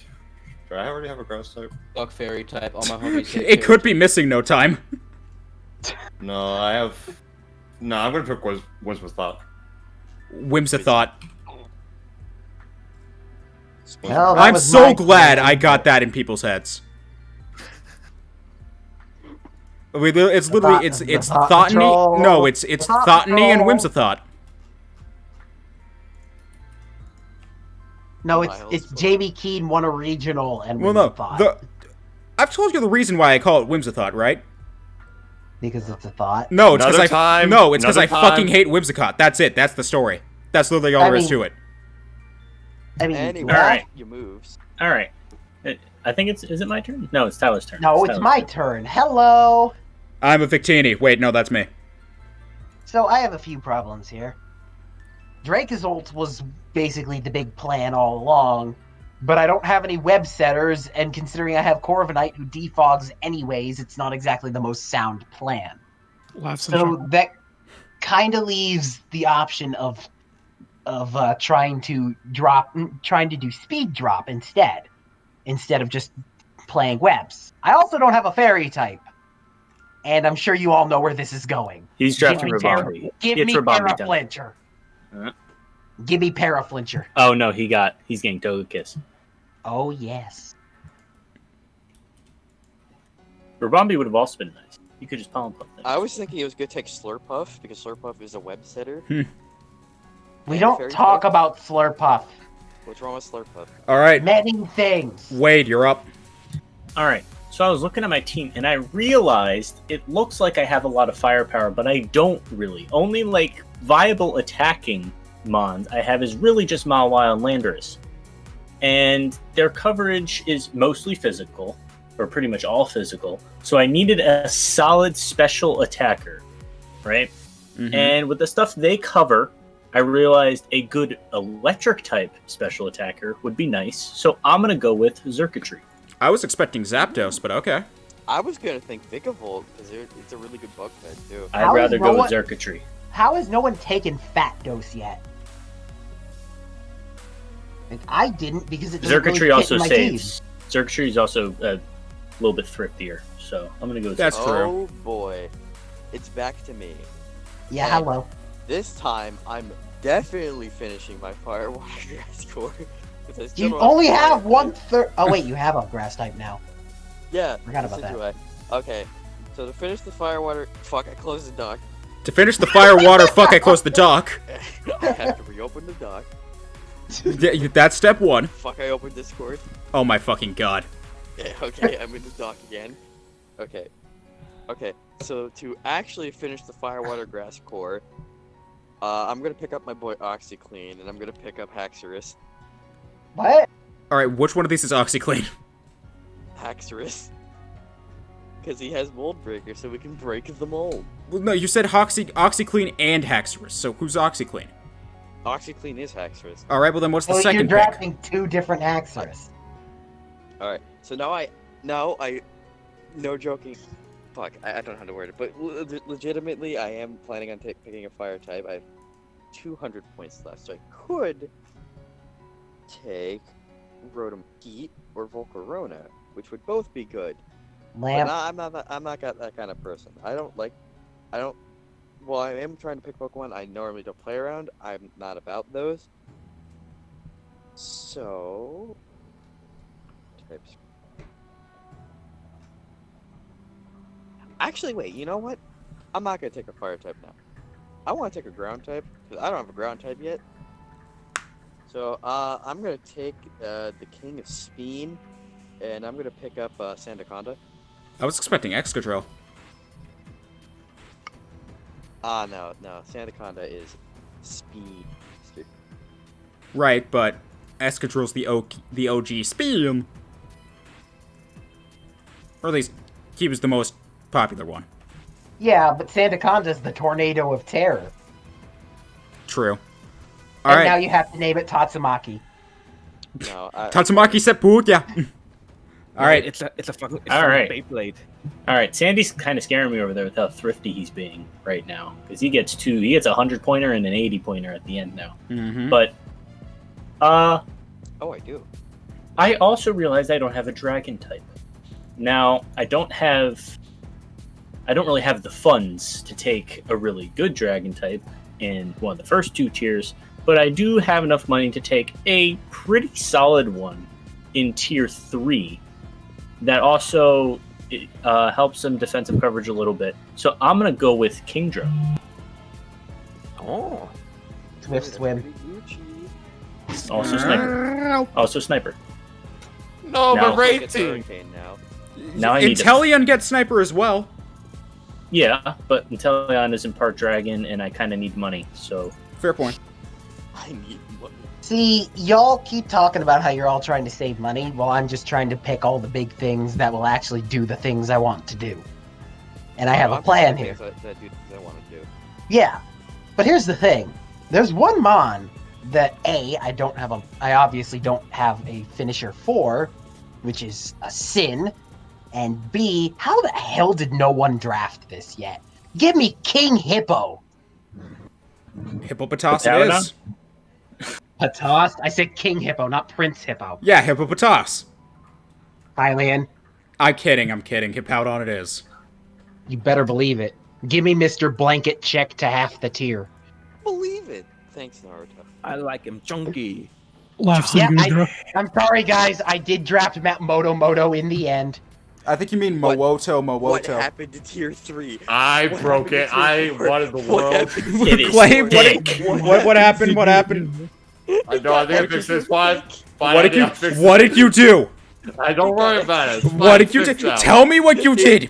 Do I already have a grass type? Fuck fairy type. All my homies. hate It fairy could be missing no time. No, I have. No, I'm gonna pick Whims with Thought. Whimsithought. Hell, that I'm was so my glad plan. I got that in people's heads. It's literally it's Thought Thoughtony. Patrol. No, it's Thought Thoughtony and Patrol. Whimsithought. No, it's JB Keene won a regional and Well, won no, the thought. I've told you the reason why I call it Whimsithought, right? Because it's a thought. No, it's because Another time, I another time. fucking hate Whimsicott. That's it. That's the story. That's literally all I there is mean, to it. I mean, Anyway, All right. your moves. All right. I think is it my turn? No, it's Tyler's turn. no, it's Tyler's my turn. Hello. I'm a Victini. Wait, no, that's me. So I have a few problems here. Drake's ult was basically the big plan all along, but I don't have any web setters, and considering I have Corviknight who defogs anyways, it's not exactly the most sound plan. Laughs and So chuckles. that kind of leaves the option of trying to do speed drop instead of just playing webs. I also don't have a fairy type, and I'm sure you all know where this is going. He's drafting Give me Rabambi. Give It's me Rabambi time. Paraflincher. Huh? Give me Paraflincher. Oh no, he's getting Togekiss. Oh yes. Rabambi would have also been nice. You could just Pollen Puff things. I was thinking it was good to take Slurpuff because Slurpuff is a web setter. We And don't fairy talk type? about Slurpuff. What's wrong with Slurpuff? All right, Many things. Wade, you're up. All right. So I was looking at my team and I realized it looks like I have a lot of firepower, but I don't really. Only viable attacking mons I have is really just Mawile and Landorus. And their coverage is mostly physical, or pretty much all physical. So I needed a solid special attacker, right? Mhm. And with the stuff they cover, I realized a good electric type special attacker would be nice. So I'm going to go with Xurkitree. I was expecting Zapdos, but okay. I was gonna think Vikavolt because it's a really good bug pet too. I'd How is rather no go with one- Xurkitree. How has no one taken Fat Dose yet? Like, I didn't because it doesn't Xurkitree really also fit my saves. Xurkitree is also a little bit thriftier, so I'm gonna go with That's true. Oh boy, it's back to me. team. Yeah, hello. This time I'm definitely finishing my Fire Water Grass core. 'cause I still You don't only Fire have type. 1/3. Oh wait, you have a grass type now. Yeah, Forgot about listen that. to I. Okay, so to finish the Fire Water, fuck, I closed the dock. To finish the fire water, fuck, I closed the dock. I have to reopen the dock. Yeah, that's step one. Fuck, I opened Discord. Oh my fucking god. Yeah, okay, I'm in the dock again. Okay. Okay, so to actually finish the Fire Water Grass core, I'm gonna pick up my boy OxyClean, and I'm gonna pick up Haxorus. What? All right, which one of these is OxyClean? Haxorus. Because he has Mold Breaker, so we can break the mold. Well, no, you said OxyClean and Haxorus, so who's OxyClean? OxyClean is Haxorus. All right, well then what's the So you're second pick? drafting two different Axorus. Alright, so now I, no joking. fuck, I don't know how to word it, but legitimately, I am planning on picking a fire type. I have 200 points left, so I could take Rotom Heat or Volcarona, which would both be good. Lamp. But I'm not that kind of person. Well, I am trying to pick Pokemon I normally don't play around. I'm not about those. So, types. Actually, wait. You know what? I'm not gonna take a fire type now. I want to take a ground type because I don't have a ground type yet. So, I'm gonna take the King of Speen, and I'm gonna pick up Sandaconda. I was expecting Excadrill. No. Sandaconda is speed. Right, but Excadrill's the OG Speed. Or at least, he was the most popular one. Yeah, but Sandaconda's the Tornado of Terror. True. And now you have to name it Tatsumaki. No, Tatsumaki Seppuku. All right. It's a fucking All right. Beyblade. All right, Sandy's kind of scaring me over there with how thrifty he's being right now, because he gets a 100-pointer and an 80-pointer at the end now. Mm-hmm. But, oh, I do. I also realized I don't have a dragon type. Now, I don't really have the funds to take a really good dragon type in one of the first 2 tiers, but I do have enough money to take a pretty solid one in tier 3 that also helps some defensive coverage a little bit. So I'm going to go with Kingdra. Oh. Swift Swim. Also Sniper. No, Now- but rating. Now I need to... Inteleon gets Sniper as well. Yeah, but Inteleon isn't part dragon, and I kind of need money, so... Fair point. I need money. See, y'all keep talking about how you're all trying to save money, while I'm just trying to pick all the big things that will actually do the things I want to do. And I have a plan here. That do I want to do. Yeah, but here's the thing. There's one Mon that I obviously don't have a finisher for, which is a sin. And B, how the hell did no one draft this yet? Give me King Hippo. Hippopotas it is. Patas? I said King Hippo, not Prince Hippo. Yeah, Hippopotas. Hylian. I'm kidding. Hippowdon it is. You better believe it. Give me Mr. Blanket check to half the tier. Believe it. Thanks, Naruto. I like him chunky. Laughs Yeah, and Gudra. I'm sorry, guys. I did draft Moto in the end. I think you mean Mowoto. What happened to tier 3? I broke it. I wanted the world. What happened? What happened? I know. I think I fixed this one. What did you do? I don't worry about it. What did you do? Tell me what you did.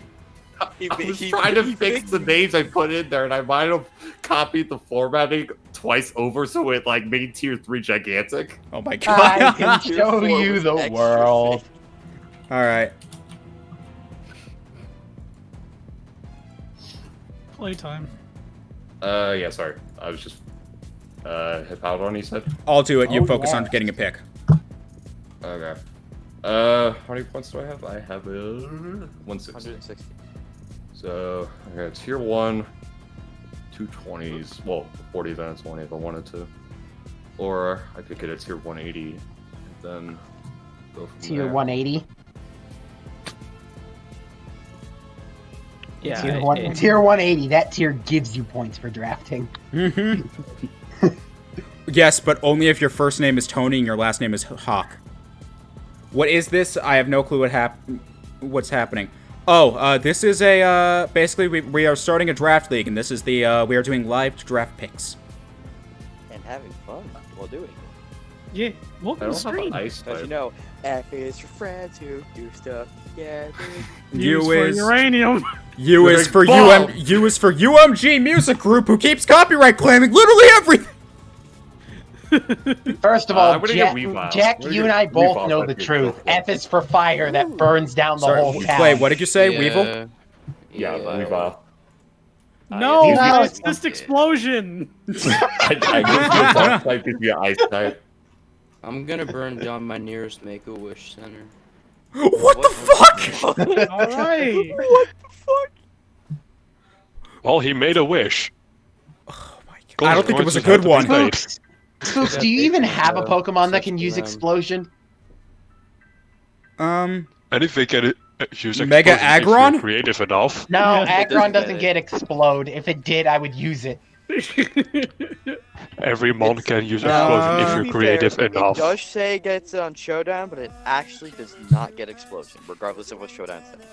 I was trying to fix the names I put in there, and I might have copied the formatting twice over, so it like made tier 3 gigantic. Oh my god! I can show you the world. All right. Playtime. Yeah, sorry. I was just Hippowdon, you said? I'll do it. You Oh, focus yeah. on getting a pick. Okay. How many points do I have? I have 160. 160. So, okay, tier 1, 220s. Well, 40 then it's 20 if I wanted to. Or I could get a tier 180 and then go from Tier there. 180. Yeah. Tier 180. That tier gives you points for drafting. Mm-hmm. Yes, but only if your first name is Tony and your last name is Hawk. What is this? I have no clue what's happening. Oh, this is a, basically we are starting a draft league, and this is the, we are doing live draft picks. And having fun while doing it. Yeah, I welcome to don't have an stream. ice As you type. know, F is for friends who do stuff together. Use for uranium. U is for Ball. U is for UMG Music Group, who keeps copyright claiming literally everything. First of all, I'm gonna get Weavile. Jack, I'm gonna you get and I both Weavile, know that'd the be truth. cool. F is for fire that burns down the whole town. Wait, what did you say, Weevil? Yeah, Weavile. No, yeah, it's just explosion. I guess the type gives you ice type. I'm gonna burn down my nearest Make-A-Wish center. What the fuck? All right. What the fuck? Well, he made a wish. I don't think it was a good one. Spooks, Spooks, do you even have a Pokemon that can use explosion? Anything can use Mega explosion if you're Aggron? creative enough. No, Yeah, it Aggron doesn't doesn't get get explode. If it did, I would use it. Every mon can use explosion if To you're be creative fair, enough. It does say it gets it on Showdown, but it actually does not get explosion, regardless of what Showdown says.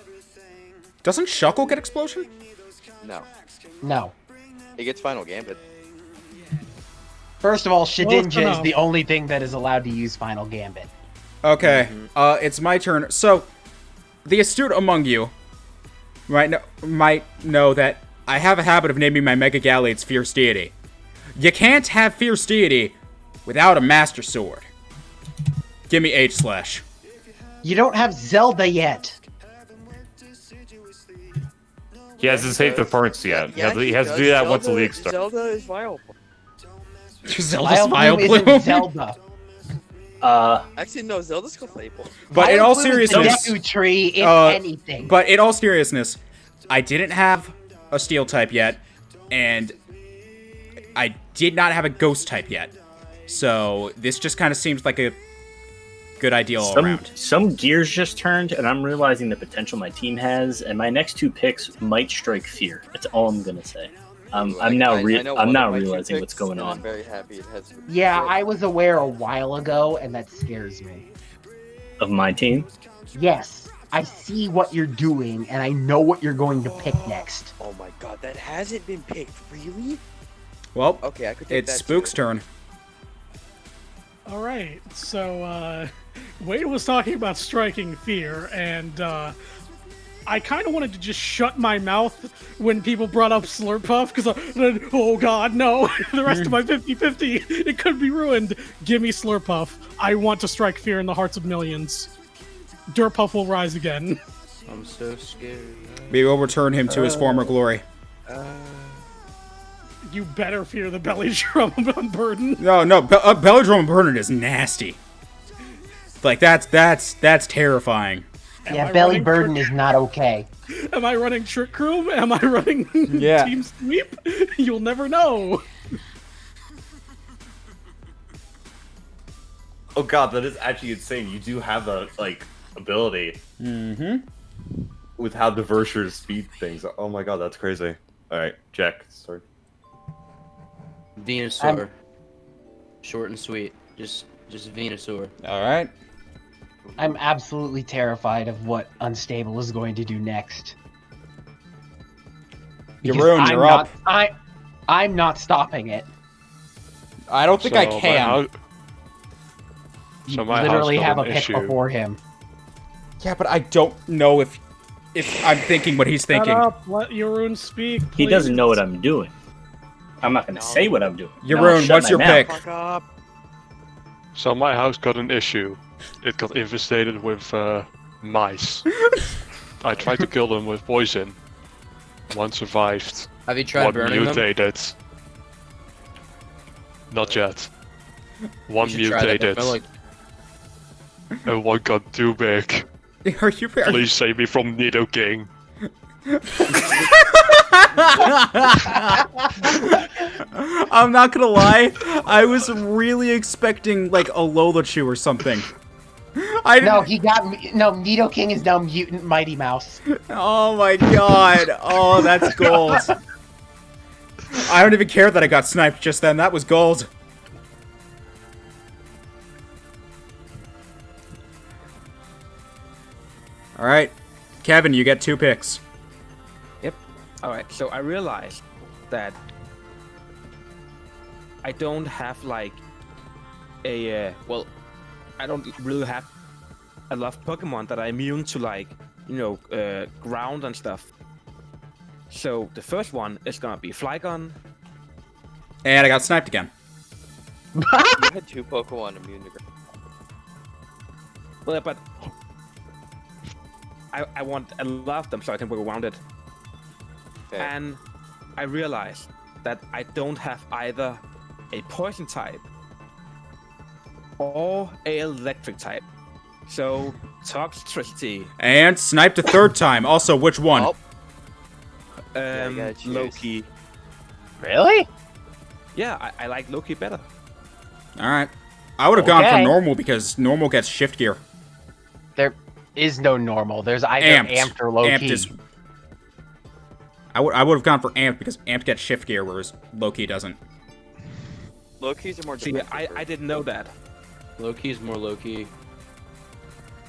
Doesn't Shuckle get explosion? No. No. It gets Final Gambit. First of all, Shedinja is enough. the only thing that is allowed to use Final Gambit. Okay, it's my turn. So, the astute among you might know that I have a habit of naming my Mega Gallades Fierce Deity. You can't have Fierce Deity without a Master Sword. Give me H/. You don't have Zelda yet. He hasn't saved the parts yet. He has to do that once the league starts. Zelda is viable. Zelda's Vileplume isn't Vileplume. Zelda. Actually, no, Zelda's playable. But in all Vileplume is the seriousness, Deku Tree, if uh, anything. but in all seriousness, I didn't have a Steel type yet, and I did not have a Ghost type yet. So this just kind of seems like a good idea all around. Some gears just turned, and I'm realizing the potential my team has, and my next two picks might strike fear. That's all I'm gonna say. I'm now I know I'm one now of my two realizing what's picks, going and I'm on. very happy it has. Yeah, I was aware a while ago, and that scares me. Of my team, Yes, I see what you're doing, and I know what you're going to pick next. Oh my god, that hasn't been picked, really? Well, Okay, I could take it's that Spook's too. turn. All right. So Wade was talking about striking fear, and I kind of wanted to just shut my mouth when people brought up Slurpuff, because oh god, no, the rest of my 50-50, it could be ruined. Give me Slurpuff. I want to strike fear in the hearts of millions. Durpuff will rise again. I'm so scared. We will return him to his former glory. You better fear the belly drum burden. No, Belladrum Burden is nasty. Like that's terrifying. Am Yeah, I Belly running Burden Trick- is not okay. Am I running Trick Room? Am I running Yeah. Team Sweep? You'll never know. Oh god, that is actually insane. You do have a ability with how diverse your speed things. Oh my god, that's crazy. All right, Jack, start. Venusaur. Short and sweet. Just Venusaur. All right. I'm absolutely terrified of what Unstable is going to do next. Because Jeroen, you're up. I'm not stopping it. I don't think I can. You So my literally house got have a an pick issue. before him. Yeah, but I don't know if I'm thinking what he's Shut thinking. up. Let Jeroen speak. he please. doesn't know what I'm doing. I'm not gonna say what I'm doing. Now I'll Jeroen, shut what's my your mouth. pick? Fuck up. So my house got an issue. It got infested with mice. I tried to kill them with poison. One survived. Have you tried One burning them? mutated. Not yet. One You should try that. I mutated. feel like And one got too big. Are you? Please save me from Nidoking. I'm not gonna lie. I was really expecting like a Lolachu or something. I didn't. No, Nidoking is now Mutant Mighty Mouse. Oh my god. Oh, that's gold. I don't even care that I got sniped just then. That was gold. All right, Kevin, you get 2 picks. Alright, so I realized that I don't have like a well, I don't really have a lot of Pokemon that are immune to like, ground and stuff. So the first one is gonna be Flygon. And I got sniped again. You had 2 Pokemon immune to ground. Well, but I want a lot of them so I can work around it. Okay. And I realized that I don't have either a poison type or a electric type. So Toxtricity. And sniped a third time. Also, which one? Oh. Yeah, you gotta choose. Loki. Really? Yeah, I like Loki better. All right. I would have gone for Okay. normal because normal gets shift gear. There is no normal. There's either Amped. amped or low Amped key. is. I would have gone for amped because amped gets shift gear, whereas Loki doesn't. Loki's are more See, defensive. I didn't know that. Loki's more Loki.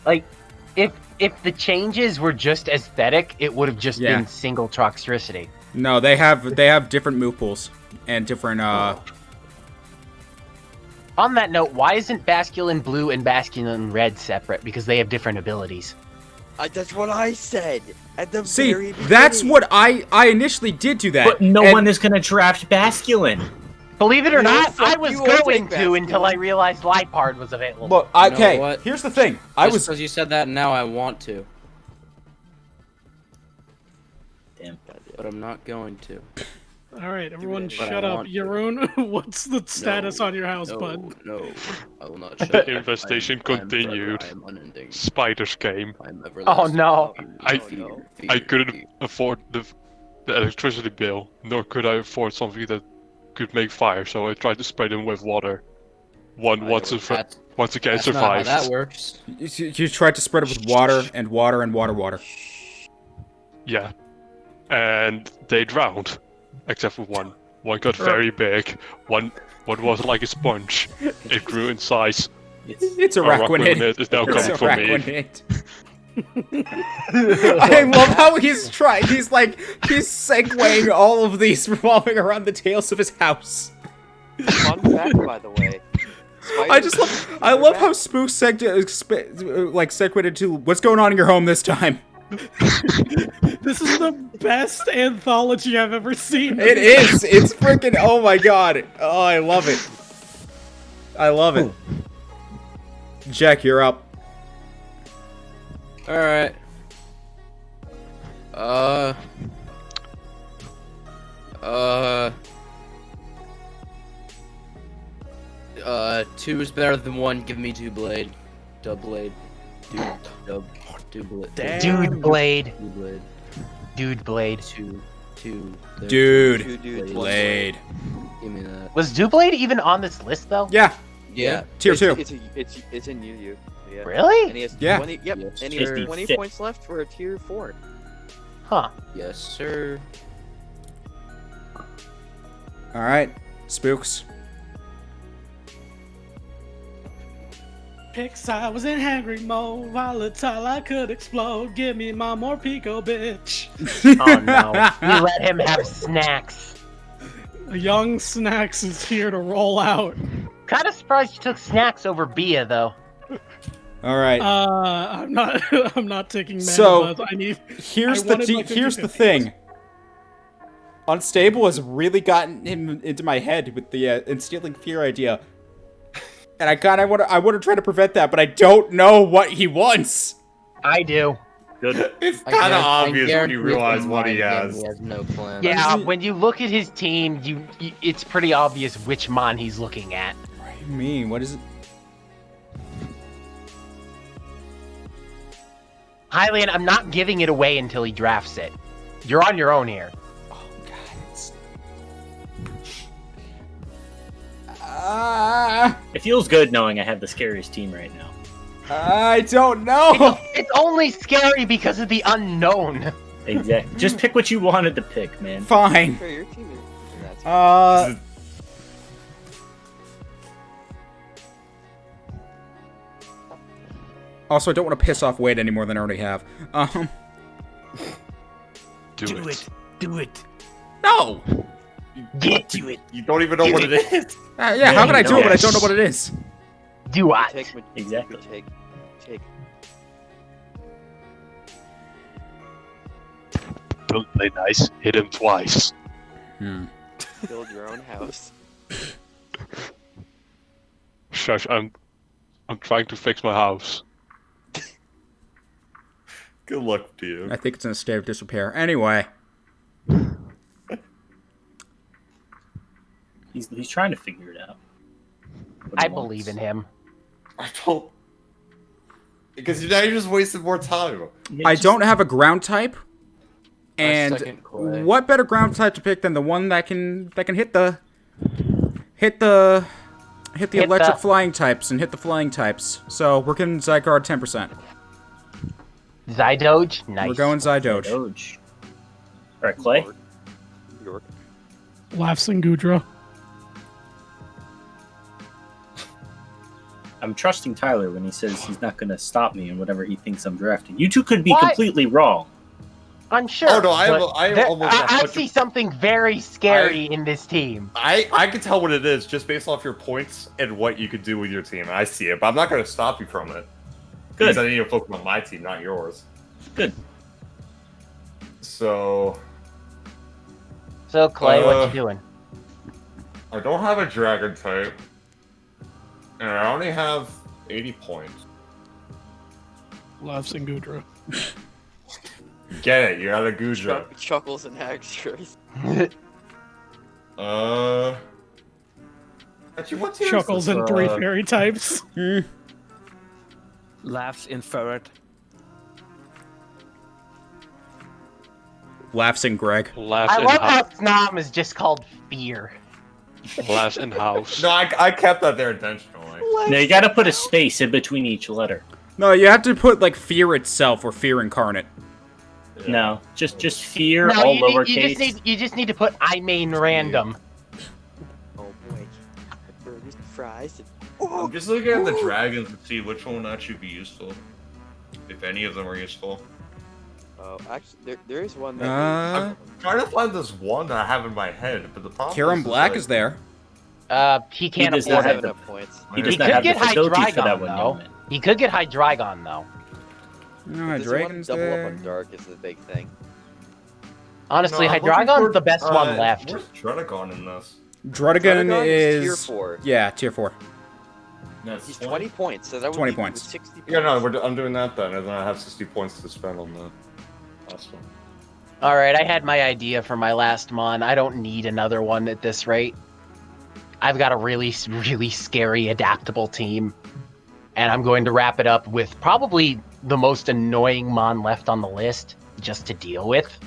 Like, if the changes were just aesthetic, it would have just Yeah. been single Toxtricity. No, they have different move pools and different. On that note, why isn't Basculin Blue and Basculin Red separate? Because they have different abilities. That's what I said at the See, very beginning. that's what I initially did do that. But no and- one is gonna draft Basculin. Believe it or No, not, fuck I was you, I'll going take to until I Basculin. realized Lipard was available. Look, You know okay. what? Here's the thing. I Just was because you said that, now I want to, Damn. but I'm not going to. All right, everyone, But shut I up. want to. Jeroen, what's the status No, on your house, no, bud? No, I will not shut The up. infestation continued. I am unending. Spiders came. I am Oh, everlasting. no. I- Fear, I fear, couldn't fear. afford the electricity bill, nor could I afford something that could make fire, so I tried to spray them with water. Once again That's not how survived. that works. you tried to spread it with water and water and water. Yeah. And they drowned. Except for one. One got very big. One was like a sponge. It grew in size. It's a Araquanid Raquanid. is now It's coming a for me. Raquanid. I love how he's trying. He's segueing all of these revolving around the tails of his house. Fun fact, by the way. I love how Spook segued to what's going on in your home this time. This is the best anthology I've ever seen. It is. It's freaking. Oh my god. Oh, I love it. I love it. Jack, you're up. All right. Two is better than one. Give me two blade. Dub blade. Dude blade. Dude Blade. Dude blade. Dude Blade. Two. Dude. Two dudes, one Blade. Give me that. Was Dude Blade even on this list, though? Yeah. Yeah. Tier 2. It's in Yu. Yeah. Really? And he has Yeah. 20, yep, Yes. and he has Tasty 20 fit. points left for a tier 4. Huh. Yes, sir. All right. Spooks. Picks, I was in hangry mode, volatile, I could explode. Give me my more pico, bitch. Oh no. You let him have snacks. Young Snacks is here to roll out. Kind of surprised you took snacks over Bia, though. All right. I'm not. I'm not taking mana So, buzz. I need. Here's I the wanted my 50-50. here's the thing. Unstable has really gotten him into my head with the instilling fear idea, and I want to try to prevent that, but I don't know what he wants. I do. Good. It's I kind of guarantee- I obvious when guarantee you realize from what he my game has. He has no plan. Yeah, when you look at his team, it's pretty obvious which mon he's looking at. What do you mean? What is it? Hylian, I'm not giving it away until he drafts it. You're on your own here. Oh God, it's. It feels good knowing I have the scariest team right now. I don't know. It's only scary because of the unknown. Exactly. Just pick what you wanted to pick, man. Fine. Sure, your team is. That's Also, I don't want to piss off Wade any more than I already have. Do it. Do it. No. Get to it. You don't even know what it is. Yeah, how can I do it when I don't know what it is? Do I? Exactly. Take. Don't play nice. Hit him twice. Build your own house. Shush, I'm trying to fix my house. Good luck to you. I think it's in a state of disrepair. Anyway. He's trying to figure it out. I believe in him. I don't. Because now you're just wasting more time. I don't have a ground type, and second Clay. what better ground type to pick than the one that can hit the electric flying types and hit the flying types. So we're getting Zygarde 10%. Zydoge? Nice. We're going Zydoge. Doge. Alright, Clay? York. Laughs and Gudra. I'm trusting Tyler when he says he's not going to stop me in whatever he thinks I'm drafting. You two could be What? completely wrong. I'm sure. Oh, no, I but almost have I such a- see something very scary in this team. I can tell what it is just based off your points and what you could do with your team. I see it, but I'm not going to stop you from it. Good. Because I need to focus on my team, not yours. Good. So, So, Clay, what you doing? I don't have a dragon type. And I only have 80 points. Laughs and Gudra. Get it, you got a Gudra. Chuckles and extras. Actually, what's yours? Chuckles and 3 fairy types. Laughs in ferret. Laughs and Greg. Laughs I in love how house. Snom is just called Fear. Laughs in house. No, I kept that there intentionally. Now you gotta put a space in between each letter. No, you have to put like Fear itself or Fear incarnate. Yeah. No, just fear, No, all you lowercase. just need to put I main random. Oh boy. Burgers and fries. I'm just looking at the dragons to see which one would actually be useful. If any of them are useful. Oh, actually, there is one that. Uh, Trying to find this one that I have in my head, but the problem Kieran is Black like, is there. He can't does afford not it. have the- enough points. He does He not could have the get facilities for that Hydreigon, one. though. Newman. He could get Hydreigon, though. No, This Dragon's one double there. up on dark is the big thing. Honestly, No, I'm looking Hydreigon's for- the best one left. Where's Druddigon in this? Druddigon Druddigon is tier 4. Yeah, tier 4. That's He's 20 points, so that would 20 leave you with points. 60 points. Yeah, no, I'm doing that then, and then I have 60 points to spend on the last one. Alright, I had my idea for my last mon. I don't need another one at this rate. I've got a really, really scary, adaptable team. And I'm going to wrap it up with probably the most annoying mon left on the list just to deal with.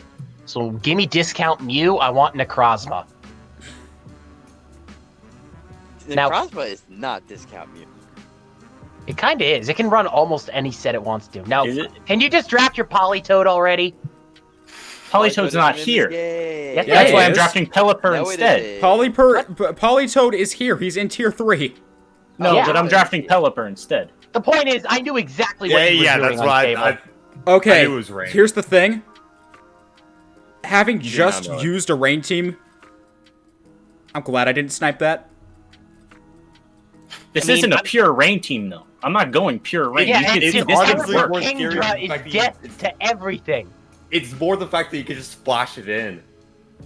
So give me discount Mew, I want Necrozma. Now- Necrozma is not discount Mew. It kind of is. It can run almost any set it wants to. Now, Is it? can you just draft your Polytoad already? Polytoad's not isn't in here. this game. Yeah, That's it why I'm is. drafting Pelipper No, it instead. isn't. Polytoad is here. He's in tier 3. No, Yeah. but I'm drafting Pelipper instead. The point is, I knew exactly what Yeah, you were yeah, doing that's on why table. I Okay, knew it was rain. here's the thing. Having did just not know it. used a rain team, I'm glad I didn't snipe that. This I mean, isn't a I'm- pure rain team, though. I'm not going pure rain. Yeah, You could it's see just this honestly could work. more scary Kingdra than is like the- death to everything. It's more the fact that you can just splash it in.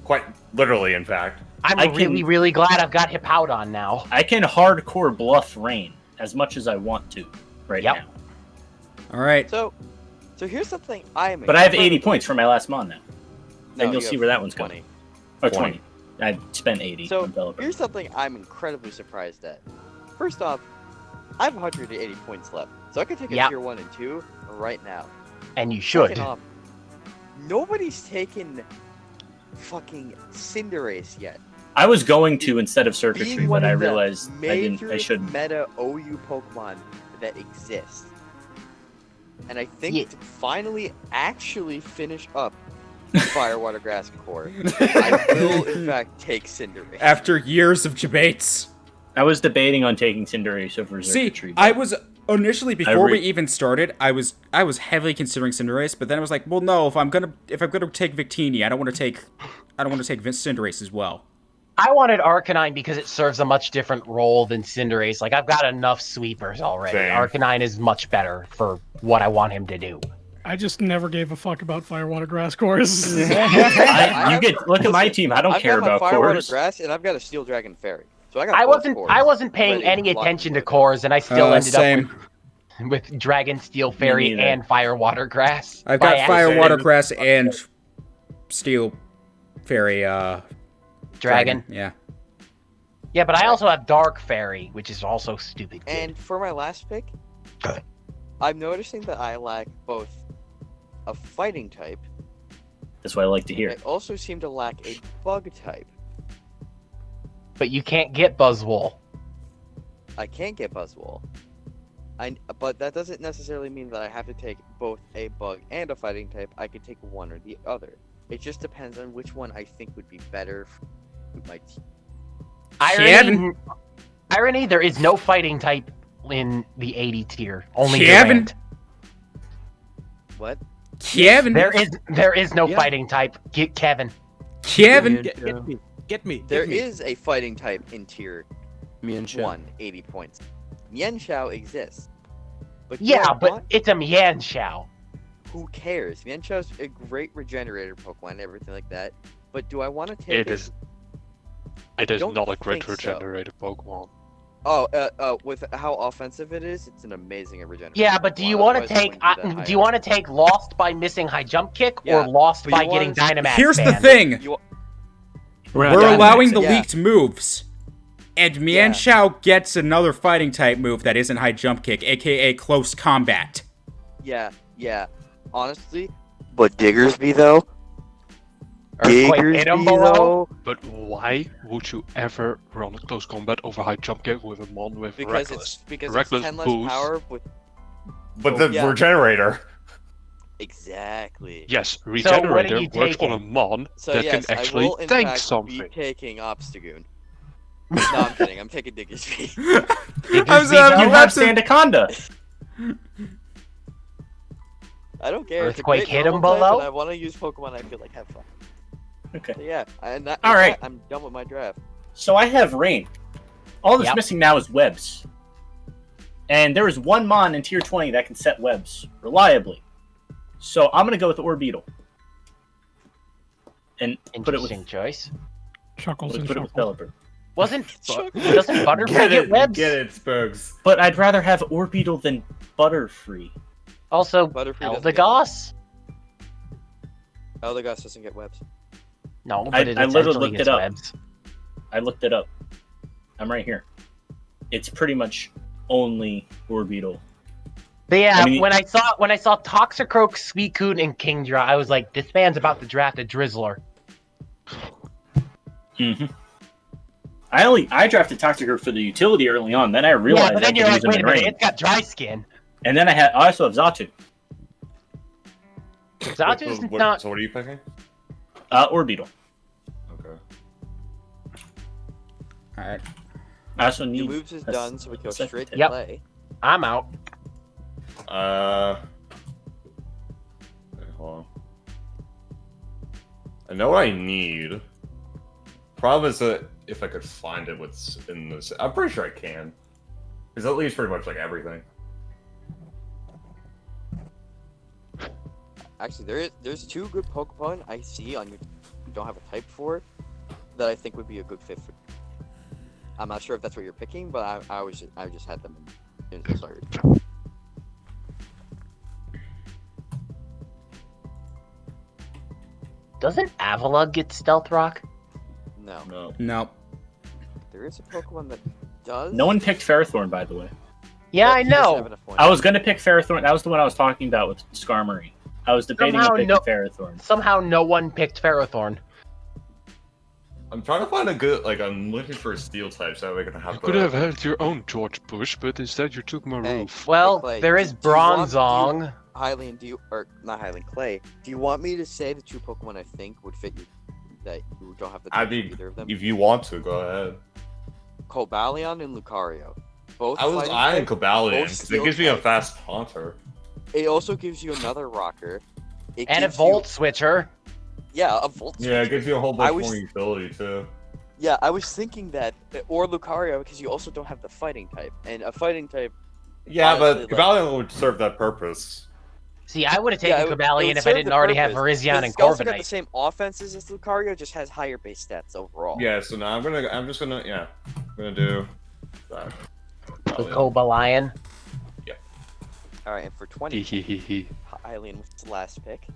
Quite literally, in fact. I'm I really, can- really glad I've got Hippowdon now. I can hardcore bluff rain as much as I want to right Yep. now. All right. So here's something I'm. But I have 80 incredibly- points for my last mon now. No, and you'll you see have where that one's 20. going. Or 20. 20. I spent 80 So on Pelipper. here's something I'm incredibly surprised at. First off, I have 180 points left, so I can take a Yep. tier 1 and 2 right now. And you should. Second off, nobody's taken fucking Cinderace yet. I was going to instead of Circuitry, Being but one I of the realized major I shouldn't. meta OU Pokemon that exist. And I think Yeah. to finally actually finish up Fire, Water, Grass, and Core, I will in fact take Cinderace. After years of debates. I was debating on taking Cinderace over See, Circuitry. I was initially before re- we even started, I was heavily considering Cinderace, but then I was like, well, no, if I'm gonna take Victini, I don't want to take Cinderace as well. I wanted Arcanine because it serves a much different role than Cinderace. Like, I've got enough sweepers already. Same. Arcanine is much better for what I want him to do. I just never gave a fuck about Fire, Water, Grass course. You get look at my team. I don't I've care got my about Fire, Water, cores. Grass, and I've got a Steel Dragon Fairy. So I got. I both wasn't cores paying ready any to lock attention in. to cores, and I still ended Same. up with Dragon, Steel, Fairy, neither. and Fire, Water, Grass. I've By got Fire, accident. Water, Grass, and Steel Fairy. Dragon. Yeah. Yeah, but I also have Dark Fairy, which is also stupid. Good. And for my last pick, I'm noticing that I lack both a fighting type. That's what I like to and hear. I also seem to lack a bug type. But you can't get Buzzwole. I can't get Buzzwole. But that doesn't necessarily mean that I have to take both a bug and a fighting type. I could take one or the other. It just depends on which one I think would be better for my team. Irony, there is no fighting type in the 80 tier. Only Kevin. Durant. What? Kevin. There is no fighting type. Get Kevin. Kevin. Get me. There is a fighting type in tier Mian Xiao. 1, 80 points. Mian Xiao exists. But Yeah, but it's a Mian Xiao. who cares? Mian Xiao's a great regenerator Pokemon and everything like that. But do I want to take It is don't not a great think so. regenerated Pokemon. With how offensive it is, it's an amazing regenerator. Yeah, but do you want to take? Do you want to take Lost by missing high jump kick or Lost but by you getting wanna- Dynamax? Here's the banned? thing. We're allowing the Yeah. leaked moves. And Mian Xiao gets another fighting type move that isn't high jump kick, aka close combat. Yeah. Honestly, but Diggersby though. But why would you ever run a close combat over high jump kick with a mon with Because reckless? it's reckless 10 less boost. power with. But the regenerator. Exactly. Yes, what are regenerator you works on taking? a mon So that yes, can actually I will in tank fact something. be taking Obstagoon. No, I'm kidding. I'm taking Diggersby. You have Sandaconda. I don't care. Earthquake it's a great hit him normal type, below? and I want to use Pokemon I feel like have fun. Okay. So yeah, and that, All right. I'm done with my draft. So I have Rain. All that's Yep. missing now is webs. And there is one Mon in tier 20 that can set webs reliably. So I'm going to go with Orbeetle. And put it with, Interesting choice. Chuckles and put it with chuckles. Pelipper. Doesn't Butterfree get webs? Get it, Spugs. But I'd rather have Orbeetle than Butterfree. Also, Butterfree doesn't get Eldegoss? Eldegoss doesn't get webs. No, but I it literally essentially looked gets it up. webs. I looked it up. I'm right here. It's pretty much only Orbeetle. But yeah, I mean- when I saw Toxicroak, Suicune, and Kingdra, I was like, this man's about to draft a Drizzler. Mm-hmm. I drafted Toxicroak for the utility early on. Then I realized Yeah, but then I you're could like, use him wait a in minute, rain. it's got dry skin. And then I also have Zatu. Zatu's So not. what are you picking? Orbeetle. Okay. Alright. I also Your need. moves is a done, so we go second straight to Yep. play. I'm out. Wait, hold on. I know what I need. Problem is that if I could find it, what's in this, I'm pretty sure I can. Because that leaves pretty much like everything. Actually, there's two good Pokemon I see on your you don't have a type for that I think would be a good fit for. I'm not sure if that's what you're picking, but I just had them in the start. Doesn't Avalugg get Stealth Rock? No, No. there is a Pokemon that does. No one picked Ferrothorn, by the way. Yeah, but I he doesn't have know. enough points. I was gonna pick Ferrothorn. That was the one I was talking about with Skarmory. I was debating Somehow on picking no- Ferrothorn. Somehow no one picked Ferrothorn. I'm trying to find a good, like, I'm looking for a steel type so we can have You could have had your own George Bush, but instead you took my Hey. roof. Well, Clay, there is do you want- Bronzong. Hylian, or not Hylian, Clay, do you want me to say the two Pokemon I think would fit you, that you don't have the I type for mean, either of them? if you want to, go ahead. Cobalion and Lucario. Both I was fighting eyeing type, Cobalion, both because it steel gives me a type. fast haunter. It also gives you another rocker. It And a gives Volt you, Switcher. yeah, a Volt Yeah, it Switcher. gives you a whole I bunch was- more utility, too. Yeah, I was thinking that, or Lucario, because you also don't have the fighting type. And a fighting type, Yeah, honestly, but Cobalion would serve that purpose. See, I would have yeah, taken Cobalion if I didn't already have Virizion and It's also got the Corviknight. same offenses as Lucario, just has higher base stats overall. Yeah, so now I'm just gonna do that. The Cobalion. Alright, and for 20, Hehehehe. Hylian was the last pick.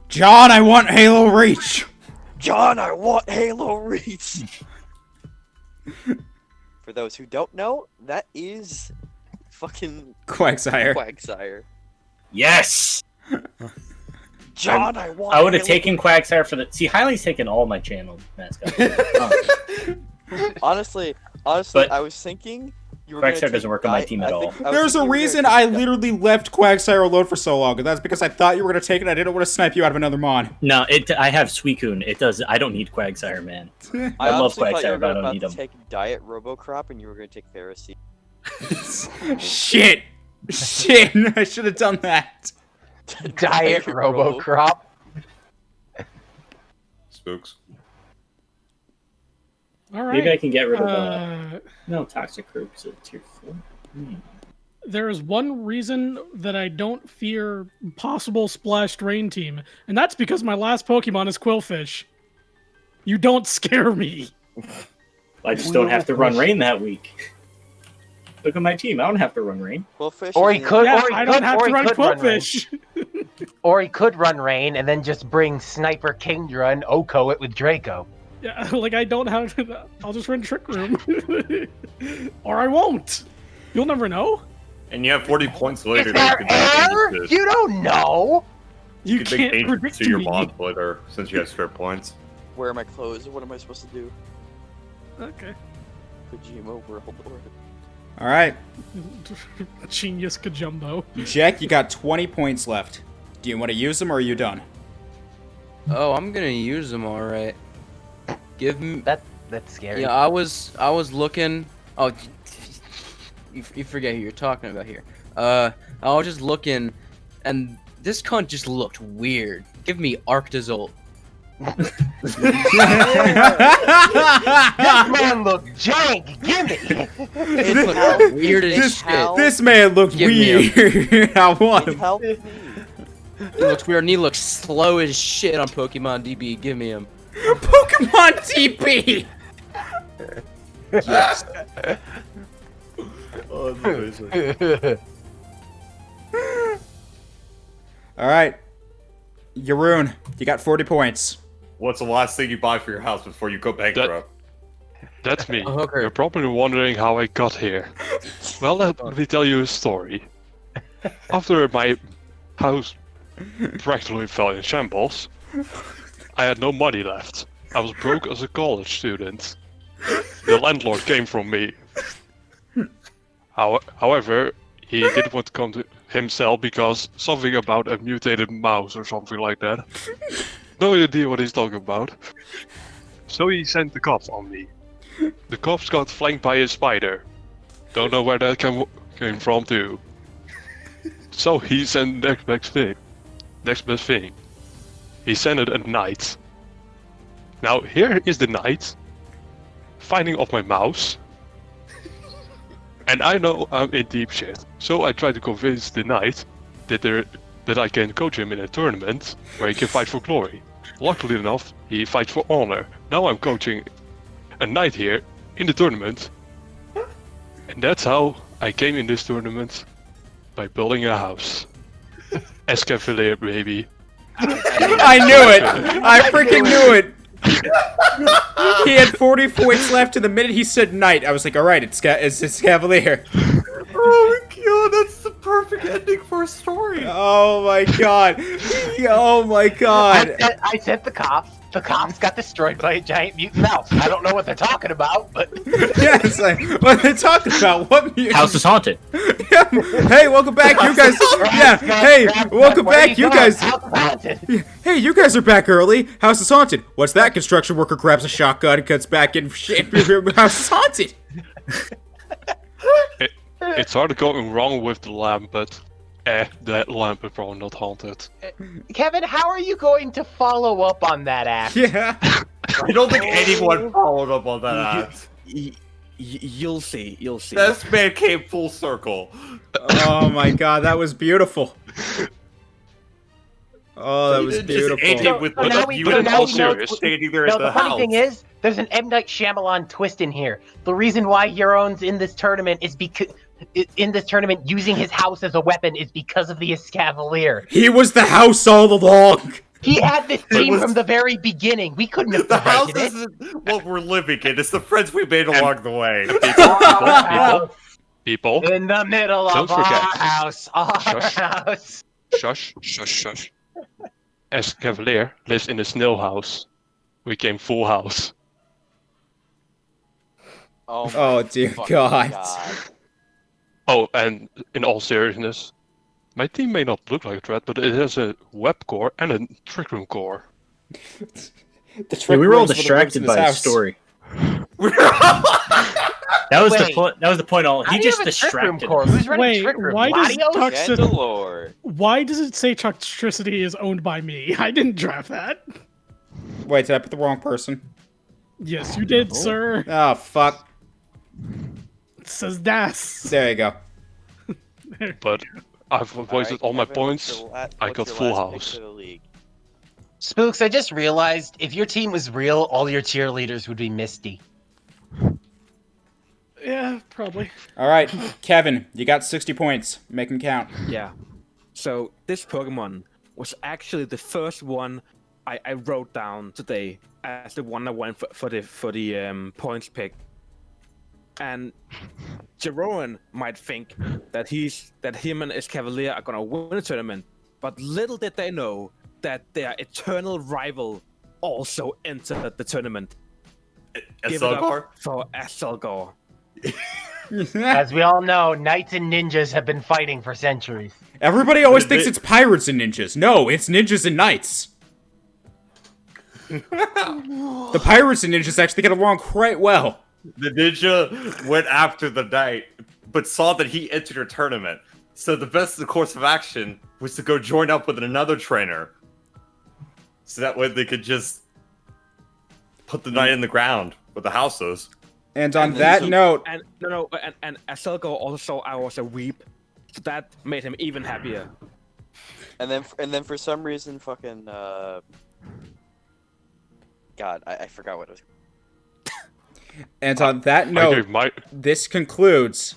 John, I want Halo Reach! John, I want Halo Reach! For those who don't know, that is fucking Quagsire. Quagsire. Yes! John, I want. I would have taken Quagsire for the. See, Hyley's taken all my channel mascots. Honestly, But I was thinking you were gonna Quagsire take doesn't work on my Di- team I at think- all. I was There's thinking a you were gonna reason take I Di- literally left Quagsire alone for so long, and that's because I thought you were going to take it. I didn't want to snipe you out of another mon. No, I have Suicune. It does. I don't need Quagsire, man. I love honestly thought you Quagsire, were but I don't about need to him. take Diet Robocrop, and you were gonna take Pharisee. Shit. I should have done that. Diet Robocrop. Spooks. All right. Maybe I can get rid of no Toxic Croak is a tier 4. There is one reason that I don't fear possible splashed rain team, and that's because my last Pokemon is Quillfish. You don't scare me. I just don't have to run rain that week. Look at my team. I don't have to run rain. Quillfish. Or he could, Yeah, or he I could, don't have or to he run could run rain. Quillfish. Or he could run rain and then just bring Sniper Kingdra and Oko it with Draco. Yeah, like I don't have to. I'll just run Trick Room. Or I won't. You'll never know. And you have 40 points later. Is there air? You don't know. You can can't make changes predict to your me. mod later since you have strip points. Where are my clothes? What am I supposed to do? Okay. Kojima World Order. All right. Genius Kajumbo. Jack, you got 20 points left. Do you want to use them or are you done? Oh, I'm gonna use them, all right. Give me. That's scary. Yeah, I was looking. Oh, you forget who you're talking about here. I was just looking, and this cunt just looked weird. Give me Arctazol. This man looked jank. Gimme. It looked weird as shit. This man looked Give me weird. I want him. Help me. He looks weird, and he looks slow as shit on Pokemon DB. Give me him. Pokemon TP! Yes. Oh, that's amazing. Alright. Jeroen, you got 40 points. What's the last thing you buy for your house before you go bankrupt? That's me. A hooker. You're probably wondering how I got here. Well, let me tell you a story. After my house practically fell in shambles, I had no money left. I was broke as a college student. The landlord came from me. However, he didn't want to come to himself because something about a mutated mouse or something like that. No idea what he's talking about. So he sent the cops on me. The cops got flanked by a spider. Don't know where that came from too. So he sent the next best thing. He sent it at night. Now here is the night. Finding off my mouse. And I know I'm in deep shit. So I try to convince the knight that I can coach him in a tournament where he can fight for glory. Luckily enough, he fights for honor. Now I'm coaching a knight here in the tournament. And that's how I came in this tournament. By building a house. Escavalier, baby. I knew it! I freaking knew it! He had 40 points left, and the minute he said knight, I was like, alright, it's Cavalier. Oh my god, that's the perfect ending for a story. Oh my god. Oh my god. I sent the cops. The cops got destroyed by a giant mutant mouse. I don't know what they're talking about, but Yes, what are they talking about? What mutant? House is haunted. Hey, welcome back, you guys. Yeah, hey, welcome back, you guys. Hey, you guys are back early. House is haunted. What's that? Construction worker grabs a shotgun and cuts back in. Shit, house is haunted. It's hard going wrong with the lamp, but that lamp is probably not haunted. Kevin, how are you going to follow up on that act? Yeah. I don't think anyone followed up on that act. You'll see. You'll see. This man came full circle. Oh my god, that was beautiful. Oh, that was beautiful. Just ended with So now what we- you so and now we know- Paul standing there No, at the the funny house. thing is, there's an M. Night Shyamalan twist in here. The reason why Jeroen's in this tournament is because using his house as a weapon is because of the Escavalier. He was the house all along. He had this But team was- from the very beginning. We couldn't have The house prevented it. isn't what we're living in. It's the friends we made along the way. Our house People, in the middle Don't of our forget. house. Our Shush. house. shush, shush, shush. As Cavalier lives in a snail house, we came full house. Oh, Oh, dear fucking God. Oh, and in all seriousness, my team may not look like a threat, but it has a web core and a trick room core. The trick Yeah, we were all rooms for the rooms in distracted this by his house. story. That was the Wait. point. That was the point. All How he do you just have a trick room distracted. core? Who's running Wait, trick room? why does Latios? Toxic- Chandelure. Why does it say Toxicity is owned by me? I didn't draft that. Wait, did I put the wrong person? Yes, you did, sir. Oh, fuck. It says Das. There you go. But I've avoided all my Kevin, what's points. your la- I what's got your full last pick house. to the league? Spooks, I just realized if your team was real, all your cheerleaders would be Misty. Yeah, probably. All right, Kevin, you got 60 points. Make them count. Yeah. So this Pokemon was actually the first one I wrote down today as the one I went for the points pick. And Jeroen might think that him and his Cavalier are gonna win the tournament, but little did they know that their eternal rival also entered the tournament. Give it up Selgar? for Selgar. As we all know, knights and ninjas have been fighting for centuries. Everybody always thinks it's pirates and ninjas. No, it's ninjas and knights. The pirates and ninjas actually get along quite well. The ninja went after the knight, but saw that he entered a tournament. So the best course of action was to go join up with another trainer. So that way they could just put the knight in the ground with the houses. And on And that so- note, And and Selgar also saw I was a weep, so that made him even happier. And then for some reason, fucking God, I forgot what it was. and on that I note, gave my this concludes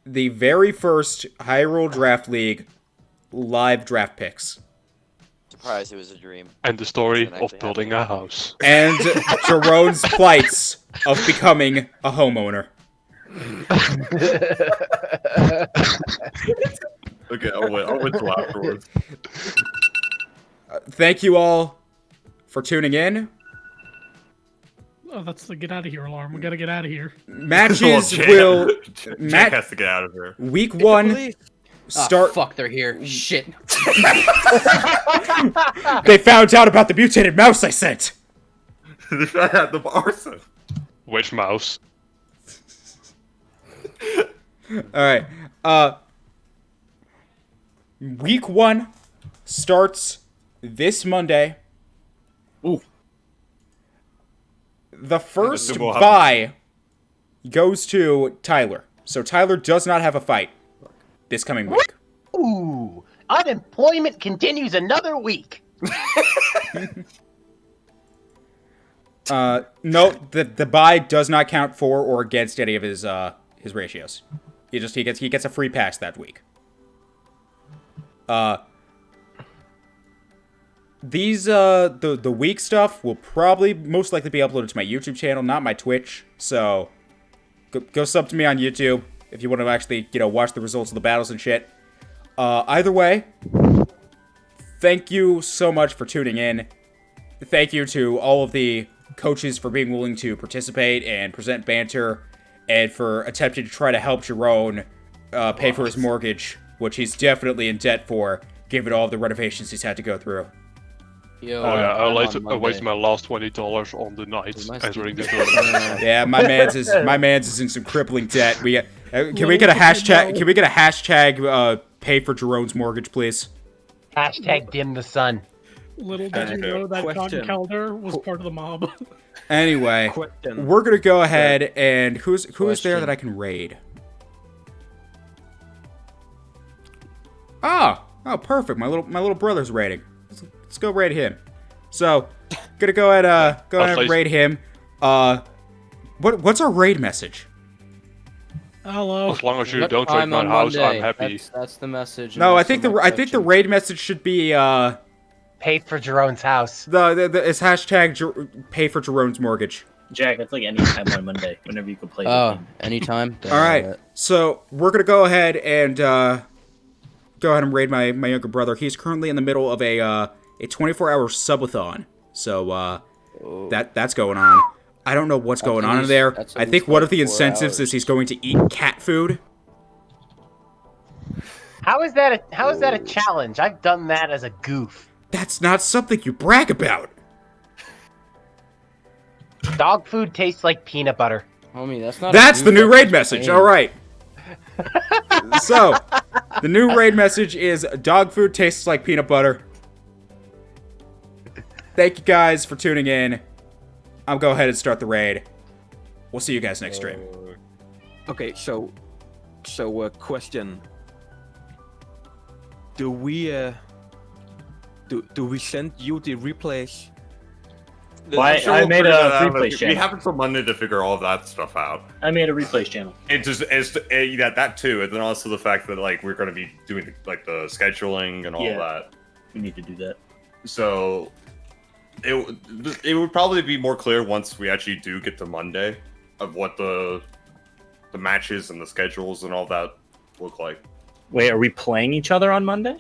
the very first Hyrule Draft League live draft picks. Surprised it was a dream. and the story Doesn't of actually building a house. And Jeroen's plights of becoming a homeowner. Okay, I'll wait till afterwards. Thank you all for tuning in. Oh, that's the get out of here alarm. We gotta get out of here. Matches Jack- will Jack has to get out of here. week one Ah, start. fuck, they're here. Shit. They found out about the mutated mouse I sent. The arson. Which mouse? All right. Week one starts this Monday. Ooh. The first assume we'll have- bye goes to Tyler. So Tyler does not have a fight this coming week. Ooh, unemployment continues another week. No, the bye does not count for or against any of his ratios. He gets a free pass that week. These the week stuff will probably most likely be uploaded to my YouTube channel, not my Twitch. So go sub to me on YouTube if you want to actually watch the results of the battles and shit. Either way, thank you so much for tuning in. Thank you to all of the coaches for being willing to participate and present banter, and for attempting to try to help Jeroen pay for his mortgage, which he's definitely in debt for, given all of the renovations he's had to go through. Yo, Oh yeah, I I'm wasted on Monday. my last $20 on the night My entering the stupid- tournament. Yeah, my man's is in some crippling debt. Can we get a hashtag? Can we get a hashtag? Pay for Jeroen's mortgage, please. Hashtag dim the sun. Little did you know that Don Question. Calder was part of the mob. Anyway, Question. we're gonna go ahead and who's there Question. that I can raid? Oh, perfect. My little brother's raiding. Let's go raid him. So, gonna go ahead and place- raid him. What's our raid message? Hello. As long as you What don't raid time my on house, Monday? I'm happy. That's the message. No, I Unless think someone the raid message should be pay for Jeroen's house. It's hashtag pay for Jeroen's mortgage. Jack, it's like any time on Monday, whenever you can play. Oh, anytime. All right, so we're gonna go ahead and raid my younger brother. He's currently in the middle of a 24-hour subathon, so that's going on. I don't know what's going on in there. I think one of the incentives is he's going to eat cat food. How is that a challenge? I've done that as a goof. That's not something you brag about. Dog food tastes like peanut butter. Homie, that's not. That's the new raid message. All right. So, the new raid message is dog food tastes like peanut butter. Thank you guys for tuning in. I'll go ahead and start the raid. We'll see you guys next stream. Okay, so question: Do we do we send you the replays? Why I made a replays channel. We have until Monday to figure all of that stuff out. I made a replays channel. It just is that too, and then also the fact that like we're going to be doing like the scheduling and all that. We need to do that. So it would probably be more clear once we actually do get to Monday of what the matches and the schedules and all that look like. Wait, are we playing each other on Monday?